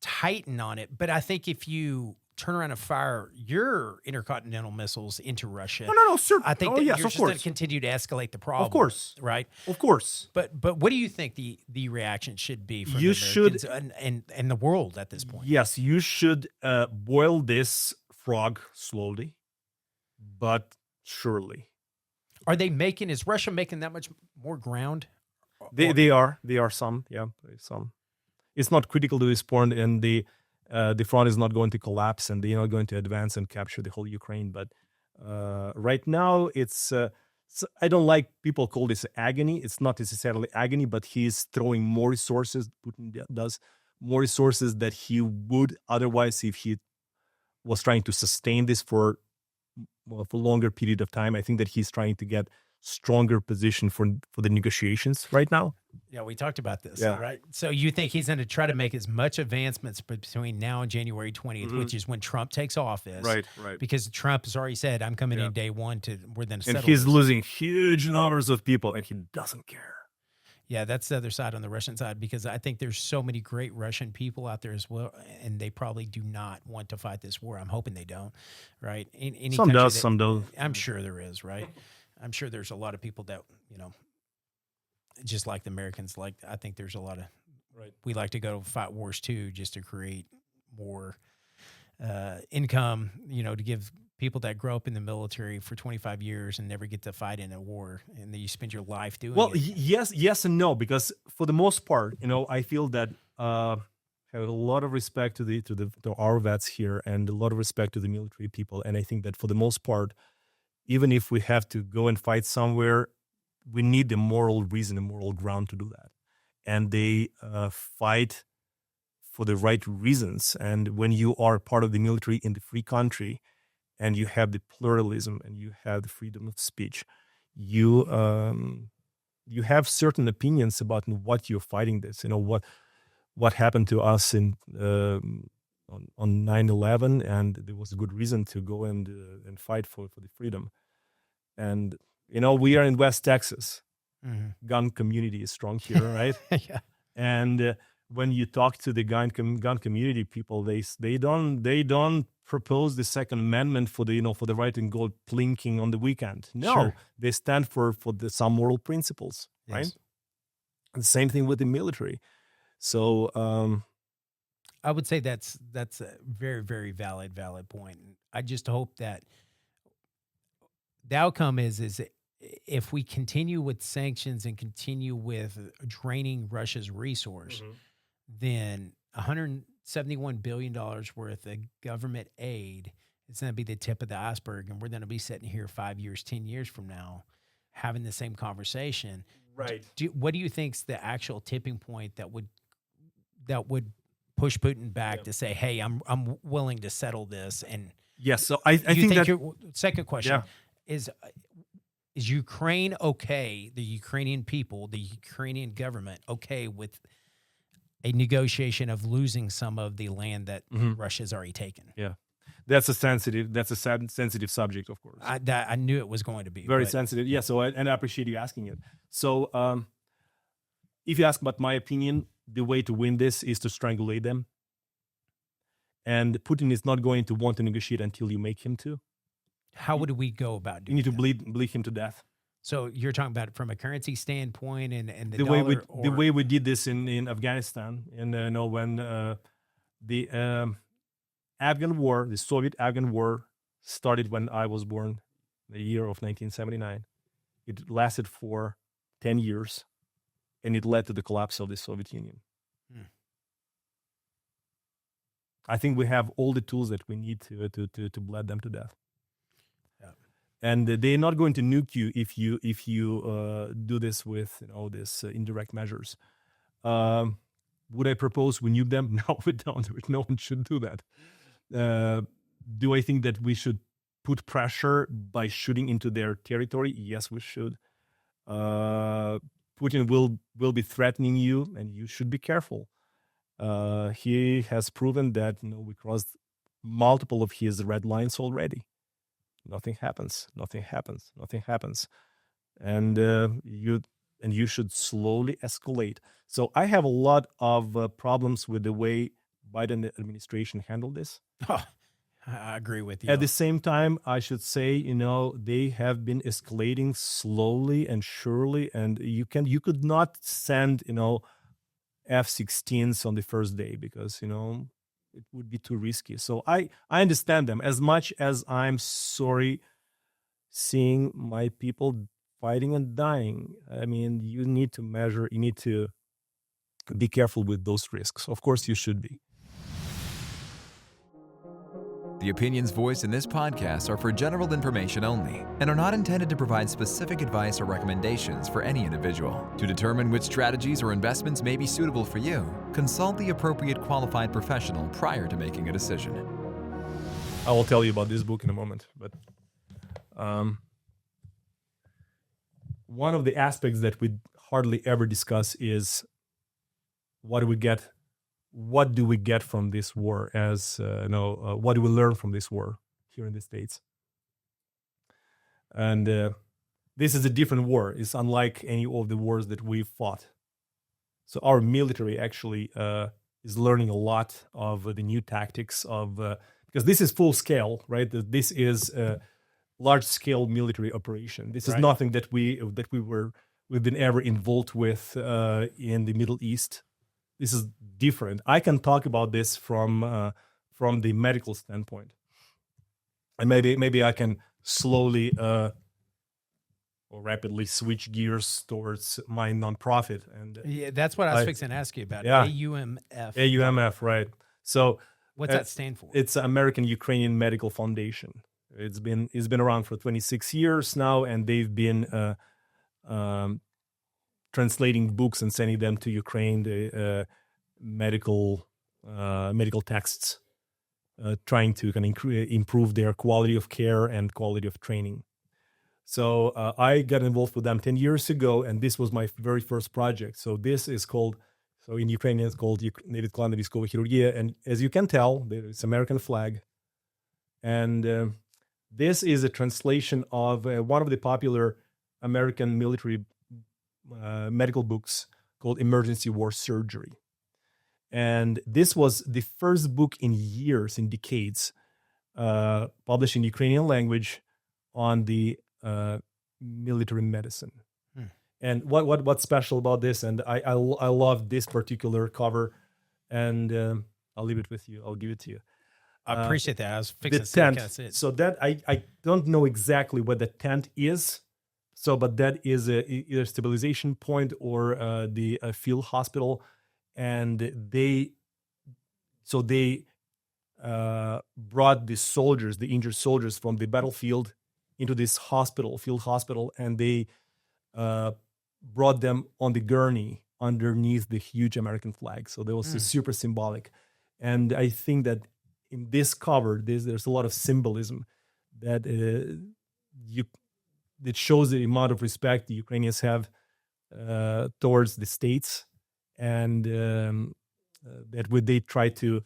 B: tighten on it. But I think if you turn around and fire your intercontinental missiles into Russia,
D: No, sir.
B: I think
D: oh,
B: that
D: yes,
B: you're
D: of
B: just going to
D: course.
B: continue to escalate the problem.
D: Of course.
B: Right?
D: Of course.
B: But what do you think the reaction should be from
D: You
B: the Americans and the world at this point?
D: Yes, you should boil this frog slowly, but surely.
B: Is Russia making that much more ground?
D: They are some, some. It's not critical to this point, and the front is not going to collapse, and they're not going to advance and capture the whole Ukraine. But right now, it's I don't like people call this agony. It's not necessarily agony, but he's throwing more resources. Putin does more resources that he would otherwise if he was trying to sustain this for a longer period of time. I think that he's trying to get stronger position for the negotiations right now.
B: Yeah, we talked about this,
D: Yeah.
B: right? So you think he's going to try to make as much advancements between now and January 20th, which is when Trump takes office.
D: Right.
B: Because Trump has already said, I'm coming in day one we're then
D: And he's losing huge numbers of people, and he doesn't care.
B: Yeah, that's the other side on the Russian side, because I think there's so many great Russian people out there as well, and they probably do not want to fight this war. I'm hoping they don't, right?
D: Some does, some don't.
B: I'm sure there is, right? I'm sure there's a lot of people that, just like the Americans, I think there's a lot of, we like to go fight wars too, just to create more income, to give people that grow up in the military for 25 years and never get to fight in a war, and then you spend your life doing it.
D: Yes and no, because for the most part, I feel that have a lot of respect to our vets here, and a lot of respect to the military people, and I think that for the most part, even if we have to go and fight somewhere, we need the moral reason and moral ground to do that, and they fight for the right reasons. And when you are part of the military in the free country, and you have the pluralism and you have the freedom of speech, you have certain opinions about what you're fighting this. What happened to us on 9/11, and there was a good reason to go and fight for the freedom. And we are in West Texas.
B: Mm-hmm.
D: Gun community is strong here, right?
B: Yeah.
D: And when you talk to the gun community people, they don't propose the Second Amendment for the right to go plinking on the weekend. No,
B: Sure.
D: They stand for some moral principles, right?
B: Yes.
D: And same thing with the military. So
B: I would say that's a very, very valid point. I just hope that the outcome is if we continue with sanctions and continue with draining Russia's resource, then $171 billion worth of government aid is going to be the tip of the iceberg, and we're going to be sitting here 5 years, 10 years from now having the same conversation.
D: right.
B: What do you think's the actual tipping point that would push Putin back to say, "Hey, I'm willing to settle this"? And
D: Yes, so I
B: do you
D: think that
B: your second question is Ukraine okay? The Ukrainian people, the Ukrainian government, okay with a negotiation of losing some of the land that Russia's already taken?
D: that's a sensitive subject, of course.
B: I knew it was going to be
D: Very
B: but-
D: sensitive. Yeah. So I appreciate you asking it. So if you ask about my opinion, the way to win this is to strangulate them. And Putin is not going to want to negotiate until you make him to.
B: How would we go about
D: You
B: doing
D: need to
B: that?
D: bleed him to death.
B: So you're talking about it from a currency standpoint and the
D: way
B: dollar,
D: the way we did this in Afghanistan, and when the Afghan War, the Soviet-Afghan War, started when I was born, the year of 1979. It lasted for 10 years, and it led to the collapse of the Soviet Union. I think we have all the tools that we need to bleed them to death.
B: Yeah.
D: And they're not going to nuke you if you do this with this indirect measures. Would I propose we nuke them? No, we don't. No one should do that. Do I think that we should put pressure by shooting into their territory? Yes, we should. Putin will be threatening you, and you should be careful. He has proven that we crossed multiple of his red lines already. Nothing happens. And you should slowly escalate. So I have a lot of problems with the way Biden administration handled this.
B: I agree with you.
D: At the same time, I should say, they have been escalating slowly and surely, and you could not send, F-16s on the first day because, it would be too risky. So I understand them as much as I'm sorry seeing my people fighting and dying. I mean, you need to be careful with those risks. Of course, you should be.
A: The opinions voiced in this podcast are for general information only and are not intended to provide specific advice or recommendations for any individual. To determine which strategies or investments may be suitable for you, consult the appropriate qualified professional prior to making a decision.
D: I will tell you about this book in a moment, but one of the aspects that we hardly ever discuss is what do we get from this war what do we learn from this war here in the States? And this is a different war. It's unlike any of the wars that we've fought. So our military actually is learning a lot of the new tactics because this is full scale, right? This is a large scale military operation. This is nothing that we've been ever involved with in the Middle East. This is different. I can talk about this from the medical standpoint, and maybe I can slowly or rapidly switch gears towards my nonprofit. And
B: yeah, that's what I was fixing to ask you about.
D: Yeah.
B: AUMF.
D: AUMF, right? So
B: what's that stand for?
D: It's American Ukrainian Medical Foundation. It's been around for 26 years now, and they've been translating books and sending them to Ukraine, the medical texts, trying to kind of improve their quality of care and quality of training. So I got involved with them 10 years ago, and this was my very first project. So this is called, in Ukrainian it's called Невідкладна військова хірургія, and as you can tell, it's American flag, and this is a translation of one of the popular American military medical books called Emergency War Surgery. And this was the first book in years, in decades, published in Ukrainian language on the military medicine. And what's special about this, and I love this particular cover, and I'll leave it with you. I'll give it to you.
B: I appreciate that. I was fixing
D: the
B: to say
D: tent.
B: that's it.
D: So that I don't know exactly what the tent is. So, but that is either stabilization point or the field hospital, and they brought the injured soldiers from the battlefield into this field hospital, and they brought them on the gurney underneath the huge American flag. So that was super symbolic, and I think that in this cover, there's a lot of symbolism that that shows the amount of respect the Ukrainians have towards the states, and that they try to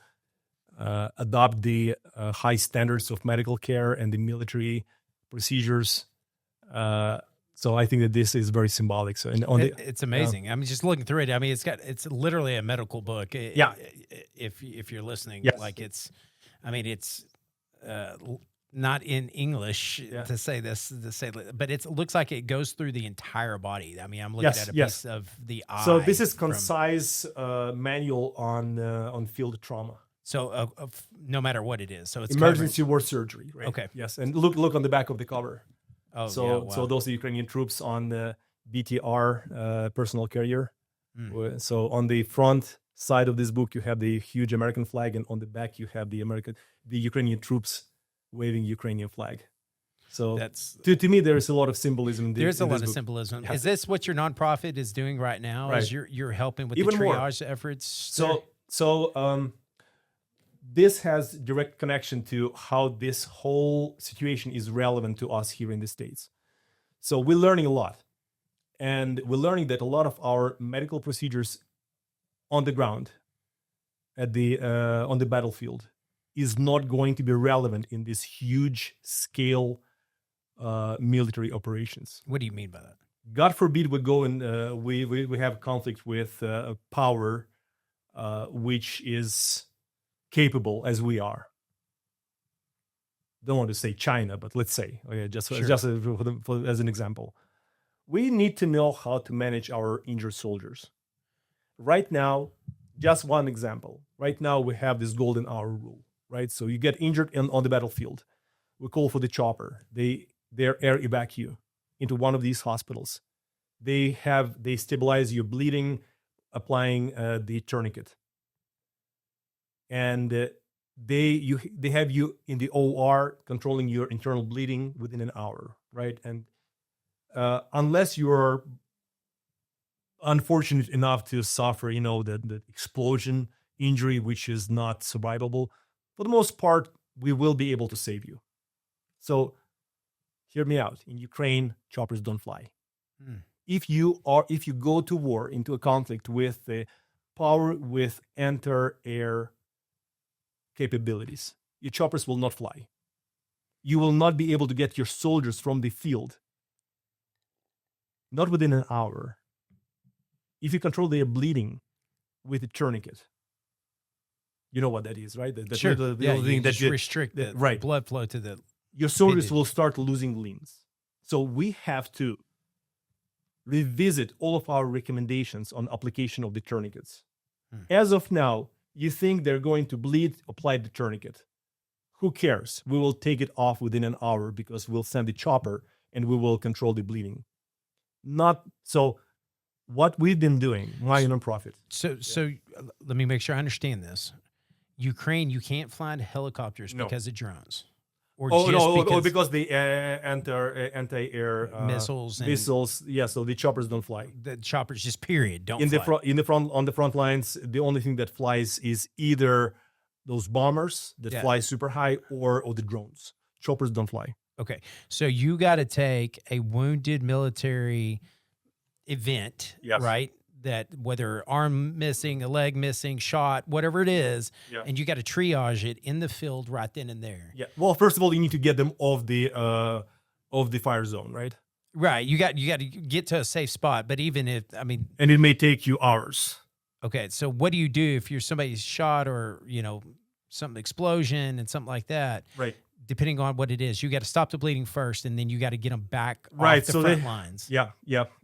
D: adopt the high standards of medical care and the military procedures. So I think that this is very symbolic. So
B: it's amazing. I mean, just looking through it, I mean, it's literally a medical book.
D: Yeah.
B: If you're listening,
D: Yes.
B: like it's not in English to say this, but it looks like it goes through the entire body. I mean, I'm looking at a piece of the eye.
D: So this is concise manual on field trauma.
B: So no matter what it is, so it's
D: emergency war surgery. Right?
B: Okay.
D: Yes, and look on the back of the cover.
B: Oh,
D: so
B: yeah, wow.
D: So those are Ukrainian troops on the BTR personal carrier. So on the front side of this book, you have the huge American flag, and on the back you have the Ukrainian troops waving Ukrainian flag. So
B: that's
D: to me, there's a lot of symbolism.
B: There's a lot of
D: book.
B: symbolism.
D: Yeah.
B: Is this what your nonprofit is doing right now?
D: Right.
B: Is you're helping with
D: Even
B: the
D: more.
B: triage efforts?
D: So this has direct connection to how this whole situation is relevant to us here in the States. So we're learning a lot, and we're learning that a lot of our medical procedures on the ground, on the battlefield, is not going to be relevant in this huge scale military operations.
B: What do you mean by that?
D: God forbid we go and we have conflict with a power which is capable as we are. don't want to say China, but let's say, okay,
B: Sure.
D: as an example, we need to know how to manage our injured soldiers. Right now, just one example. Right now, we have this golden hour rule, right? So you get injured on the battlefield. We call for the chopper. They air evac you into one of these hospitals. They stabilize your bleeding, applying the tourniquet, and they have you in the OR controlling your internal bleeding within an hour, right? And unless you're unfortunate enough to suffer, the explosion injury, which is not survivable, for the most part, we will be able to save you. So hear me out. In Ukraine, choppers don't fly. If you go to war, into a conflict with the power with anti-air capabilities, your choppers will not fly. You will not be able to get your soldiers from the field, not within an hour. If you control their bleeding with a tourniquet, you know what that is, right?
B: Sure.
D: You
B: just restrict the
D: right.
B: blood flow to the...
D: Your soldiers will start losing limbs. So we have to revisit all of our recommendations on application of the tourniquets. As of now, you think they're going to bleed, apply the tourniquet. Who cares? We will take it off within an hour because we'll send the chopper and we will control the bleeding. Not so. What we've been doing, my nonprofit.
B: So let me make sure I understand this. Ukraine, you can't fly into helicopters because of drones.
D: Because the anti-air
B: missiles.
D: Yeah, so the choppers don't fly.
B: The choppers just period don't
D: fly.
B: fly.
D: On the front lines, the only thing that flies is either those bombers that fly super high or the drones. Choppers don't fly.
B: Okay, so you got to take a wounded military event, right? That whether arm missing, a leg missing, shot, whatever it is, and you got to triage it in the field right then and there.
D: Yeah. Well, first of all, you need to get them off the fire zone, right?
B: Right. You got to get to a safe spot. But even if
D: and it may take you hours.
B: Okay. So what do you do if you're somebody's shot or some explosion and something like that?
D: Right.
B: Depending on what it is, you got to stop the bleeding first, and then you got to get them back off the front lines.
D: Yeah,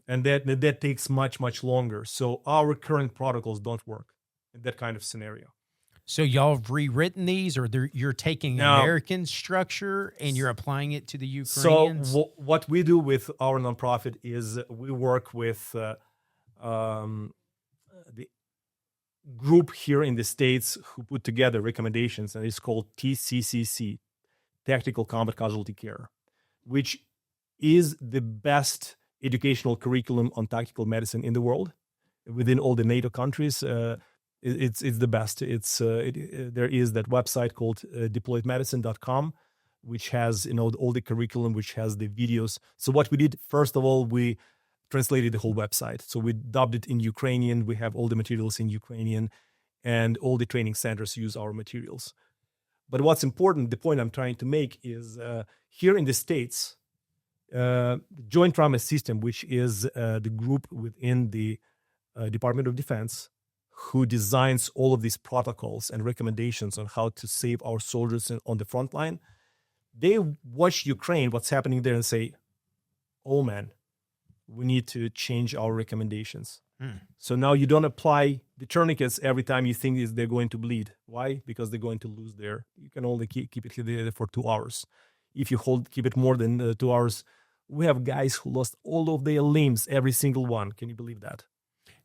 D: and that takes much longer. So our current protocols don't work in that kind of scenario.
B: So y'all have rewritten these, or you're taking American structure and you're applying it to the Ukrainians?
D: So what we do with our nonprofit is we work with the group here in the States who put together recommendations, and it's called TCCC. Tactical Combat Casualty Care, which is the best educational curriculum on tactical medicine in the world. Within all the NATO countries, it's the best. There is that website called deployedmedicine.com, which has all the curriculum, which has the videos. So what we did, first of all, we translated the whole website. So we dubbed it in Ukrainian. We have all the materials in Ukrainian, and all the training centers use our materials. But what's important, the point I'm trying to make is here in the States, Joint Trauma System, which is the group within the Department of Defense who designs all of these protocols and recommendations on how to save our soldiers on the front line, they watch Ukraine, what's happening there, and say, oh man, we need to change our recommendations. So now you don't apply the tourniquets every time you think they're going to bleed. Why? Because they're going to lose you can only keep it there for 2 hours. If you keep it more than 2 hours, we have guys who lost all of their limbs, every single one. Can you believe that?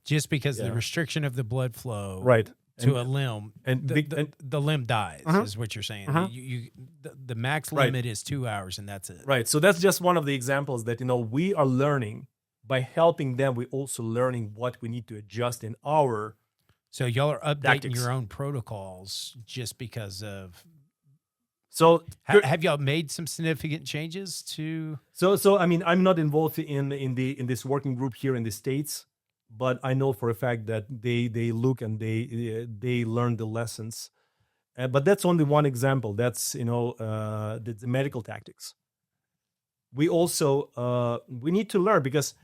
B: Just because the restriction of the blood flow
D: to
B: a limb, and the limb dies, is what you're saying. The max limit is 2 hours, and that's it.
D: Right. So that's just one of the examples that we are learning. By helping them, we're also learning what we need to adjust in our.
B: So y'all are updating
D: tactics.
B: Your own protocols just because of.
D: So
B: have y'all made some significant changes to?
D: So I'm not involved in this working group here in the States, but I know for a fact that they look and they learn the lessons. But that's only one example. That's the medical tactics. We also we need to learn because.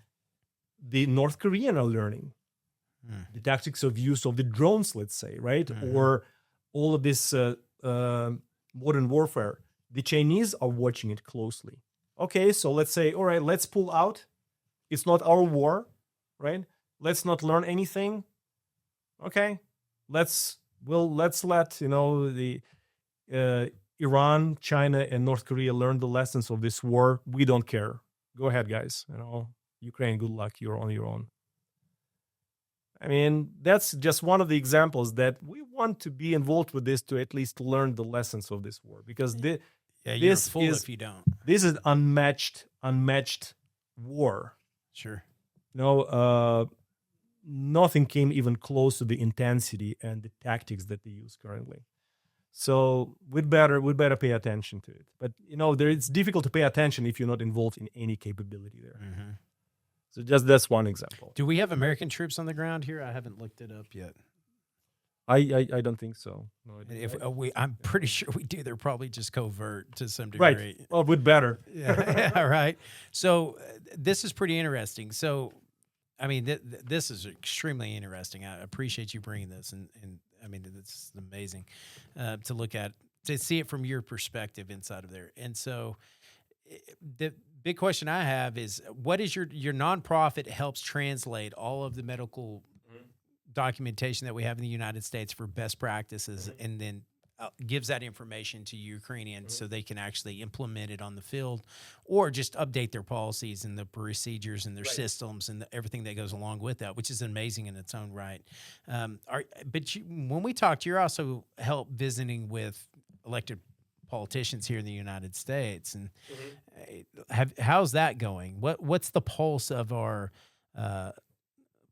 D: The North Korean are learning the tactics of use of the drones, let's say, right? Or all of this modern warfare. the Chinese are watching it closely. Okay, so let's say, all right, let's pull out. It's not our war, right? Let's not learn anything. Okay, let's let the Iran, China, and North Korea learn the lessons of this war. We don't care. Go ahead, guys. Ukraine, good luck. You're on your own. I mean, that's just one of the examples that we want to be involved with this to at least learn the lessons of this war, because
B: you're
D: this
B: a fool
D: is,
B: if you don't.
D: this is unmatched war.
B: Sure.
D: Nothing came even close to the intensity and the tactics that they use currently. So we'd better pay attention to it. But it's difficult to pay attention if you're not involved in any capability there.
B: Mm-hmm.
D: So that's one example.
B: Do we have American troops on the ground here? I haven't looked it up yet.
D: I don't think so. No,
B: I'm pretty sure we do. They're probably just covert to some degree.
D: Right. Well, we'd better.
B: Yeah. Right. So this is pretty interesting. So, I mean, this is extremely interesting. I appreciate you bringing this, and I mean, it's amazing to look at, to see it from your perspective inside of there. And so, the big question I have is, what is your nonprofit helps translate all of the medical documentation that we have in the United States for best practices, and then gives that information to Ukrainians so they can actually implement it on the field, or just update their policies and the procedures and their systems and everything that goes along with that, which is amazing in its own right. When we talked, you're also help visiting with elected politicians here in the United States, and how's that going? What's the pulse of our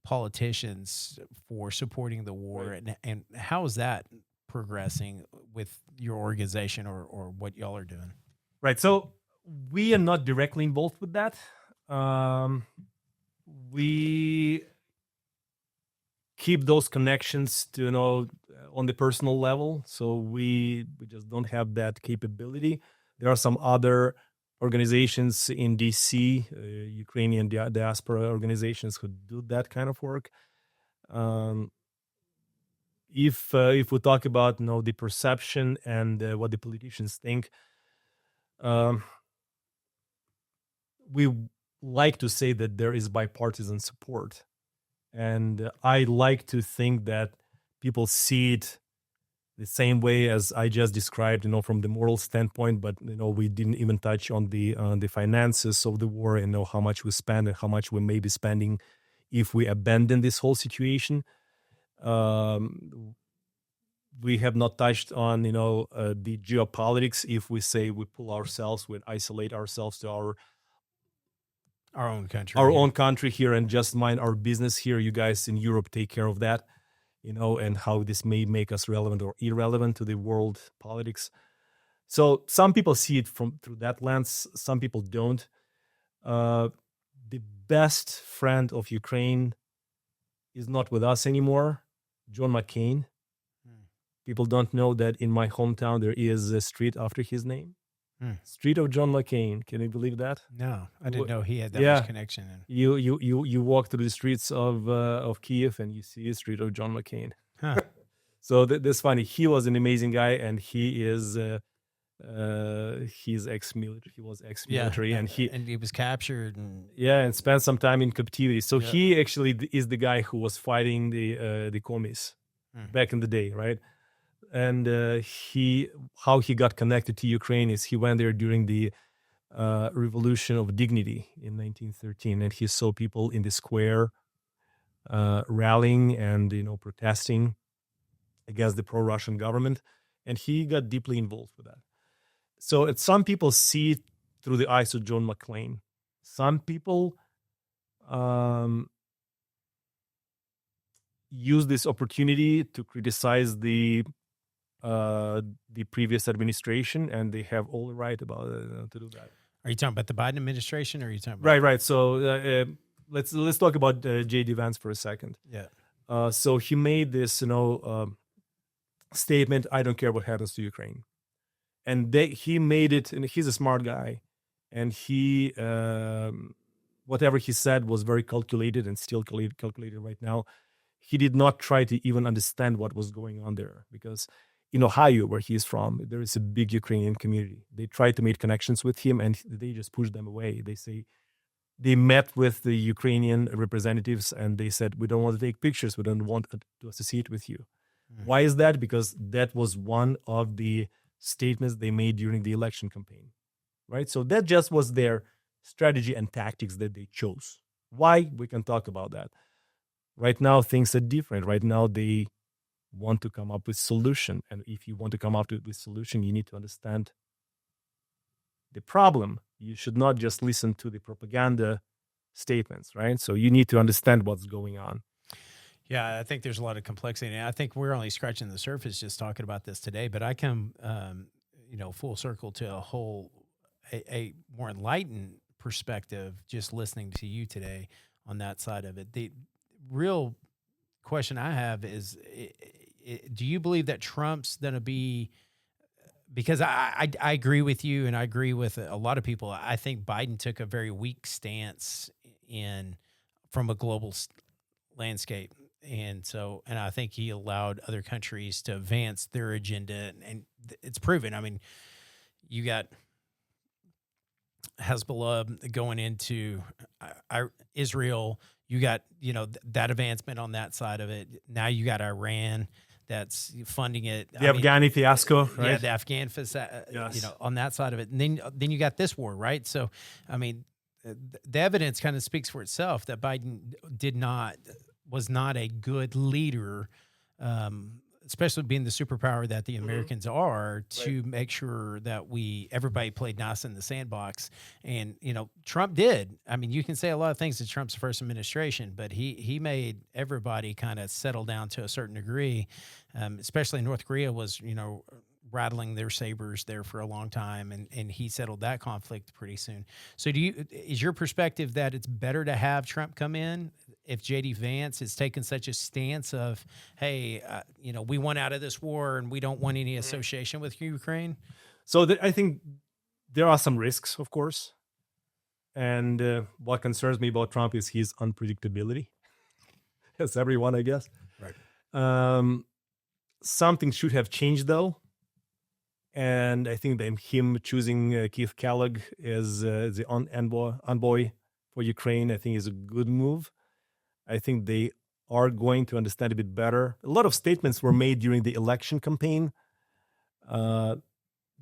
B: politicians for supporting the war, and how is that progressing with your organization or what y'all are doing?
D: Right. So we are not directly involved with that. We keep those connections to on the personal level. So we just don't have that capability. There are some other organizations in DC, Ukrainian diaspora organizations, who do that kind of work. If we talk about the perception and what the politicians think, we like to say that there is bipartisan support, and I like to think that people see it the same way as I just described, from the moral standpoint. But we didn't even touch on the finances of the war, and how much we spend and how much we may be spending if we abandon this whole situation. We have not touched on the geopolitics. If we say we pull ourselves, we isolate ourselves to our
B: own country,
D: own country here, and just mind our business here. You guys in Europe take care of that, and how this may make us relevant or irrelevant to the world politics. So some people see it through that lens. Some people don't. The best friend of Ukraine is not with us anymore, John McCain. People don't know that in my hometown there is a street after his name. Street of John McCain. Can you believe that?
B: No, I didn't know he had that much connection.
D: You walk through the streets of Kiev and you see a street of John McCain.
B: Huh.
D: So that's funny. He was an amazing guy, and he is he's ex-military. He was ex-military, and
B: he was captured
D: and spent some time in captivity. So he actually is the guy who was fighting the commies back in the day, right? And how he got connected to Ukraine is he went there during the Revolution of Dignity in 1913, and he saw people in the square rallying and protesting against the pro-Russian government, and he got deeply involved with that. So some people see it through the eyes of John McCain. Some people use this opportunity to criticize the previous administration, and they have all the right about to do that.
B: Are you talking about the Biden administration, or are you talking about
D: right? So let's talk about J.D. Vance for a second.
B: Yeah.
D: So he made this statement: "I don't care what happens to Ukraine," and he made it. And he's a smart guy, and he whatever he said was very calculated and still calculated right now. He did not try to even understand what was going on there, because in Ohio, where he's from, there is a big Ukrainian community. They try to make connections with him, and they just push them away. They say they met with the Ukrainian representatives, and they said, "We don't want to take pictures. We don't want to associate with you." Why is that? Because that was one of the statements they made during the election campaign, right? So that just was their strategy and tactics that they chose. Why? We can talk about that. Right now, things are different. Right now, they want to come up with solution. And if you want to come up with solution, you need to understand the problem. You should not just listen to the propaganda statements, right? So you need to understand what's going on.
B: Yeah, I think there's a lot of complexity. And I think we're only scratching the surface just talking about this today. But I come, full circle to a more enlightened perspective just listening to you today on that side of it. The real question I have is, do you believe that Trump's going to be, because I agree with you and I agree with a lot of people. I think Biden took a very weak stance from a global landscape. And I think he allowed other countries to advance their agenda, and it's proven. I mean, you got Hezbollah going into Israel. You got, that advancement on that side of it. Now you got Iran that's funding it.
D: The Afghani fiasco, right?
B: Yeah, the Afghan
D: yes.
B: on that side of it. And then you got this war, right? So, I mean, the evidence kind of speaks for itself that Biden was not a good leader, especially being the superpower that the Americans are, to make sure that everybody played nice in the sandbox. And, Trump did. I mean, you can say a lot of things to Trump's first administration, but he made everybody kind of settle down to a certain degree, especially North Korea was, rattling their sabers there for a long time, and he settled that conflict pretty soon. So is your perspective that it's better to have Trump come in if J.D. Vance is taking such a stance of, hey, we want out of this war and we don't want any association with Ukraine?
D: So I think there are some risks, of course. And what concerns me about Trump is his unpredictability. As everyone, I guess.
B: Right.
D: Something should have changed, though. And I think that him choosing Keith Kellogg as the envoy for Ukraine, I think is a good move. I think they are going to understand a bit better. A lot of statements were made during the election campaign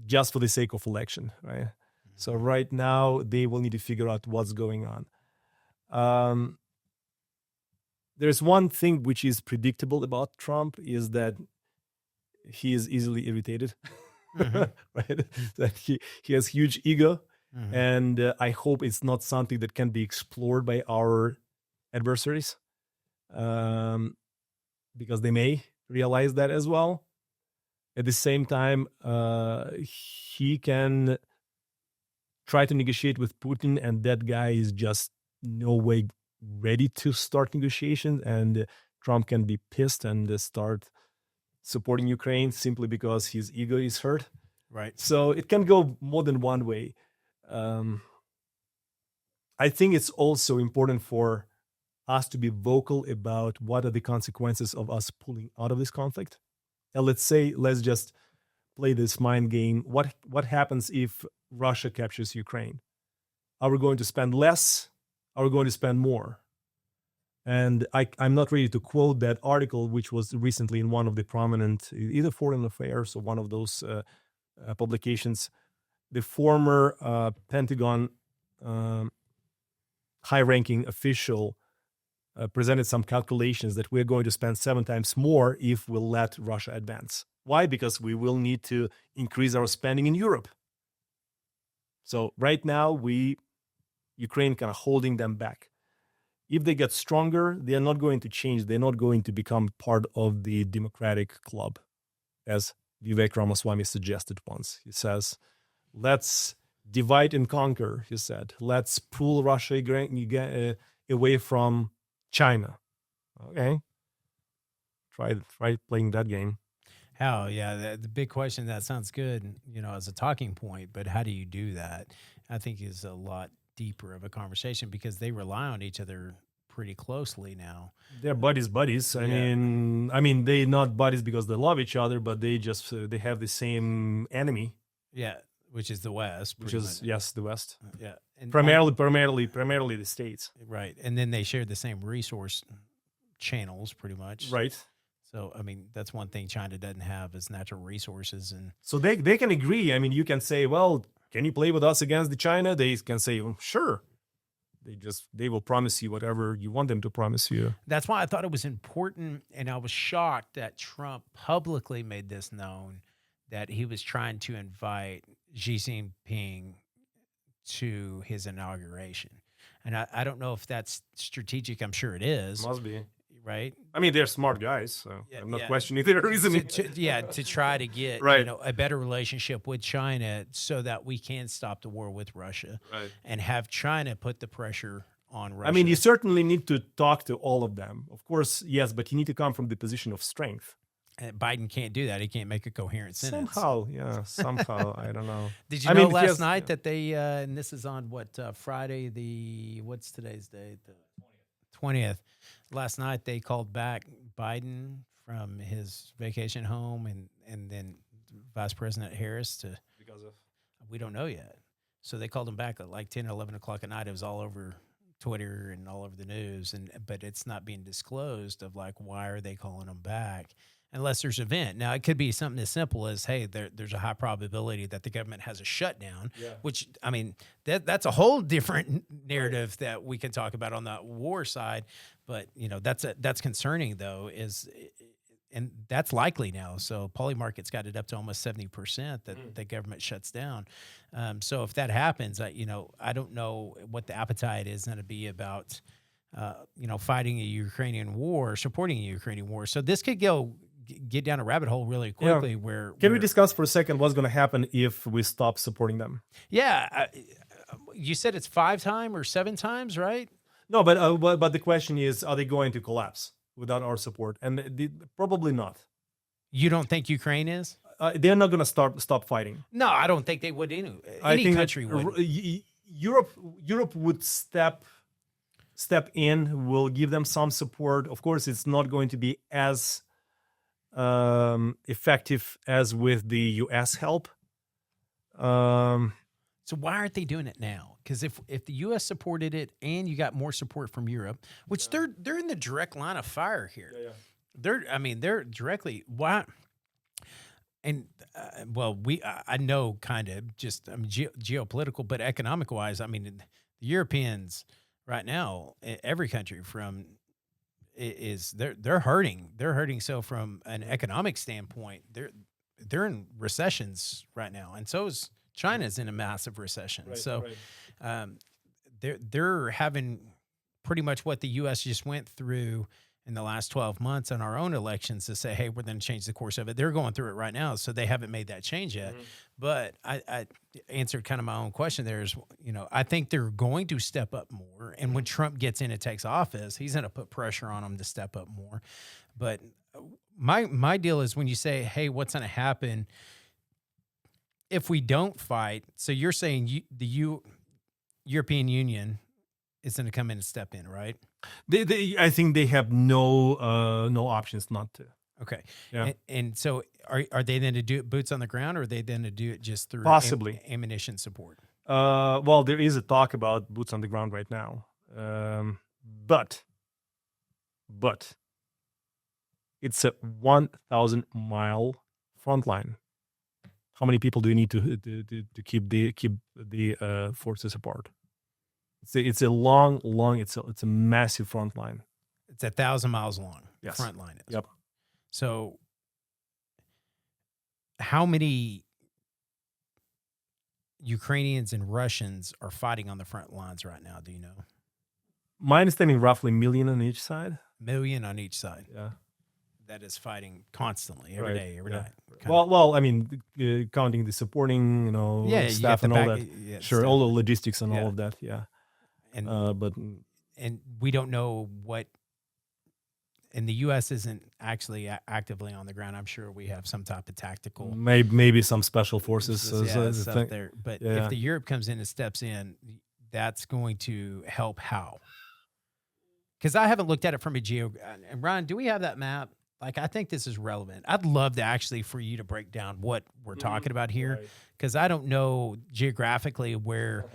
D: just for the sake of election, right? Mm-hmm. So right now, they will need to figure out what's going on. There's one thing which is predictable about Trump is that he is easily irritated. Mm-hmm. Right? That he has huge ego, mm-hmm. and I hope it's not something that can be explored by our adversaries, because they may realize that as well. At the same time, he can try to negotiate with Putin, and that guy is just no way ready to start negotiations, and Trump can be pissed and start supporting Ukraine simply because his ego is hurt.
B: Right.
D: So it can go more than one way. I think it's also important for us to be vocal about what are the consequences of us pulling out of this conflict. And let's just play this mind game. What happens if Russia captures Ukraine? Are we going to spend less? Are we going to spend more? And I'm not ready to quote that article, which was recently in one of the prominent, either Foreign Affairs or one of those publications. The former Pentagon high-ranking official presented some calculations that we're going to spend 7 times more if we let Russia advance. Why? Because we will need to increase our spending in Europe. So right now, Ukraine kind of holding them back. If they get stronger, they are not going to change. They're not going to become part of the democratic club, as Vivek Ramaswamy suggested once. He says, let's divide and conquer, he said. Let's pull Russia away from China. Okay. Try playing that game.
B: How? Yeah, the big question, that sounds good, as a talking point, but how do you do that? I think is a lot deeper of a conversation because they rely on each other pretty closely now.
D: They're buddies. I mean, they're not buddies because they love each other, but they just they have the same enemy,
B: Yeah, which is the West,
D: which
B: pretty
D: is
B: much.
D: the West,
B: Yeah, and
D: primarily the States,
B: right, and then they share the same resource channels, pretty much.
D: right?
B: So, I mean, that's one thing China doesn't have is natural resources, and
D: So they can agree. I mean, you can say, well, can you play with us against the China? They can say, sure. They will promise you whatever you want them to promise you.
B: that's why I thought it was important, and I was shocked that Trump publicly made this known that he was trying to invite Xi Jinping to his inauguration. And I don't know if that's strategic. I'm sure it is,
D: Must be.
B: right?
D: I mean, they're smart guys, so
B: Yeah,
D: I'm not
B: yeah.
D: questioning their reasoning.
B: To try to get
D: Right.
B: a better relationship with China so that we can stop the war with Russia
D: Right.
B: and have China put the pressure on Russia.
D: I mean, you certainly need to talk to all of them. Of course, yes, but you need to come from the position of strength.
B: And Biden can't do that. He can't make a coherent sentence.
D: Somehow, I don't know.
B: Did you know last night that they, and this is on Friday, what's today's date? The 20th. Last night they called back Biden from his vacation home and then Vice President Harris to,
D: Because of
B: we don't know yet. So they called him back at like 10 or 11 o'clock at night. It was all over Twitter and all over the news, but it's not being disclosed of like, why are they calling him back? Unless there's an event. Now, it could be something as simple as, hey, there's a high probability that the government has a shutdown, which, I mean, that's a whole different narrative that we can talk about on the war side. But, that's concerning, though, and that's likely now. So Polymarket's got it up to almost 70% that the government shuts down. So if that happens, I don't know what the appetite is going to be about, fighting a Ukrainian war, supporting a Ukrainian war. So this could get down a rabbit hole really quickly.
D: Yeah. Can we discuss for a second what's going to happen if we stop supporting them?
B: Yeah, you said it's 5 times or 7 times, right?
D: No, but the question is, are they going to collapse without our support? And probably not.
B: You don't think Ukraine is?
D: They're not going to stop fighting.
B: No, I don't think they would. Any
D: think
B: country
D: that
B: would.
D: Europe would step in, will give them some support. Of course, it's not going to be as effective as with the U.S. help.
B: So why aren't they doing it now? Because if the U.S. supported it and you got more support from Europe, which they're in the direct line of fire here. They're directly why. And I know kind of just geopolitical, but economic wise, I mean, the Europeans right now, every country they're hurting. They're hurting. So from an economic standpoint, they're in recessions right now, and so is China's in a massive recession. They're having pretty much what the U.S. just went through in the last 12 months on our own elections to say, hey, we're going to change the course of it. They're going through it right now, so they haven't made that change yet. But I answered kind of my own question there is, I think they're going to step up more. And when Trump gets in and takes office, he's going to put pressure on them to step up more. But my deal is when you say, hey, what's going to happen if we don't fight? So you're saying the European Union is going to come in and step in, right?
D: I think they have no options not to.
B: Okay.
D: Yeah.
B: And so are they then to do it boots on the ground, or are they then to do it just through
D: Possibly
B: ammunition support?
D: Well, there is a talk about boots on the ground right now. But it's a 1,000-mile front line. How many people do you need to keep the forces apart? It's a long. It's a massive front line.
B: It's 1,000 miles long.
D: Yes.
B: The front line is.
D: Yep.
B: So, how many Ukrainians and Russians are fighting on the front lines right now? Do you know?
D: My understanding, roughly 1 million on each side.
B: 1 million on each side.
D: Yeah.
B: That is fighting constantly, every day, every night.
D: Well, I mean, counting the supporting, staff and all that. Sure, all the logistics and all of that. Yeah.
B: And
D: and
B: we don't know what. And the U.S. isn't actually actively on the ground. I'm sure we have some type of tactical.
D: Maybe some special forces.
B: Stuff there. But if the Europe comes in and steps in, that's going to help how? because I haven't looked at it from a geo. And Ryan, do we have that map? Like, I think this is relevant. I'd love to actually for you to break down what we're talking about here, because I don't know geographically where,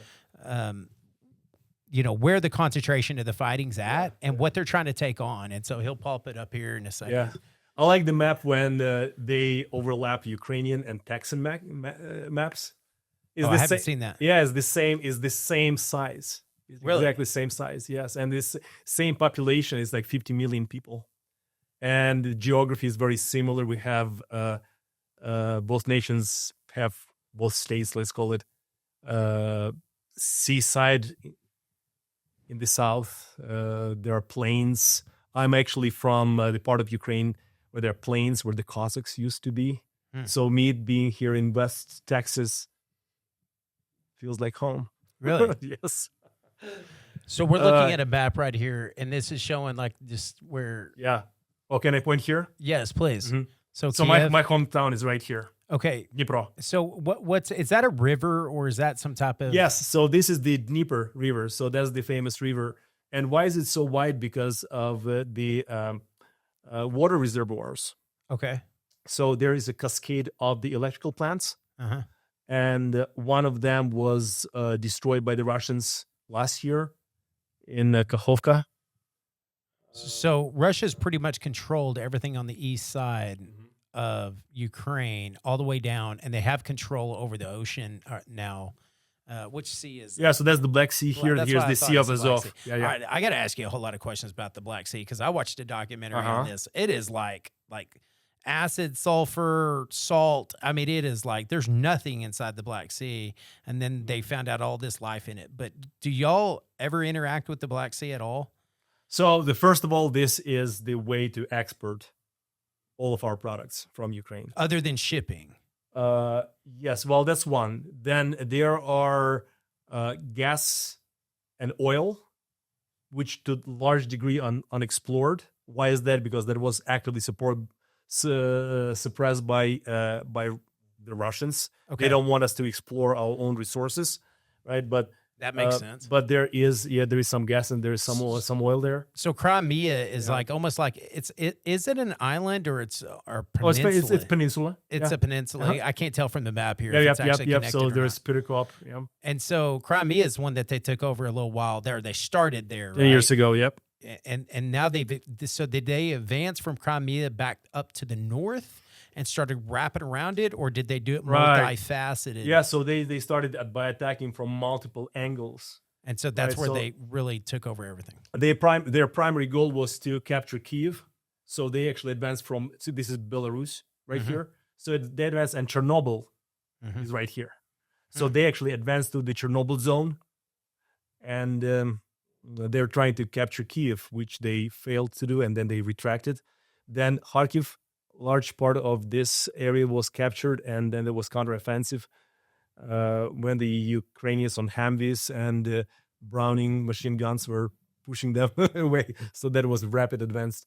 B: where the concentration of the fighting's at and what they're trying to take on. And so he'll pop it up here in a second.
D: Yeah. I like the map when they overlap Ukrainian and Texan maps.
B: I haven't seen that.
D: Yeah, it's the same. It's the same size. It's
B: Really?
D: exactly the same size. Yes, and this same population is like 50 million people, and the geography is very similar. We have both nations have both states. Let's call it seaside in the south. There are plains. I'm actually from the part of Ukraine where there are plains where the Cossacks used to be. So me being here in West Texas feels like home.
B: Really?
D: Yes.
B: So we're looking at a map right here, and this is showing like just where.
D: Yeah. Oh, can I point here?
B: Yes, please.
D: Mhm.
B: So
D: my
B: Kiev-
D: hometown is right here.
B: okay.
D: Dnipro.
B: So what's is that a river or is that some type of?
D: Yes. So this is the Dnieper River. So that's the famous river. And why is it so wide? Because of the water reservoirs.
B: Okay.
D: So there is a cascade of the electrical plants.
B: Uh-huh.
D: And one of them was destroyed by the Russians last year in Kakhovka.
B: So Russia's pretty much controlled everything on the east side of Ukraine all the way down, and they have control over the ocean now. Which sea is?
D: Yeah, so that's the Black Sea here.
B: That's
D: Here's
B: why I
D: the
B: thought
D: Sea of
B: it's the Black
D: Azov.
B: Sea.
D: Yeah, yeah.
B: All right, I got to ask you a whole lot of questions about the Black Sea because I watched a documentary on this. It is like acid, sulfur, salt. I mean, it is like there's nothing inside the Black Sea, and then they found out all this life in it. But do y'all ever interact with the Black Sea at all?
D: So first of all, this is the way to export all of our products from Ukraine.
B: Other than shipping?
D: Yes, well, that's one. Then there are gas and oil, which to large degree unexplored. Why is that? Because that was actively suppressed by the Russians.
B: Okay.
D: They don't want us to explore our own resources, right? But
B: That makes sense.
D: But there is some gas and there is some oil there.
B: So Crimea is like almost like is it an island or it's or peninsula?
D: It's peninsula.
B: It's a peninsula. I can't tell from the map here.
D: Yeah,
B: if it's actually connected
D: So
B: or
D: there's
B: not.
D: Pirikop. Yeah.
B: And so Crimea is one that they took over a little while there. They started there
D: 10 years ago. Yep.
B: and now did they advance from Crimea back up to the north and started wrapping around it, or did they do it multifaceted?
D: Yeah, so they started by attacking from multiple angles.
B: And so that's
D: Right,
B: where
D: so-
B: they really took over everything.
D: Their primary goal was to capture Kyiv. So they actually advanced from, so this is Belarus right here. So they advanced, and Chernobyl is right here. So they actually advanced to the Chernobyl zone. And they're trying to capture Kyiv, which they failed to do, and then they retracted. Then Kharkiv, large part of this area was captured, and then there was counteroffensive when the Ukrainians on Humvees and Browning machine guns were pushing them away. So that was rapid advance.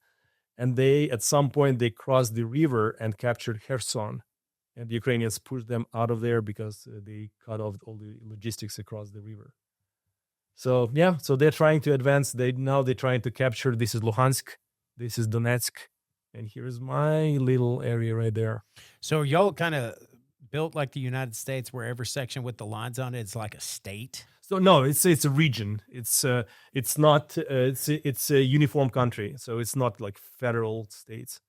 D: And at some point, they crossed the river and captured Kherson. And the Ukrainians pushed them out of there because they cut off all the logistics across the river. So, yeah, so they're trying to advance. They're trying to capture. This is Luhansk. This is Donetsk. And here's my little area right there.
B: So y'all kind of built like the United States, where every section with the lines on it is like a state.
D: So no, it's a region. It's not. It's a uniform country. So it's not like federal states.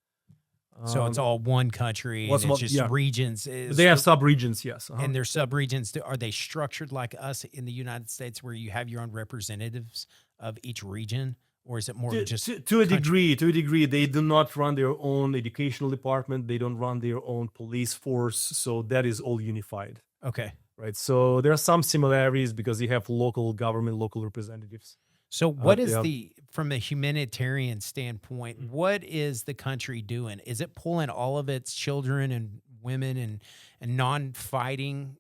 B: So it's all one country, and it's just regions.
D: They have sub-regions, yes.
B: And their sub-regions, are they structured like us in the United States, where you have your own representatives of each region? Or is it more just
D: to a degree? To a degree, they do not run their own educational department. They don't run their own police force. So that is all unified.
B: Okay.
D: Right. So there are some similarities because you have local government, local representatives.
B: So what is from a humanitarian standpoint, what is the country doing? Is it pulling all of its children and women and non-fighting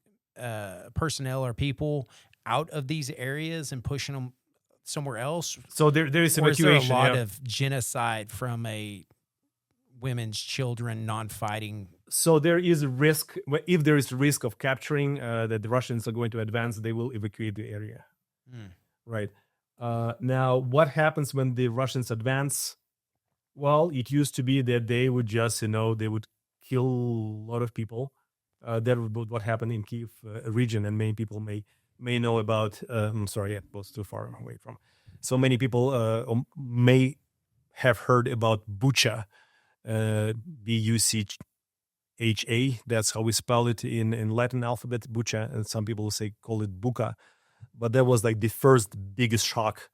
B: personnel or people out of these areas and pushing them somewhere else?
D: So there is
B: or
D: evacuation.
B: Is there a lot of genocide from a women's children non-fighting?
D: So there is a risk. If there is a risk of capturing that the Russians are going to advance, they will evacuate the area. Right. Now, what happens when the Russians advance? Well, it used to be that they would just, they would kill a lot of people. That was what happened in Kiev region, and many people may know about. I'm sorry, it was too far away from. So many people may have heard about Bucha, Bucha. That's how we spell it in Latin alphabet, Bucha, and some people call it Buka. But that was like the first biggest shock.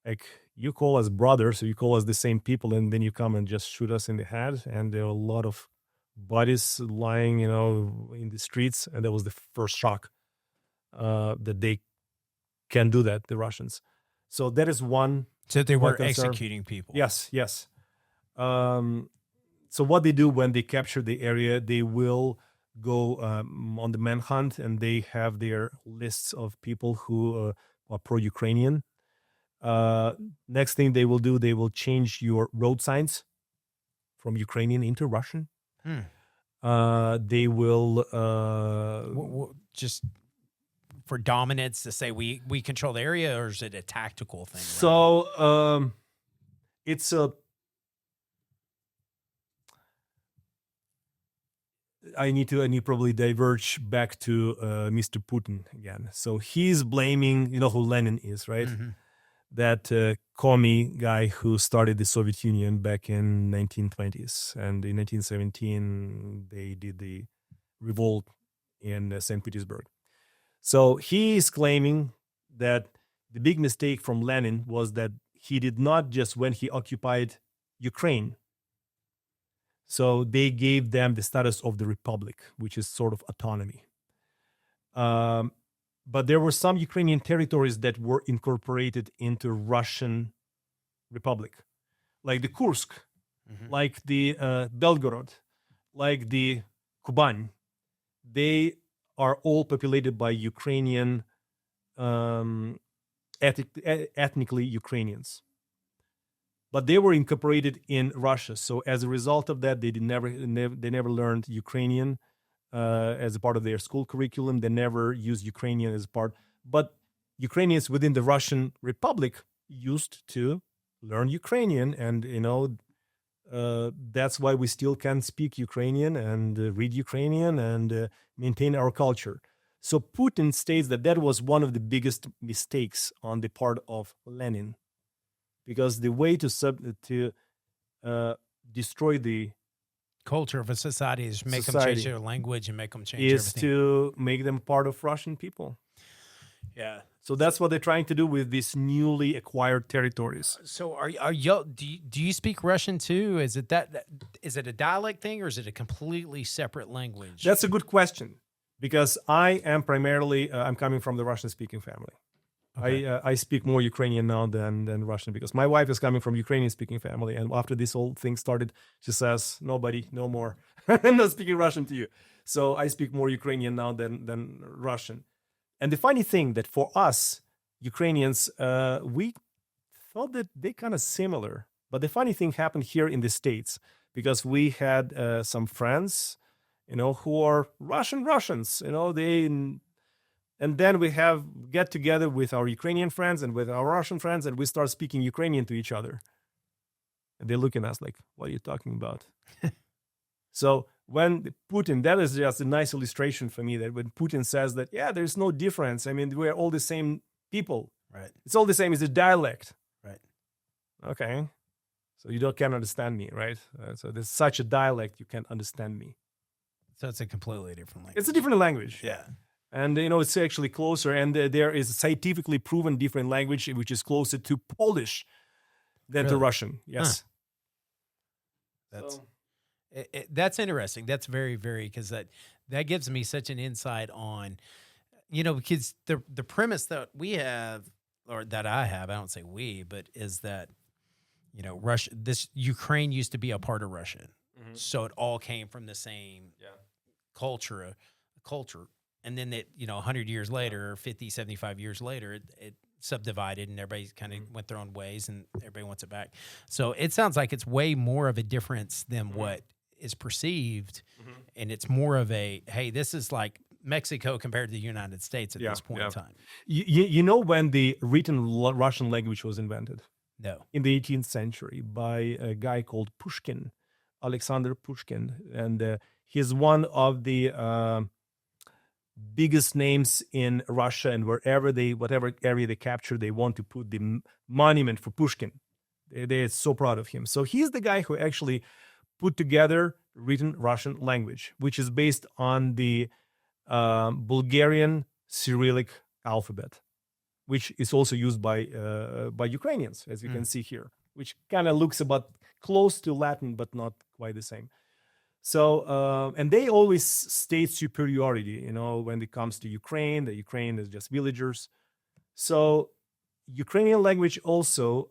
D: Like, you call us brothers, so you call us the same people, and then you come and just shoot us in the head. And there are a lot of bodies lying, in the streets. And that was the first shock that they can do that, the Russians. So that is one.
B: So they were
D: concern.
B: executing people.
D: Yes. So what they do when they capture the area, they will go on the manhunt, and they have their lists of people who are pro-Ukrainian. Next thing they will do, they will change your road signs from Ukrainian into Russian. They will
B: just for dominance to say we control the area, or is it a tactical thing?
D: So it's a. I need to probably diverge back to Mr. Putin again. So he's blaming, who Lenin is, right?
B: Mm-hmm.
D: That commie guy who started the Soviet Union back in 1920s. And in 1917, they did the revolt in St. Petersburg. So he is claiming that the big mistake from Lenin was that he did not just when he occupied Ukraine. So they gave them the status of the republic, which is sort of autonomy. But there were some Ukrainian territories that were incorporated into Russian Republic, like the Kursk, like the Belgorod, like the Kuban. They are all populated by Ukrainian, ethnically Ukrainians. But they were incorporated in Russia. So as a result of that, they never learned Ukrainian as a part of their school curriculum. They never used Ukrainian as a part. But Ukrainians within the Russian Republic used to learn Ukrainian. And, that's why we still can speak Ukrainian and read Ukrainian and maintain our culture. So Putin states that was one of the biggest mistakes on the part of Lenin. Because the way to destroy the
B: culture of a society is make them change their language and make them change everything.
D: To make them part of Russian people.
B: Yeah.
D: So that's what they're trying to do with these newly acquired territories.
B: So are y'all, do you speak Russian too? Is it is it a dialect thing, or is it a completely separate language?
D: That's a good question, because I am primarily I'm coming from the Russian-speaking family. Okay. I speak more Ukrainian now than Russian, because my wife is coming from Ukrainian-speaking family, and after this whole thing started, she says, "Nobody, no more. I'm not speaking Russian to you." So I speak more Ukrainian now than Russian. And the funny thing that for us Ukrainians, we thought that they're kind of similar, but the funny thing happened here in the States, because we had some friends, who are Russians, and then we get together with our Ukrainian friends and with our Russian friends, and we start speaking Ukrainian to each other. And they look at us like, "What are you talking about?" So when Putin, that is just a nice illustration for me, that when Putin says that, yeah, there's no difference. I mean, we're all the same people.
B: Right.
D: It's all the same. It's a dialect.
B: Right.
D: Okay. So you can't understand me, right? So there's such a dialect, you can't understand me.
B: So it's a completely different language.
D: It's a different language.
B: Yeah.
D: And, it's actually closer. And there is a scientifically proven different language, which is closer to Polish than to Russian. Yes.
B: Huh. That's interesting. That's very, very, because that gives me such an insight on, because the premise that we have, or that I have, I don't say we, but is that, Russia, Ukraine used to be a part of Russia. Mm-hmm. So it all came from the same culture. And then 100 years later, or 50, 75 years later, it subdivided, and everybody kind of went their own ways, and everybody wants it back. So it sounds like it's way more of a difference than what is perceived. And it's more of a, hey, this is like Mexico compared to the United States at this point in time.
D: You know when the written Russian language was invented?
B: No.
D: In the 18th century by a guy called Pushkin, Alexander Pushkin. And he's one of the biggest names in Russia, and whatever area they capture, they want to put the monument for Pushkin. They're so proud of him. So he's the guy who actually put together written Russian language, which is based on the Bulgarian Cyrillic alphabet, which is also used by Ukrainians, as you can see here, which kind of looks about close to Latin, but not quite the same. So, and they always state superiority, when it comes to Ukraine, that Ukraine is just villagers. So Ukrainian language also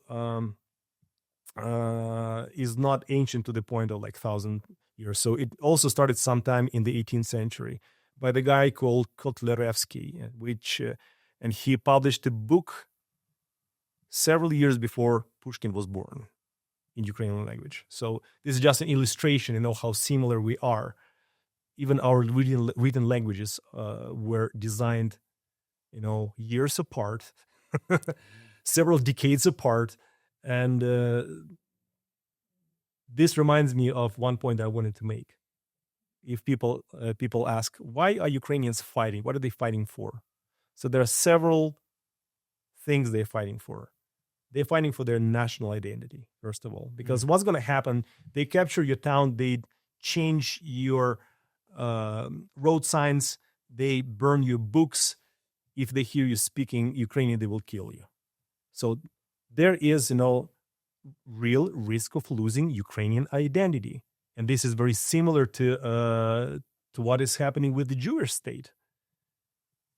D: is not ancient to the point of like 1,000 years. So it also started sometime in the 18th century by the guy called Kotlerevsky, and he published a book several years before Pushkin was born in Ukrainian language. So this is just an illustration, how similar we are. Even our written languages were designed, years apart, several decades apart. And this reminds me of one point I wanted to make. If people ask, why are Ukrainians fighting? What are they fighting for? So there are several things they're fighting for. They're fighting for their national identity, first of all, because what's going to happen? They capture your town, they change your road signs, they burn your books. If they hear you speaking Ukrainian, they will kill you. So there is, real risk of losing Ukrainian identity. And this is very similar to what is happening with the Jewish state.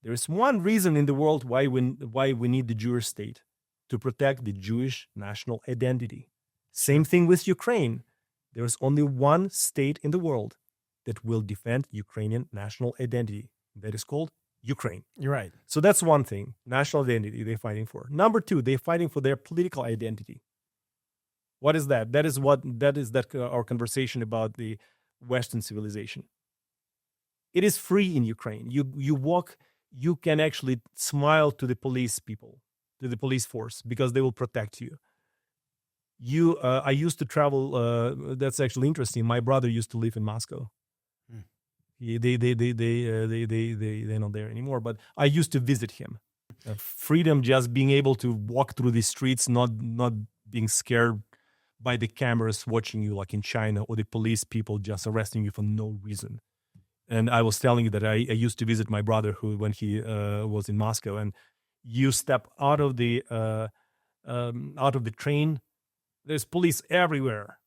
D: There is one reason in the world why we need the Jewish state: to protect the Jewish national identity. Same thing with Ukraine. There is only one state in the world that will defend Ukrainian national identity. That is called Ukraine.
B: You're right.
D: So that's one thing, national identity they're fighting for. Number two, they're fighting for their political identity. What is that? That is our conversation about the Western civilization. It is free in Ukraine. You walk, you can actually smile to the police people, to the police force, because they will protect you. I used to travel. That's actually interesting. My brother used to live in Moscow. They're not there anymore. But I used to visit him. Freedom, just being able to walk through the streets, not being scared by the cameras watching you, like in China, or the police people just arresting you for no reason. And I was telling you that I used to visit my brother when he was in Moscow, and you step out of the train, there's police everywhere.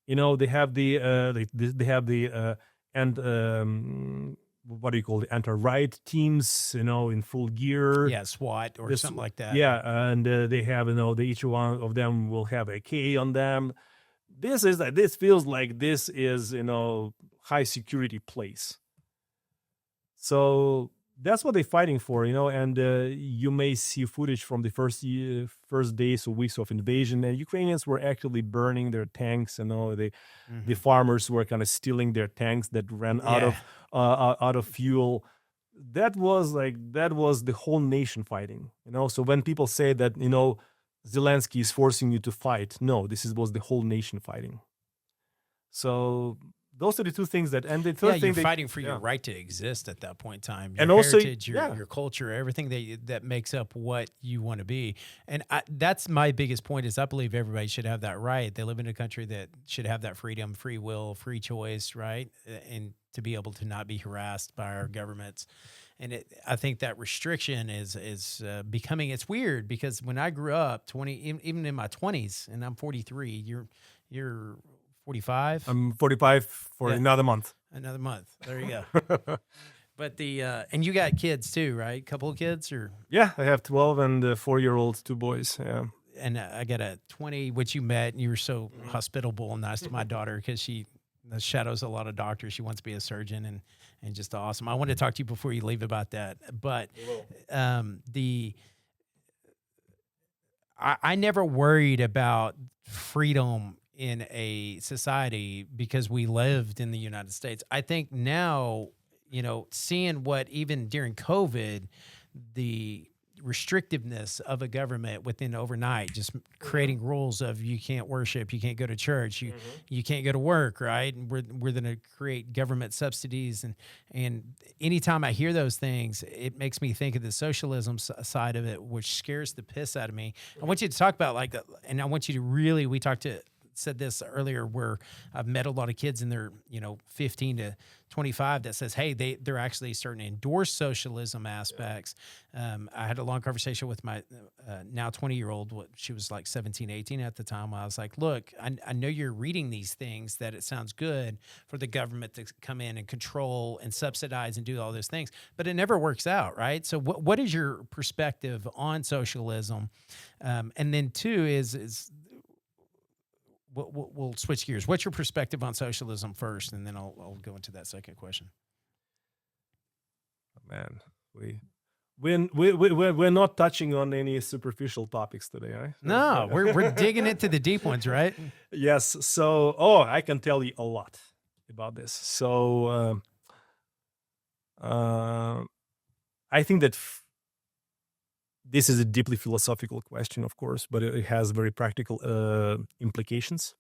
D: They have what do you call it? Anti-riot teams, in full gear.
B: Yeah, SWAT or something like that.
D: Yeah, and they have, each one of them will have a K on them. This feels like this is, high security place. So that's what they're fighting for, and you may see footage from the first days or weeks of invasion, and Ukrainians were actually burning their tanks. The farmers were kind of stealing their tanks that ran out of fuel. That was the whole nation fighting. So when people say that Zelensky is forcing you to fight, no, was the whole nation fighting. So those are the two things and the third thing,
B: you're fighting for your right to exist at that point in time. Your
D: and also
B: heritage, your culture, everything that makes up what you want to be. And that's my biggest point is I believe everybody should have that right. They live in a country that should have that freedom, free will, free choice, right? And to be able to not be harassed by our governments. And I think that restriction is becoming, it's weird because when I grew up, even in my 20s, and I'm 43, you're 45.
D: I'm 45 for another month.
B: Another month. There you go. But and you got kids too, right? Couple of kids or?
D: Yeah, I have 12 and 4-year-olds, 2 boys. Yeah.
B: And I got a 20, which you met, and you were so hospitable and nice to my daughter because she shadows a lot of doctors. She wants to be a surgeon and just awesome. I want to talk to you before you leave about that. But I never worried about freedom in a society because we lived in the United States. I think now seeing what even during COVID, the restrictiveness of a government within overnight, just creating rules of you can't worship, you can't go to church, you can't go to work, right? And we're going to create government subsidies, and anytime I hear those things, it makes me think of the socialism side of it, which scares the piss out of me. I want you to talk about and I want you to really, said this earlier, where I've met a lot of kids in their 15 to 25 that says, hey, they're actually starting to endorse socialism aspects. I had a long conversation with my now 20-year-old. She was like 17, 18 at the time. I was like, look, I know you're reading these things that it sounds good for the government to come in and control and subsidize and do all those things, but it never works out, right? So what is your perspective on socialism? And then two is we'll switch gears. What's your perspective on socialism first, and then I'll go into that second question.
D: Man, we're not touching on any superficial topics today, right?
B: No, we're digging into the deep ones, right?
D: Yes. So, I can tell you a lot about this. So, I think that this is a deeply philosophical question, of course, but it has very practical implications,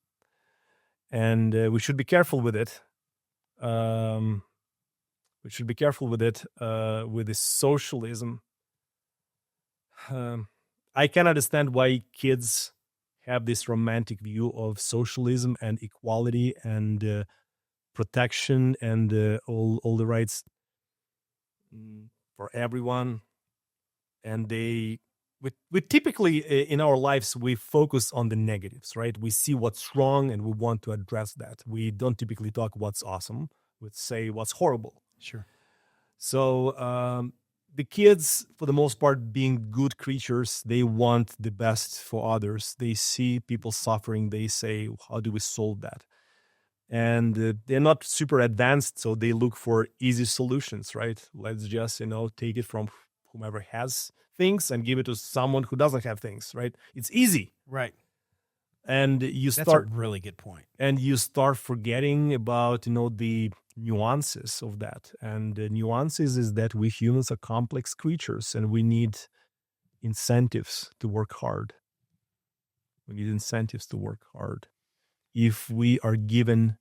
D: and we should be careful with it. With this socialism. I can understand why kids have this romantic view of socialism and equality and protection and all the rights for everyone. And we typically in our lives, we focus on the negatives, right? We see what's wrong and we want to address that. We don't typically talk what's awesome. We say what's horrible.
B: Sure.
D: So the kids, for the most part, being good creatures, they want the best for others. They see people suffering. They say, how do we solve that? And they're not super advanced, so they look for easy solutions, right? Let's just, take it from whomever has things and give it to someone who doesn't have things, right? It's easy.
B: Right.
D: And
B: That's a really good point.
D: And you start forgetting about, the nuances of that. And the nuances is that we humans are complex creatures and we need incentives to work hard. If we are given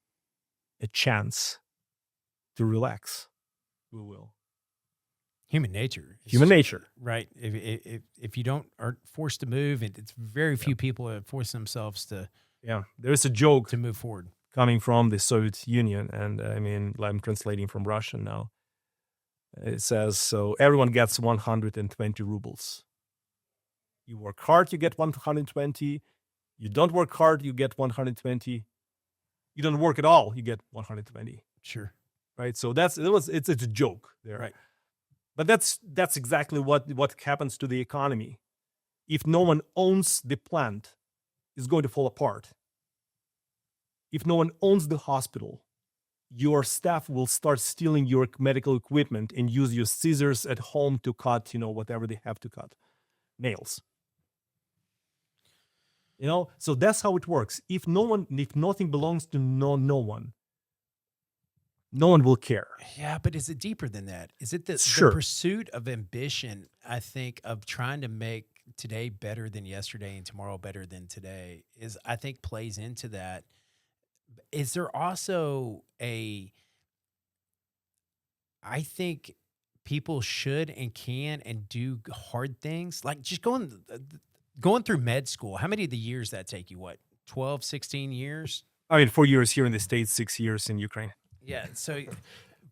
D: a chance to relax, we will.
B: Human nature. Right. If you aren't forced to move, it's very few people that force themselves to.
D: Yeah. There is a joke
B: to move forward
D: coming from the Soviet Union. And I'm translating from Russian now. It says, so everyone gets 120 rubles. You work hard, you get 120. You don't work hard, you get 120. You don't work at all, you get 120.
B: Sure.
D: Right. So it's a joke there.
B: Right.
D: But that's exactly what happens to the economy. If no one owns the plant, it's going to fall apart. If no one owns the hospital, your staff will start stealing your medical equipment and use your scissors at home to cut, whatever they have to cut. Nails. So that's how it works. If nothing belongs to no one will care.
B: Yeah, but is it deeper than that? Is it the pursuit of ambition, I think, of trying to make today better than yesterday and tomorrow better than today, I think plays into that. Is there also I think people should and can and do hard things, like just going through med school. How many of the years that take you? What, 12, 16 years?
D: 4 years here in the States, 6 years in Ukraine.
B: Yeah. So,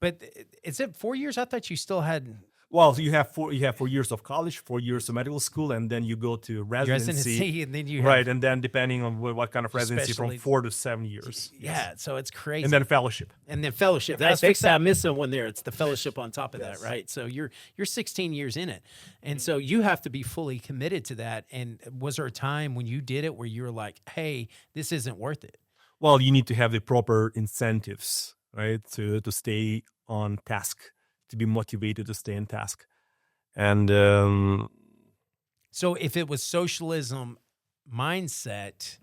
B: but is it 4 years? I thought you still had.
D: Well, you have 4 years of college, 4 years of medical school, and then you go to residency.
B: And then you
D: right, and then depending on what kind of residency, from 4 to 7 years.
B: Yeah, yes. So it's crazy.
D: And then fellowship.
B: I missed one there. It's the fellowship on top of that, right? So you're 16 years in it, and so you have to be fully committed to that. And was there a time when you did it where you were like, "Hey, this isn't worth it"?
D: Well, you need to have the proper incentives, right, to stay on task, to be motivated to stay in task. And
B: so if it was socialism mindset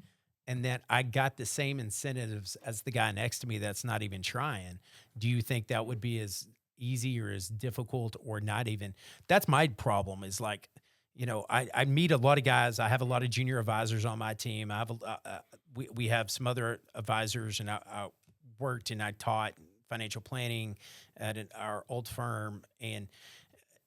B: and that I got the same incentives as the guy next to me that's not even trying, do you think that would be as easy or as difficult or not even. That's my problem is like, you know, I meet a lot of guys. I have a lot of junior advisors on my team. I have we have some other advisors, and I worked and I taught financial planning at our old firm, and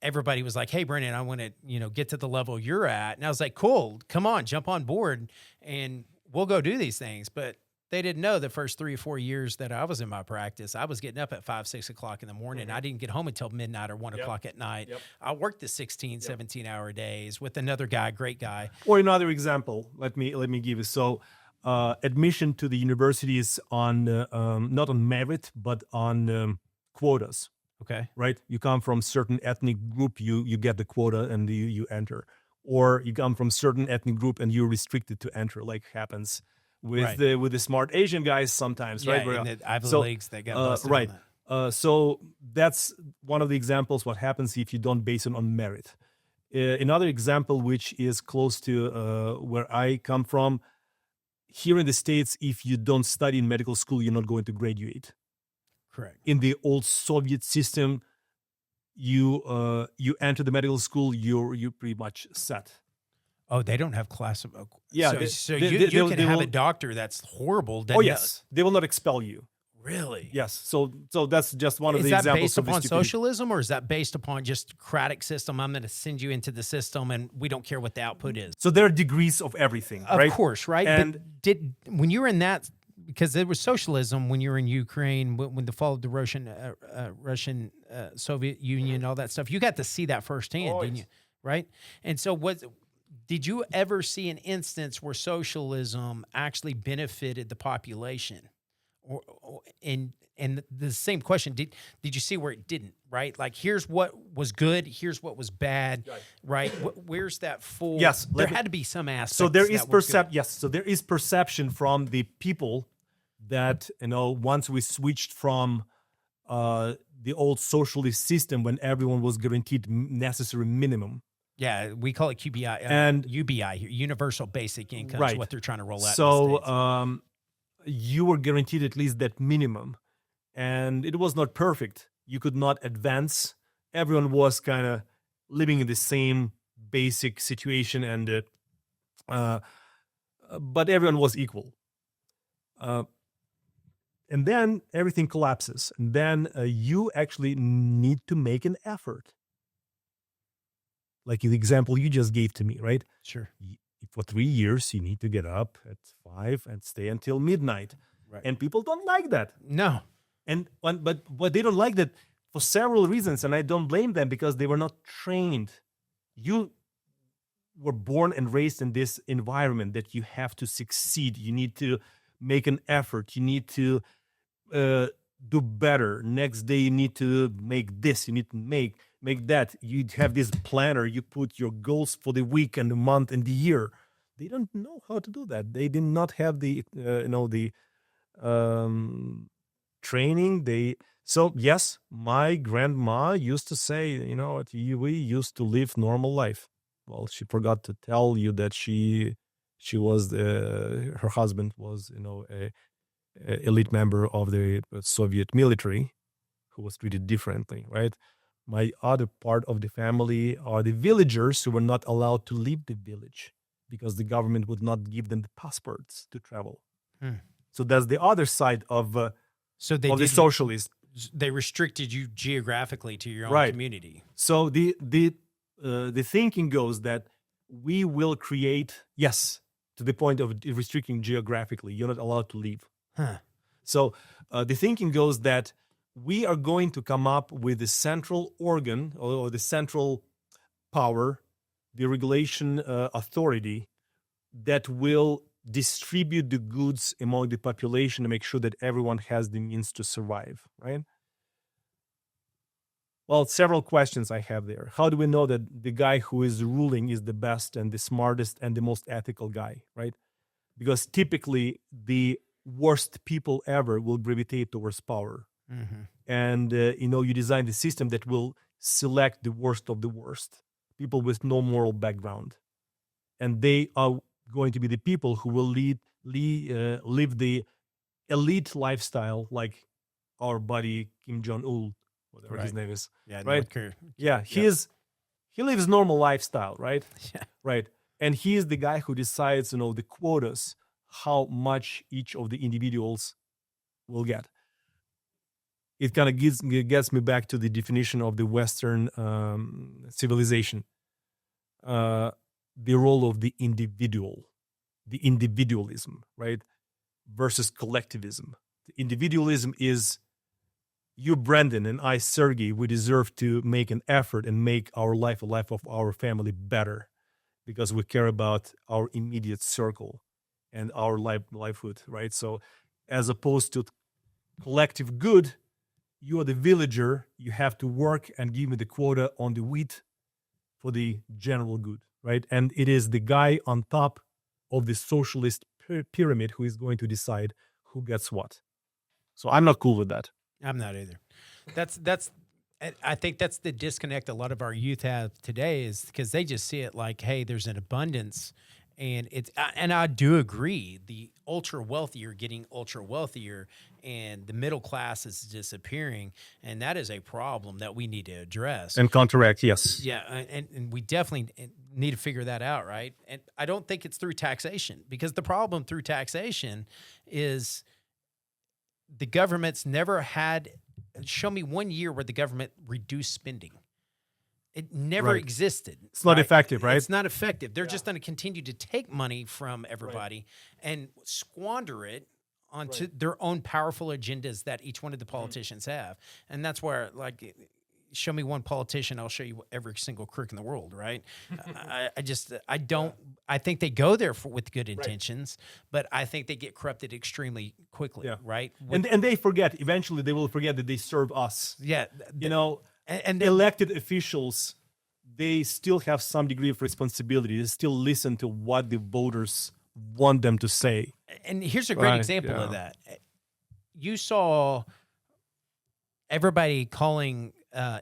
B: everybody was like, "Hey, Brennan, I want to, you know, get to the level you're at." And I was like, "Cool, come on, jump on board, and we'll go do these things." But they didn't know the first 3 or 4 years that I was in my practice, I was getting up at 5, 6 o'clock in the morning. I didn't get home until midnight or 1 o'clock at night. I worked the 16, 17-hour days with another guy, great guy.
D: Or another example, let me give you. So, admission to the universities on not on merit but on quotas.
B: Okay.
D: Right? You come from certain ethnic group, you get the quota and you enter. Or you come from certain ethnic group and you're restricted to enter, like happens with the smart Asian guys sometimes, right?
B: Yeah, in the Ivy Leagues that got busted
D: right.
B: on that.
D: So that's one of the examples what happens if you don't base it on merit. Another example, which is close to where I come from, here in the States, if you don't study in medical school, you're not going to graduate.
B: Correct.
D: In the old Soviet system, you enter the medical school, you're pretty much set.
B: Oh, they don't have class.
D: Yeah,
B: so you can have a doctor that's horrible.
D: Oh yes, they will not expel you.
B: Really?
D: Yes. So that's just one of the
B: Is that
D: examples.
B: based
D: of
B: upon
D: the
B: socialism, or is that based upon just Craddock system? I'm going to send you into the system, and we don't care what the output is.
D: So there are degrees of everything,
B: Of
D: right?
B: course, right?
D: And
B: but when you were in that, because there was socialism when you were in Ukraine, when the fall of the Russian Soviet Union, all that stuff, you got to see that firsthand, didn't you? Right? And so did you ever see an instance where socialism actually benefited the population? And the same question, did you see where it didn't, right? Like, here's what was good, here's what was bad, right? Where's that full?
D: Yes,
B: there had to be some aspects.
D: So there is so there is perception from the people that, you know, once we switched from the old socialist system when everyone was guaranteed necessary minimum.
B: Yeah, we call it QBI
D: and
B: UBI here, Universal Basic Income, is what they're trying to roll out.
D: So
B: in the States.
D: You were guaranteed at least that minimum, and it was not perfect. You could not advance. Everyone was kind of living in the same basic situation, and but everyone was equal. And then everything collapses, and then you actually need to make an effort. Like the example you just gave to me, right?
B: Sure.
D: For 3 years, you need to get up at 5 and stay until midnight.
B: Right.
D: And people don't like that.
B: No.
D: But they don't like that for several reasons, and I don't blame them because they were not trained. You were born and raised in this environment that you have to succeed. You need to make an effort. You need to do better. Next day, you need to make this. You need to make that. You have this planner. You put your goals for the week and the month and the year. They don't know how to do that. They did not have the training. So yes, my grandma used to say, we used to live normal life. Well, she forgot to tell you that she was her husband was a elite member of the Soviet military who was treated differently, right? My other part of the family are the villagers who were not allowed to leave the village because the government would not give them the passports to travel. So that's the other side of the socialist.
B: They restricted you geographically to your own community.
D: So the thinking goes that we will create, to the point of restricting geographically. You're not allowed to leave. So the thinking goes that we are going to come up with the central organ or the central power, the regulation authority that will distribute the goods among the population to make sure that everyone has the means to survive, right? Well, several questions I have there. How do we know that the guy who is ruling is the best and the smartest and the most ethical guy, right? Because typically the worst people ever will gravitate towards power.
B: Mm-hmm.
D: And, you design the system that will select the worst of the worst, people with no moral background. And they are going to be the people who will live the elite lifestyle like our buddy Kim Jong-un whatever his name is.
B: Yeah,
D: right.
B: Yeah,
D: He lives normal lifestyle, right?
B: yeah.
D: Right. And he is the guy who decides, the quotas, how much each of the individuals will get. It kind of gets me back to the definition of the Western civilization. The role of the individual, the individualism, right? Versus collectivism. The individualism is you, Brandon, and I, Sergiy, we deserve to make an effort and make our life, a life of our family, better because we care about our immediate circle and our livelihood, right? So as opposed to collective good, you are the villager, you have to work and give me the quota on the wheat for the general good, right? And it is the guy on top of the socialist pyramid who is going to decide who gets what. So I'm not cool with that.
B: I'm not either. I think that's the disconnect a lot of our youth have today is because they just see it like, hey, there's an abundance, and I do agree. The ultra wealthy are getting ultra wealthier, and the middle class is disappearing, and that is a problem that we need to address
D: and counteract. Yes,
B: yeah, and we definitely need to figure that out, right? And I don't think it's through taxation because the problem through taxation is the government's never had. Show me 1 year where the government reduced spending. It never existed.
D: It's not effective, right?
B: It's not effective. They're just going to continue to take money from everybody and squander it onto their own powerful agendas that each one of the politicians have. And that's where, like, show me one politician, I'll show you every single crook in the world, right? I think they go there with good intentions, but I think they get corrupted extremely quickly, right?
D: And they forget, eventually they will forget that they serve us.
B: Yeah.
D: And elected officials, they still have some degree of responsibility. They still listen to what the voters want them to say.
B: And here's a great example of that. You saw everybody calling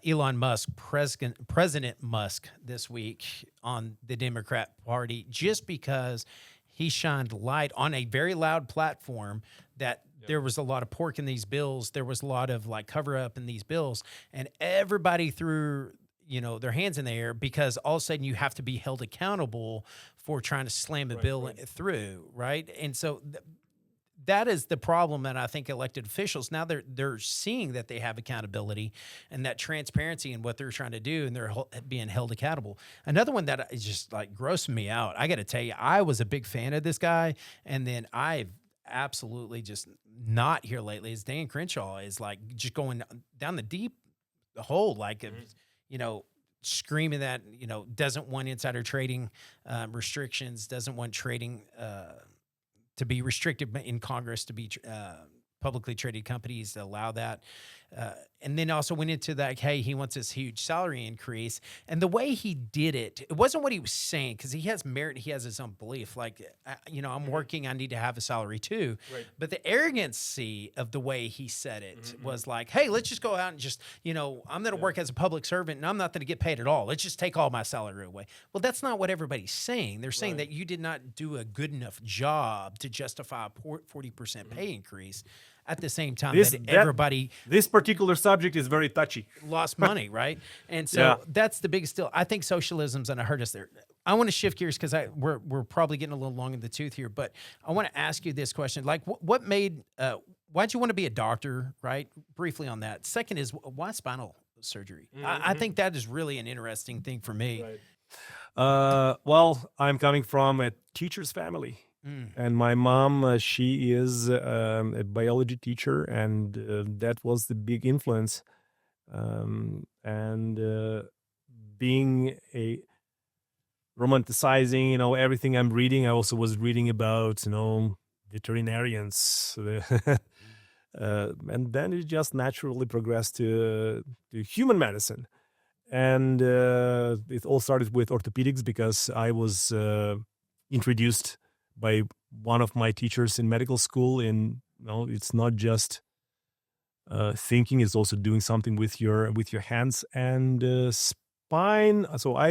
B: Elon Musk President Musk this week on the Democrat Party just because he shined light on a very loud platform that there was a lot of pork in these bills. There was a lot of like cover up in these bills, and everybody threw their hands in the air because all of a sudden you have to be held accountable for trying to slam a bill through, right? And so that is the problem that I think elected officials now they're seeing that they have accountability and that transparency in what they're trying to do, and they're being held accountable. Another one that is just like grossing me out. I got to tell you, I was a big fan of this guy, and then I've absolutely just not here lately. Is Dan Crenshaw is like just going down the deep hole, like screaming that doesn't want insider trading restrictions, doesn't want trading to be restricted in Congress to be publicly traded companies to allow that. And then also went into that, hey, he wants this huge salary increase. And the way he did it, it wasn't what he was saying, because he has merit, he has his own belief. Like, I'm working, I need to have a salary too. Right. But the arrogancy of the way he said it was like, hey, let's just go out and just, I'm going to work as a public servant and I'm not going to get paid at all. Let's just take all my salary away. Well, that's not what everybody's saying. They're saying that you did not do a good enough job to justify a 40% pay increase. At the same time,
D: this particular subject is very touchy.
B: Lost money, right? And so that's the biggest deal. I think socialism's going to hurt us there. I want to shift gears because we're probably getting a little long in the tooth here, but I want to ask you this question: like, what made? Why'd you want to be a doctor? Right? Briefly on that. Second is why spinal surgery? I think that is really an interesting thing for me.
D: Right. Well, I'm coming from a teacher's family. And my mom, she is a biology teacher, and that was the big influence. Being a romanticizing, everything I'm reading, I also was reading about, veterinarians. And then it just naturally progressed to human medicine. And it all started with orthopedics because I was introduced by one of my teachers in medical school. It's not just thinking; it's also doing something with your hands and spine. So I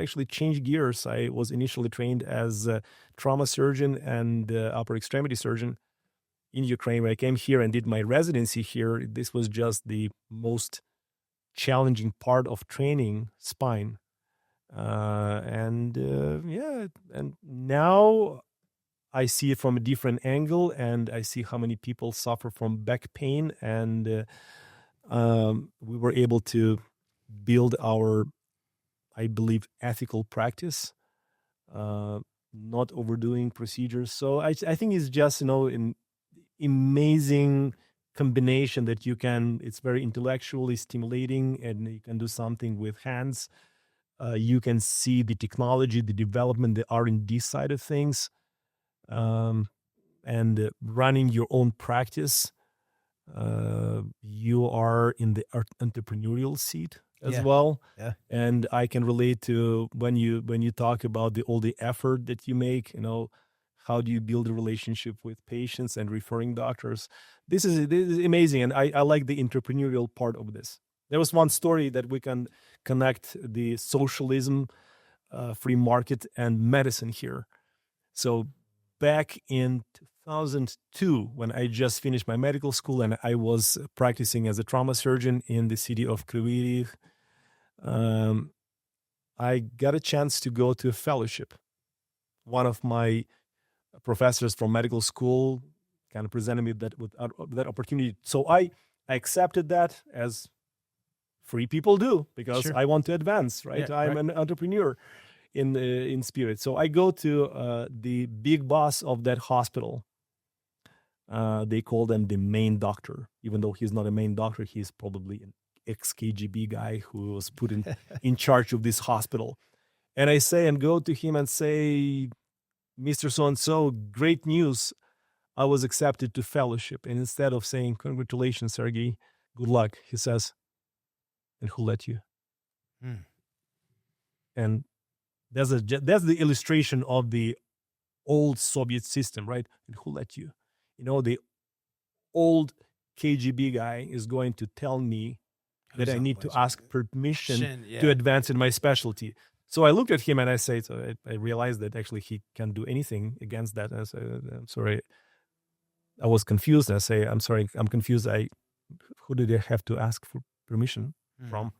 D: actually changed gears. I was initially trained as a trauma surgeon and upper extremity surgeon in Ukraine. When I came here and did my residency here, this was just the most challenging part of training spine. And now I see it from a different angle, and I see how many people suffer from back pain, and we were able to build our, I believe, ethical practice, not overdoing procedures. So I think it's just, an amazing combination that it's very intellectually stimulating, and you can do something with hands. You can see the technology, the development, the R&D side of things, and running your own practice. You are in the entrepreneurial seat as well.
B: Yeah.
D: And I can relate to when you talk about all the effort that you make, how do you build a relationship with patients and referring doctors? This is amazing. And I like the entrepreneurial part of this. There was one story that we can connect the socialism, free market, and medicine here. So back in 2002, when I just finished my medical school and I was practicing as a trauma surgeon in the city of Kryvyi Rih, I got a chance to go to a fellowship. One of my professors from medical school kind of presented me that opportunity. So I accepted that, as free people do, because
B: Sure.
D: I want to advance, right?
B: Yeah,
D: I'm an entrepreneur in spirit. So I go to the big boss of that hospital. They call them the main doctor, even though he's not a main doctor. He's probably an ex-KGB guy who was put in charge of this hospital. And I go to him and say, Mr. So-and-so, great news. I was accepted to fellowship. And instead of saying, congratulations, Sergiy, good luck, he says, and who let you? And that's the illustration of the old Soviet system, right? And who let you? The old KGB guy is going to tell me that I need to ask permission to advance in my specialty. So I looked at him and I said, I realized that actually he can't do anything against that. And I said, I'm sorry. I was confused. I say, I'm sorry, I'm confused. Who did I have to ask for permission from?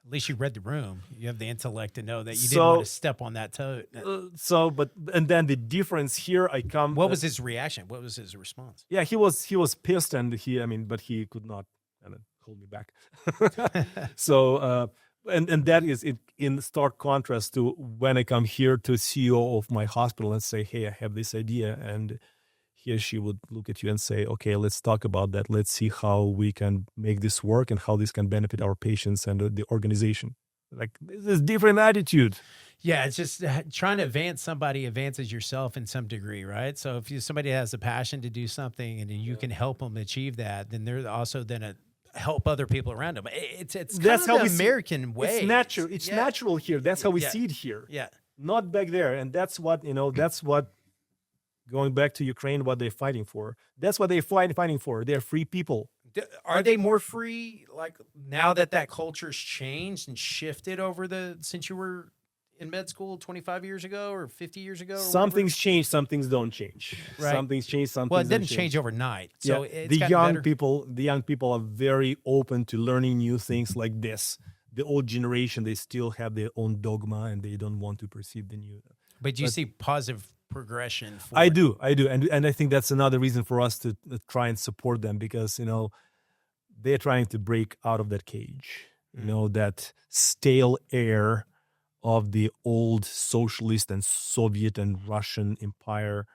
B: At least you read the room. You have the intellect to know that you didn't want to step on that toe.
D: And then the difference here,
B: What was his reaction? What was his response?
D: Yeah, he was pissed, and but he could not hold me back. So, and that is in stark contrast to when I come here to CEO of my hospital and say, hey, I have this idea, and he or she would look at you and say, okay, let's talk about that. Let's see how we can make this work and how this can benefit our patients and the organization. Like, this is different attitude.
B: Yeah, it's just trying to advance somebody advances yourself in some degree, right? So if somebody has a passion to do something and you can help them achieve that, then they're also then help other people around them. It's that's how the American way.
D: It's natural. It's natural here. That's how we see it here.
B: Yeah,
D: not back there. And that's what That's what. Going back to Ukraine, what they're fighting for. That's what they're fighting for. They're free people.
B: Are they more free, like, now that culture's changed and shifted since you were in med school 25 years ago or 50 years ago?
D: Some things change, some things don't change.
B: Right.
D: Some things change, some
B: well,
D: things
B: it
D: don't
B: didn't change overnight. So it's
D: the young
B: better.
D: the young people are very open to learning new things like this. The old generation, they still have their own dogma and they don't want to perceive the new.
B: But you see positive progression.
D: I do. And I think that's another reason for us to try and support them, because, they're trying to break out of that cage, that stale air of the old socialist and Soviet and Russian empire.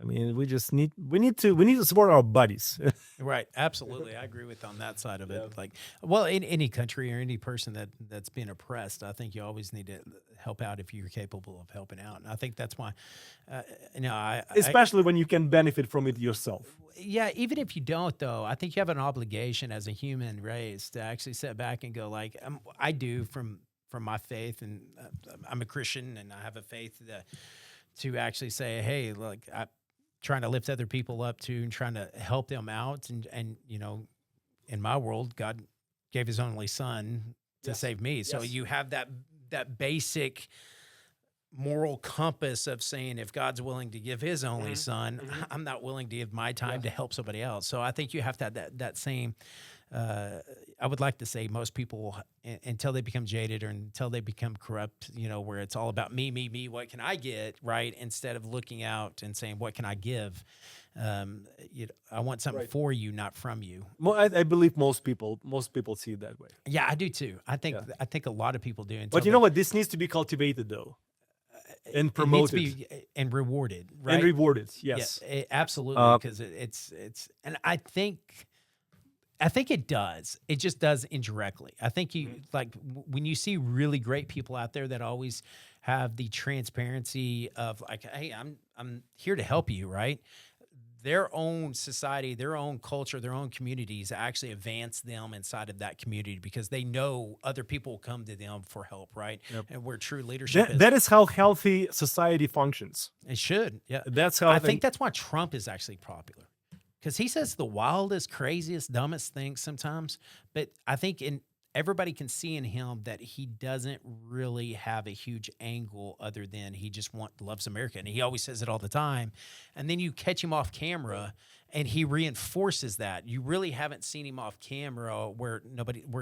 D: We need to support our buddies.
B: Right. Absolutely. I agree with on that side of it. Like, well, in any country or any person that's being oppressed, I think you always need to help out if you're capable of helping out. And I think that's why,
D: especially when you can benefit from it yourself.
B: Yeah. Even if you don't, though, I think you have an obligation as a human race to actually sit back and go, like, I do from my faith, and I'm a Christian and I have a faith to actually say, hey, look, I'm trying to lift other people up too, and trying to help them out. And in my world, God gave his only son to save me. So you have that basic moral compass of saying, if God's willing to give his only son, I'm not willing to give my time to help somebody else. So I think you have to have that same I would like to say most people, until they become jaded or until they become corrupt, where it's all about me, what can I get, right? Instead of looking out and saying, what can I give? I want something for you, not from you.
D: I believe most people see it that way.
B: Yeah, I do too. I think a lot of people do.
D: But you know what? This needs to be cultivated, though, and promoted,
B: it needs to be, and rewarded, right?
D: And rewarded, yes,
B: absolutely. Because it's, and I think it does. It just does indirectly. I think when you see really great people out there that always have the transparency of like, hey, I'm here to help you, right? Their own society, their own culture, their own communities actually advance them inside of that community because they know other people will come to them for help, right?
D: Yep.
B: And where true leadership is.
D: That is how healthy society functions.
B: It should, yeah.
D: That's how
B: I think that's why Trump is actually popular. Because he says the wildest, craziest, dumbest things sometimes, but I think everybody can see in him that he doesn't really have a huge angle other than he just loves America. And he always says it all the time. And then you catch him off camera and he reinforces that. You really haven't seen him off camera where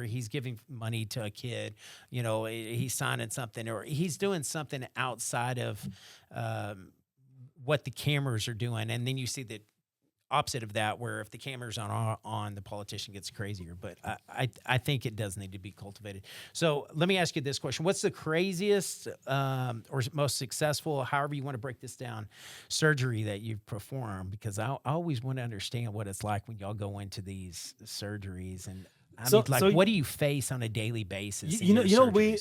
B: he's giving money to a kid, he's signing something or he's doing something outside of what the cameras are doing. And then you see the opposite of that, where if the camera's on, the politician gets crazier. But I think it does need to be cultivated. So let me ask you this question: what's the craziest or most successful, however you want to break this down, surgery that you've performed? Because I always want to understand what it's like when y'all go into these surgeries, and what do you face on a daily basis?
D: We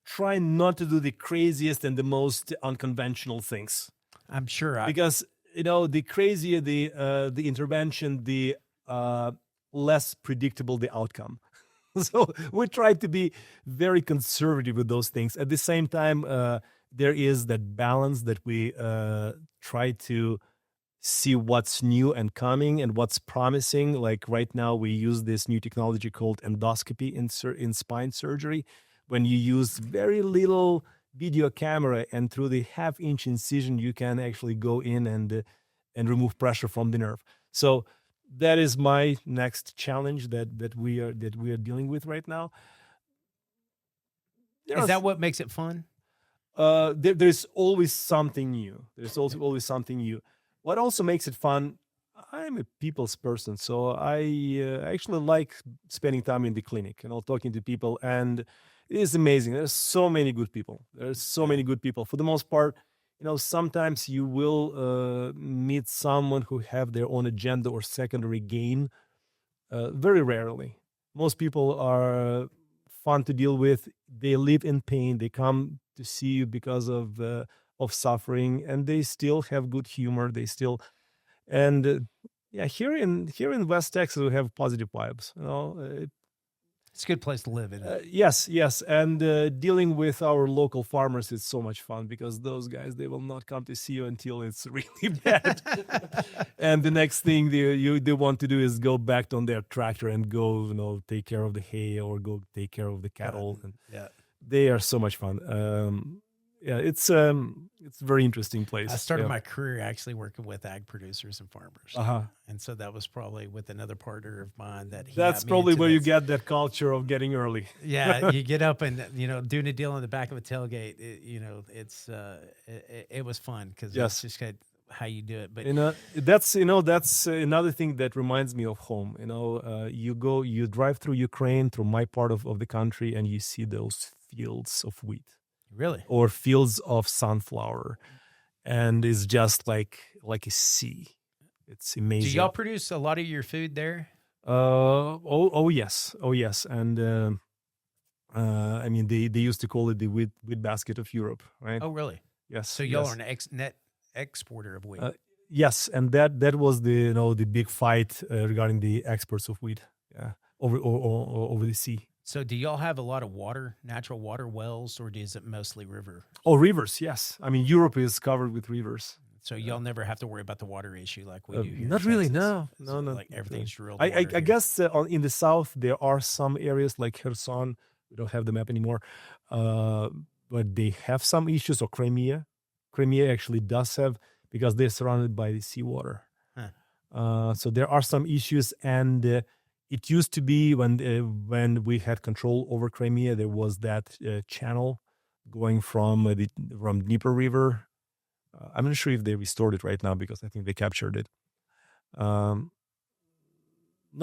D: try not to do the craziest and the most unconventional things.
B: I'm sure
D: because. The crazier the intervention, the less predictable the outcome. So we try to be very conservative with those things. At the same time, there is that balance that we try to see what's new and coming and what's promising. Like right now, we use this new technology called endoscopy in spine surgery, when you use very little video camera, and through the half-inch incision, you can actually go in and remove pressure from the nerve. So that is my next challenge that we are dealing with right now.
B: Is that what makes it fun?
D: There's always something new. There's also always something new. What also makes it fun, I'm a people's person, so I actually like spending time in the clinic, talking to people, and it is amazing. There's so many good people. For the most part, sometimes you will meet someone who have their own agenda or secondary gain. Very rarely. Most people are fun to deal with. They live in pain. They come to see you because of suffering, and they still have good humor. Here in West Texas, we have positive vibes.
B: It's a good place to live in.
D: Yes. And dealing with our local farmers is so much fun, because those guys, they will not come to see you until it's really bad. And the next thing they want to do is go back on their tractor and go, take care of the hay or go take care of the cattle. And they are so much fun. It's a very interesting place.
B: I started my career actually working with ag producers and farmers. And so that was probably with another partner of mine
D: that's probably where you get that culture of getting early.
B: Yeah, you get up and doing a deal on the back of a tailgate. It was fun because it's just how you do it. But
D: that's another thing that reminds me of home. You drive through Ukraine, through my part of the country, and you see those fields of wheat.
B: Really?
D: Or fields of sunflower, and it's just like a sea. It's amazing.
B: Do y'all produce a lot of your food there?
D: Oh yes, and I mean they used to call it the wheat basket of Europe, right?
B: Oh really?
D: Yes.
B: So y'all are an net exporter of wheat.
D: Yes, and that was the big fight regarding the exports of wheat, over the sea.
B: So do y'all have a lot of natural water wells, or is it mostly river?
D: Oh, rivers, yes. I mean, Europe is covered with rivers.
B: So y'all never have to worry about the water issue like we do here.
D: Not really, no.
B: Like everything's drilled.
D: I guess in the south, there are some areas like Kherson. We don't have the map anymore. But they have some issues, or Crimea. Crimea actually does have, because they're surrounded by the seawater. So there are some issues, and it used to be when we had control over Crimea, there was that channel going from from Dnieper River. I'm not sure if they restored it right now because I think they captured it. No,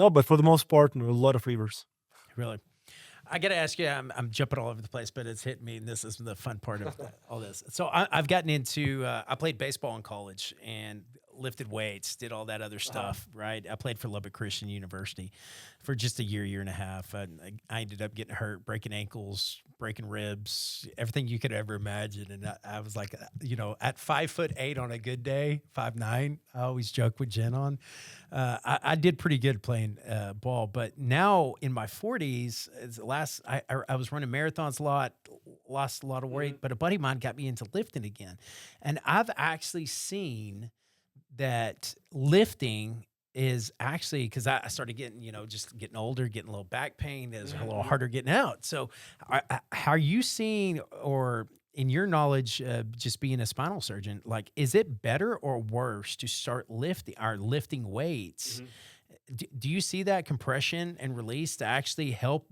D: but for the most part, a lot of rivers.
B: Really. I got to ask you, I'm jumping all over the place, but it's hitting me, and this is the fun part of all this. So I've gotten into, I played baseball in college and lifted weights, did all that other stuff, right? I played for Lubbock Christian University for just a year and a half. I ended up getting hurt, breaking ankles, breaking ribs, everything you could ever imagine. And I was like, at 5'8" on a good day, 5'9", I always joke with Jen on. I did pretty good playing ball, but now in my 40s, I was running marathons a lot, lost a lot of weight, but a buddy of mine got me into lifting again. And I've actually seen that lifting is actually, because I started getting, just getting older, getting a little back pain, is a little harder getting out. So how are you seeing, or in your knowledge, just being a spinal surgeon, like, is it better or worse to start lifting weights? Do you see that compression and release to actually help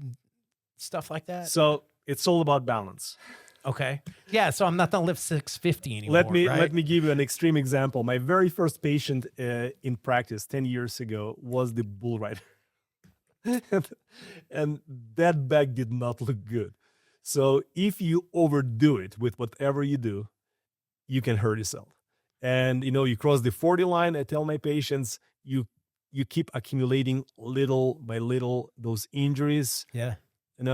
B: stuff like that?
D: So it's all about balance.
B: Okay. Yeah. So I'm not going to lift 650 anymore.
D: Let me give you an extreme example. My very first patient in practice 10 years ago was the bull rider. And that back did not look good. So if you overdo it with whatever you do, you can hurt yourself. And, you cross the 40 line. I tell my patients, you keep accumulating little by little those injuries.
B: Yeah.
D: You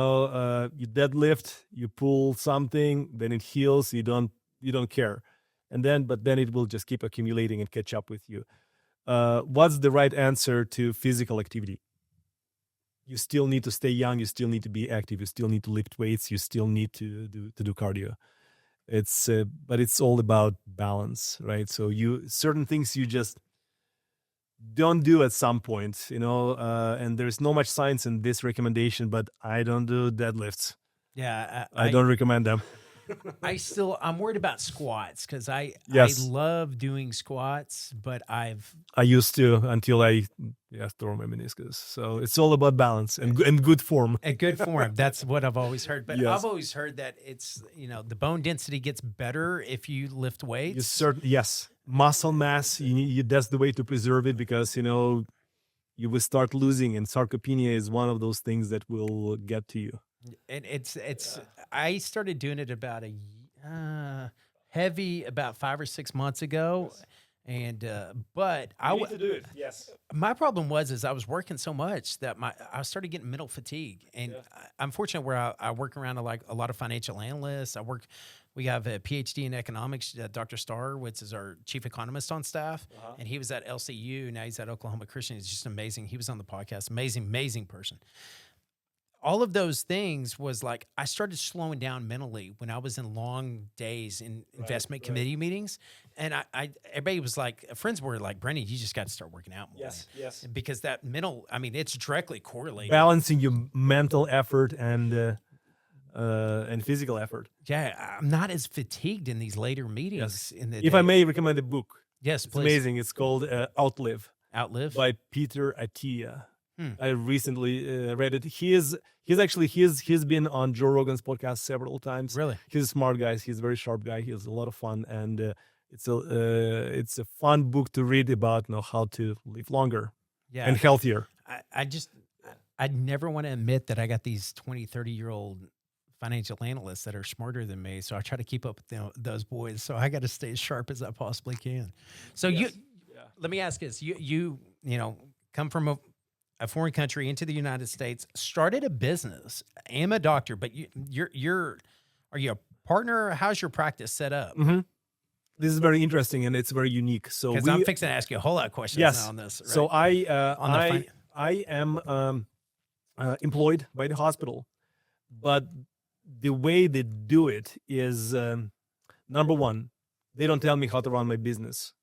D: deadlift, you pull something, then it heals. You don't care, but then it will just keep accumulating and catch up with you. What's the right answer to physical activity? You still need to stay young. You still need to be active. You still need to lift weights. You still need to do cardio. But it's all about balance, right? So certain things you just don't do at some point, and there's no much science in this recommendation, but I don't do deadlifts.
B: Yeah.
D: I don't recommend them.
B: I'm worried about squats because I love doing squats, but I
D: used to until I tore my meniscus. So it's all about balance and good form.
B: A good form. That's what I've always heard. But I've always heard that it's, the bone density gets better if you lift weights.
D: Yes. Muscle mass, that's the way to preserve it, because, you will start losing, and sarcopenia is one of those things that will get to you.
B: And I started doing it about heavy about 5 or 6 months ago. Yes. And, but I
D: need to do it. Yes.
B: My problem was I was working so much that I started getting mental fatigue. And I'm fortunate where I work around a lot of financial analysts. We have a PhD in economics. Dr. Starwitz is our chief economist on staff, and he was at LCU. Now he's at Oklahoma Christian. He's just amazing. He was on the podcast. Amazing person. All of those things was like, I started slowing down mentally when I was in long days in investment committee meetings. And everybody was like, friends were like, Brendan, you just got to start working out more.
D: Yes.
B: Because that it's directly correlated.
D: Balancing your mental effort and physical effort.
B: Yeah, I'm not as fatigued in these later meetings.
D: Yes. If I may recommend a book.
B: Yes,
D: it's
B: please.
D: Amazing. It's called Outlive.
B: Outlive?
D: By Peter Attia. I recently read it. He's been on Joe Rogan's podcast several times.
B: Really?
D: He's a smart guy. He's a very sharp guy. He has a lot of fun, and it's a fun book to read about how to live longer and healthier.
B: I never want to admit that I got these 20, 30-year-old financial analysts that are smarter than me, so I try to keep up with those boys. So I got to stay as sharp as I possibly can. So let me ask this: you come from a foreign country into the United States, started a business. I am a doctor, but are you a partner? How's your practice set up?
D: Mm-hmm. This is very interesting and it's very unique. So
B: because I'm fixing to ask you a whole lot of questions now on this. Right?
D: So I am employed by the hospital, but the way they do it is number one, they don't tell me how to run my business,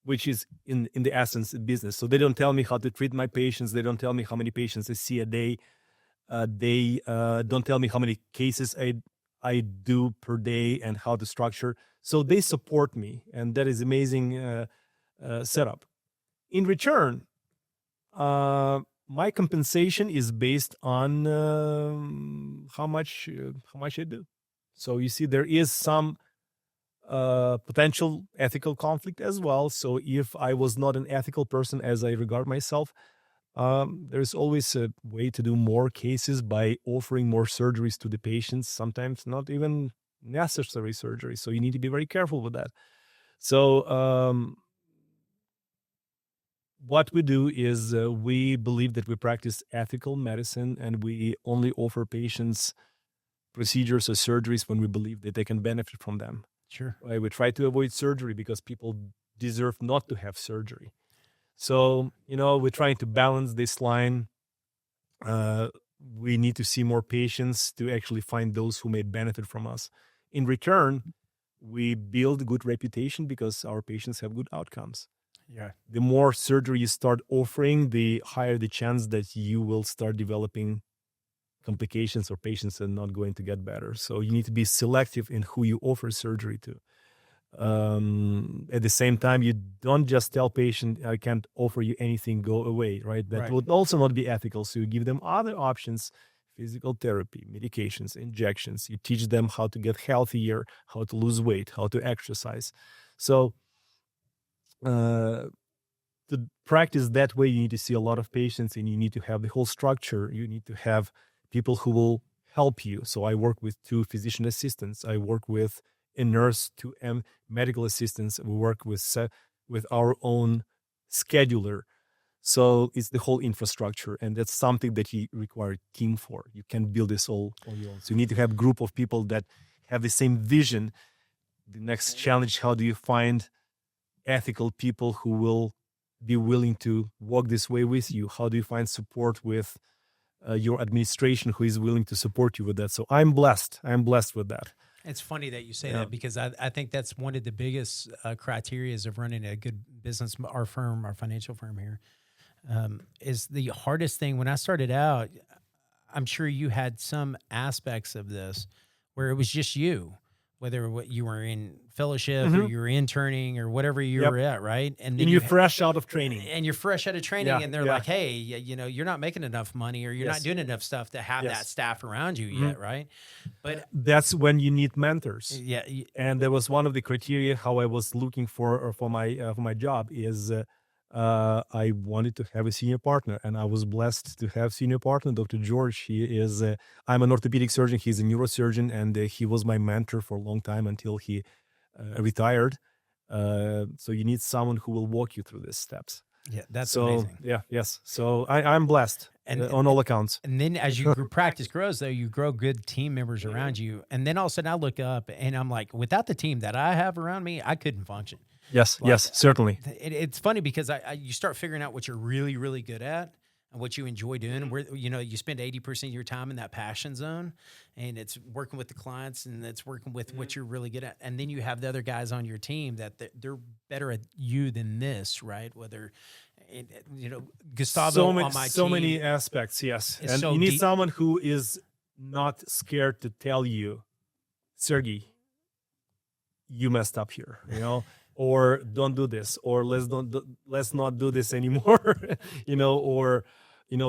D: which is in the essence of business. So they don't tell me how to treat my patients. They don't tell me how many patients I see a day. They don't tell me how many cases I do per day and how to structure. So they support me, and that is amazing setup. In return, my my compensation is based on how much I do. So you see, there is some potential ethical conflict as well. So if I was not an ethical person as I regard myself, there's always a way to do more cases by offering more surgeries to the patients, sometimes not even necessary surgery. So you need to be very careful with that. So what we do is we believe that we practice ethical medicine, and we only offer patients procedures or surgeries when we believe that they can benefit from them.
B: Sure.
D: Right? We try to avoid surgery because people deserve not to have surgery. So, we're trying to balance this line. We need to see more patients to actually find those who may benefit from us. In return, we build a good reputation because our patients have good outcomes.
B: Yeah.
D: The more surgery you start offering, the higher the chance that you will start developing complications or patients are not going to get better. So you need to be selective in who you offer surgery to. At the same time, you don't just tell patient, I can't offer you anything, go away, right? That would also not be ethical. So you give them other options, physical therapy, medications, injections. You teach them how to get healthier, how to lose weight, how to exercise. So to practice that way, you need to see a lot of patients, and you need to have the whole structure. You need to have people who will help you. So I work with 2 physician assistants. I work with a nurse, 2 medical assistants. We work with our own scheduler. So it's the whole infrastructure, and that's something that you require a team for. You can't build this all on your own. So you need to have a group of people that have the same vision. The next challenge, how do you find ethical people who will be willing to walk this way with you? How do you find support with your administration who is willing to support you with that? So I'm blessed. With that.
B: It's funny that you say that, because I think that's one of the biggest criteria of running a good business. Our financial firm here, is the hardest thing. When I started out, I'm sure you had some aspects of this where it was just you, whether you were in fellowship or you were interning or whatever you were at, right?
D: And then you're fresh out of training.
B: And you're fresh out of training, and they're like, hey, you're not making enough money, or you're not doing enough stuff to have that staff around you yet, right? But
D: that's when you need mentors.
B: Yeah.
D: And there was one of the criteria how I was looking for my job is I wanted to have a senior partner, and I was blessed to have senior partner, Dr. George. He is, I'm an orthopedic surgeon. He's a neurosurgeon, and he was my mentor for a long time until he retired. So you need someone who will walk you through these steps.
B: Yeah, that's amazing.
D: Yes. So I'm blessed on all accounts.
B: And then as your practice grows, though, you grow good team members around you. And then all of a sudden I look up and I'm like, without the team that I have around me, I couldn't function.
D: Yes, certainly.
B: It's funny because you start figuring out what you're really, really good at and what you enjoy doing. Where you spend 80% of your time in that passion zone, and it's working with the clients, and it's working with what you're really good at. And then you have the other guys on your team that they're better at you than this, right? Whether Gustavo on my team.
D: So many aspects, yes. And you need someone who is not scared to tell you, Sergiy, you messed up here, or don't do this, or let's not do this anymore, or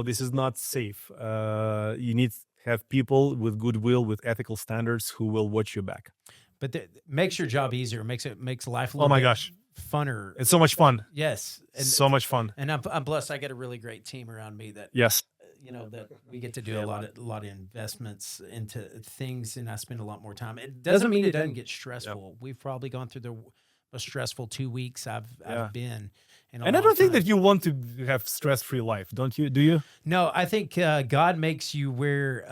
D: this is not safe. You need to have people with goodwill, with ethical standards, who will watch you back.
B: But that makes your job easier. Makes life a little funner.
D: It's so much fun.
B: Yes,
D: and so much fun.
B: And I'm blessed. I got a really great team around me that that we get to do a lot of investments into things, and I spend a lot more time. It doesn't mean it doesn't get stressful. We've probably gone through the most stressful 2 weeks I've been. And I don't
D: think that you want to have stress-free life, don't you? Do you?
B: No, I think God makes you where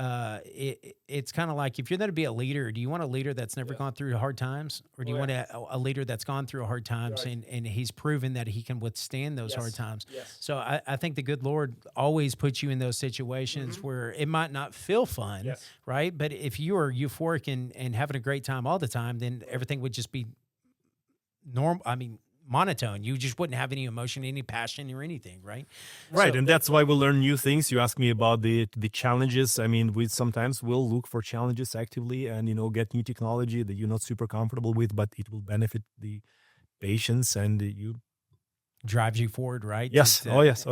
B: it's kind of like, if you're going to be a leader, do you want a leader that's never gone through hard times? Or do you want a leader that's gone through hard times and he's proven that he can withstand those hard times?
D: Yes.
B: So I think the good Lord always puts you in those situations where it might not feel fun, right? But if you are euphoric and having a great time all the time, then everything would just be monotone. You just wouldn't have any emotion, any passion, or anything, right?
D: Right, and that's why we learn new things. You ask me about the challenges. I mean, we sometimes will look for challenges actively and, get new technology that you're not super comfortable with, but it will benefit the patients and you.
B: Drives you forward, right?
D: Yes. Oh, yes.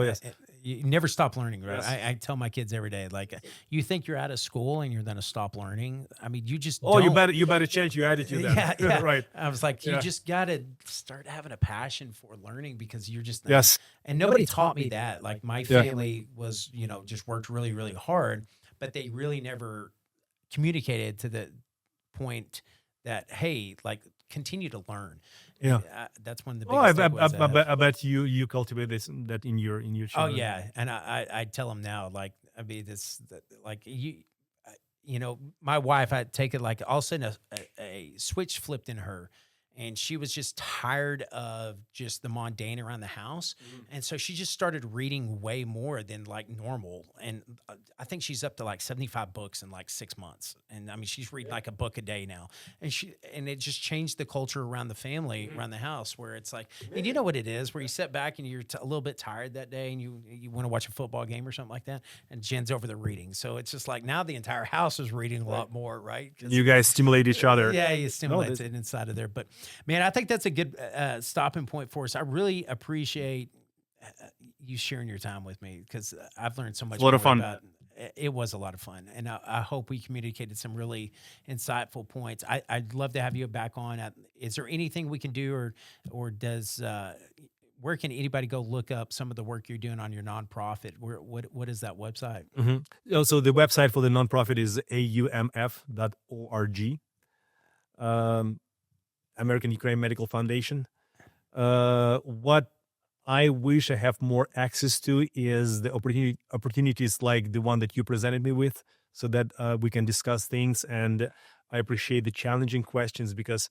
B: You never stop learning, right?
C: Yes.
B: I tell my kids every day, like, you think you're out of school and you're going to stop learning. I mean, you just
C: Oh,
B: don't.
C: you better change your attitude then.
B: Yeah.
C: Right.
B: I was like, you
C: Yeah.
B: just got to start having a passion for learning because you're just
C: Yes.
B: And nobody taught me that. Like my
C: Yeah.
B: family was, just worked really, really hard, but they really never communicated to the point that, hey, like, continue to learn.
C: Yeah.
B: And, that's one of the
C: Oh,
B: biggest takeaways
C: I bet you cultivate that in your
B: Oh
C: children.
B: yeah, and I tell them now, like, I mean, like my wife, I take it like all of a sudden a switch flipped in her, and she was just tired of just the mundane around the house, and so she just started reading way more than like normal, and I think she's up to like 75 books in like 6 months, and I mean she's reading like a book a day now, and it just changed the culture around the family, around the house, where it's like, and you know what it is, where you sit back and you're a little bit tired that day, and you want to watch a football game or something like that, and Jen's over the reading, so it's just like now the entire house is reading a lot more, right? 'Cause
C: You guys stimulate each other.
B: yeah, you stimulate it inside of there. But man, I think that's a good stopping point for us. I really appreciate you sharing your time with me because I've learned so much.
C: It's a lot of
B: more
C: fun.
B: about- It was a lot of fun, and I hope we communicated some really insightful points. I'd love to have you back on. Is there anything we can do, or does where can anybody go look up some of the work you're doing on your nonprofit? What is that website?
C: So the website for the nonprofit is aumf.org. American Ukraine Medical Foundation. What I wish I have more access to is the opportunities like the one that you presented me with, so that we can discuss things. And I appreciate the challenging questions because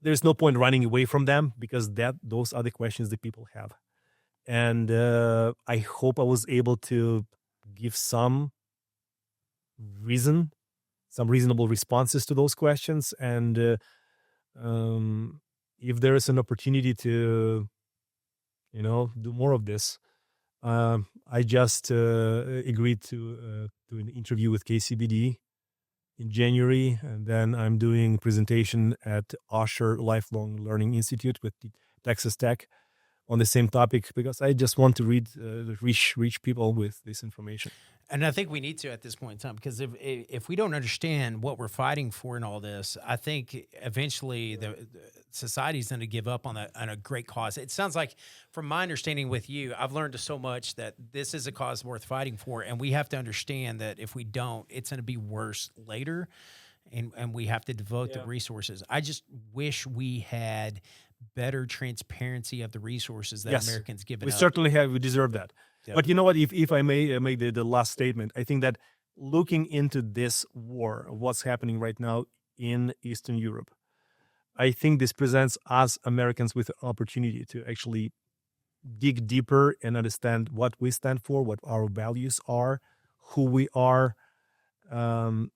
C: there's no point running away from them, because those are the questions that people have. And I hope I was able to give some reasonable responses to those questions. And if there is an opportunity to, do more of this, I just agreed to an interview with KCBD in January, and then I'm doing a presentation at Osher Lifelong Learning Institute with Texas Tech on the same topic, because I just want to reach people with this information.
B: And I think we need to at this point in time, because if we don't understand what we're fighting for in all this, I think eventually the society's going to give up on a great cause. It sounds like, from my understanding with you, I've learned so much that this is a cause worth fighting for, and we have to understand that if we don't, it's going to be worse later, and we have to devote the resources. I just wish we had better transparency of the resources that Americans give.
C: We certainly have. We deserve that. Yep. But you know what? If I may make the last statement, I think that looking into this war, what's happening right now in Eastern Europe, I think this presents us Americans with an opportunity to actually dig deeper and understand what we stand for, what our values are, who we are, and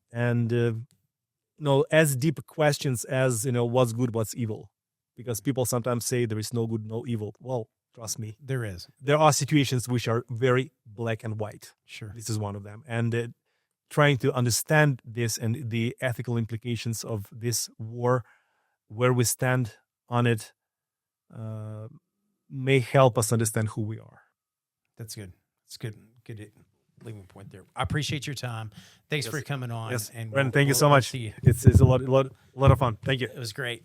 C: as deep questions as what's good, what's evil, because people sometimes say there is no good, no evil. Well, trust me,
B: there is.
C: There are situations which are very black and white.
B: Sure,
C: this is one of them, and trying to understand this and the ethical implications of this war, where we stand on it, may help us understand who we are.
B: That's good. It's good. Good leaving point there. I appreciate your time. Thanks for coming on.
C: Yes,
B: and
C: Brandon, thank you so much.
B: See you.
C: It's a lot of fun. Thank you.
B: It was great.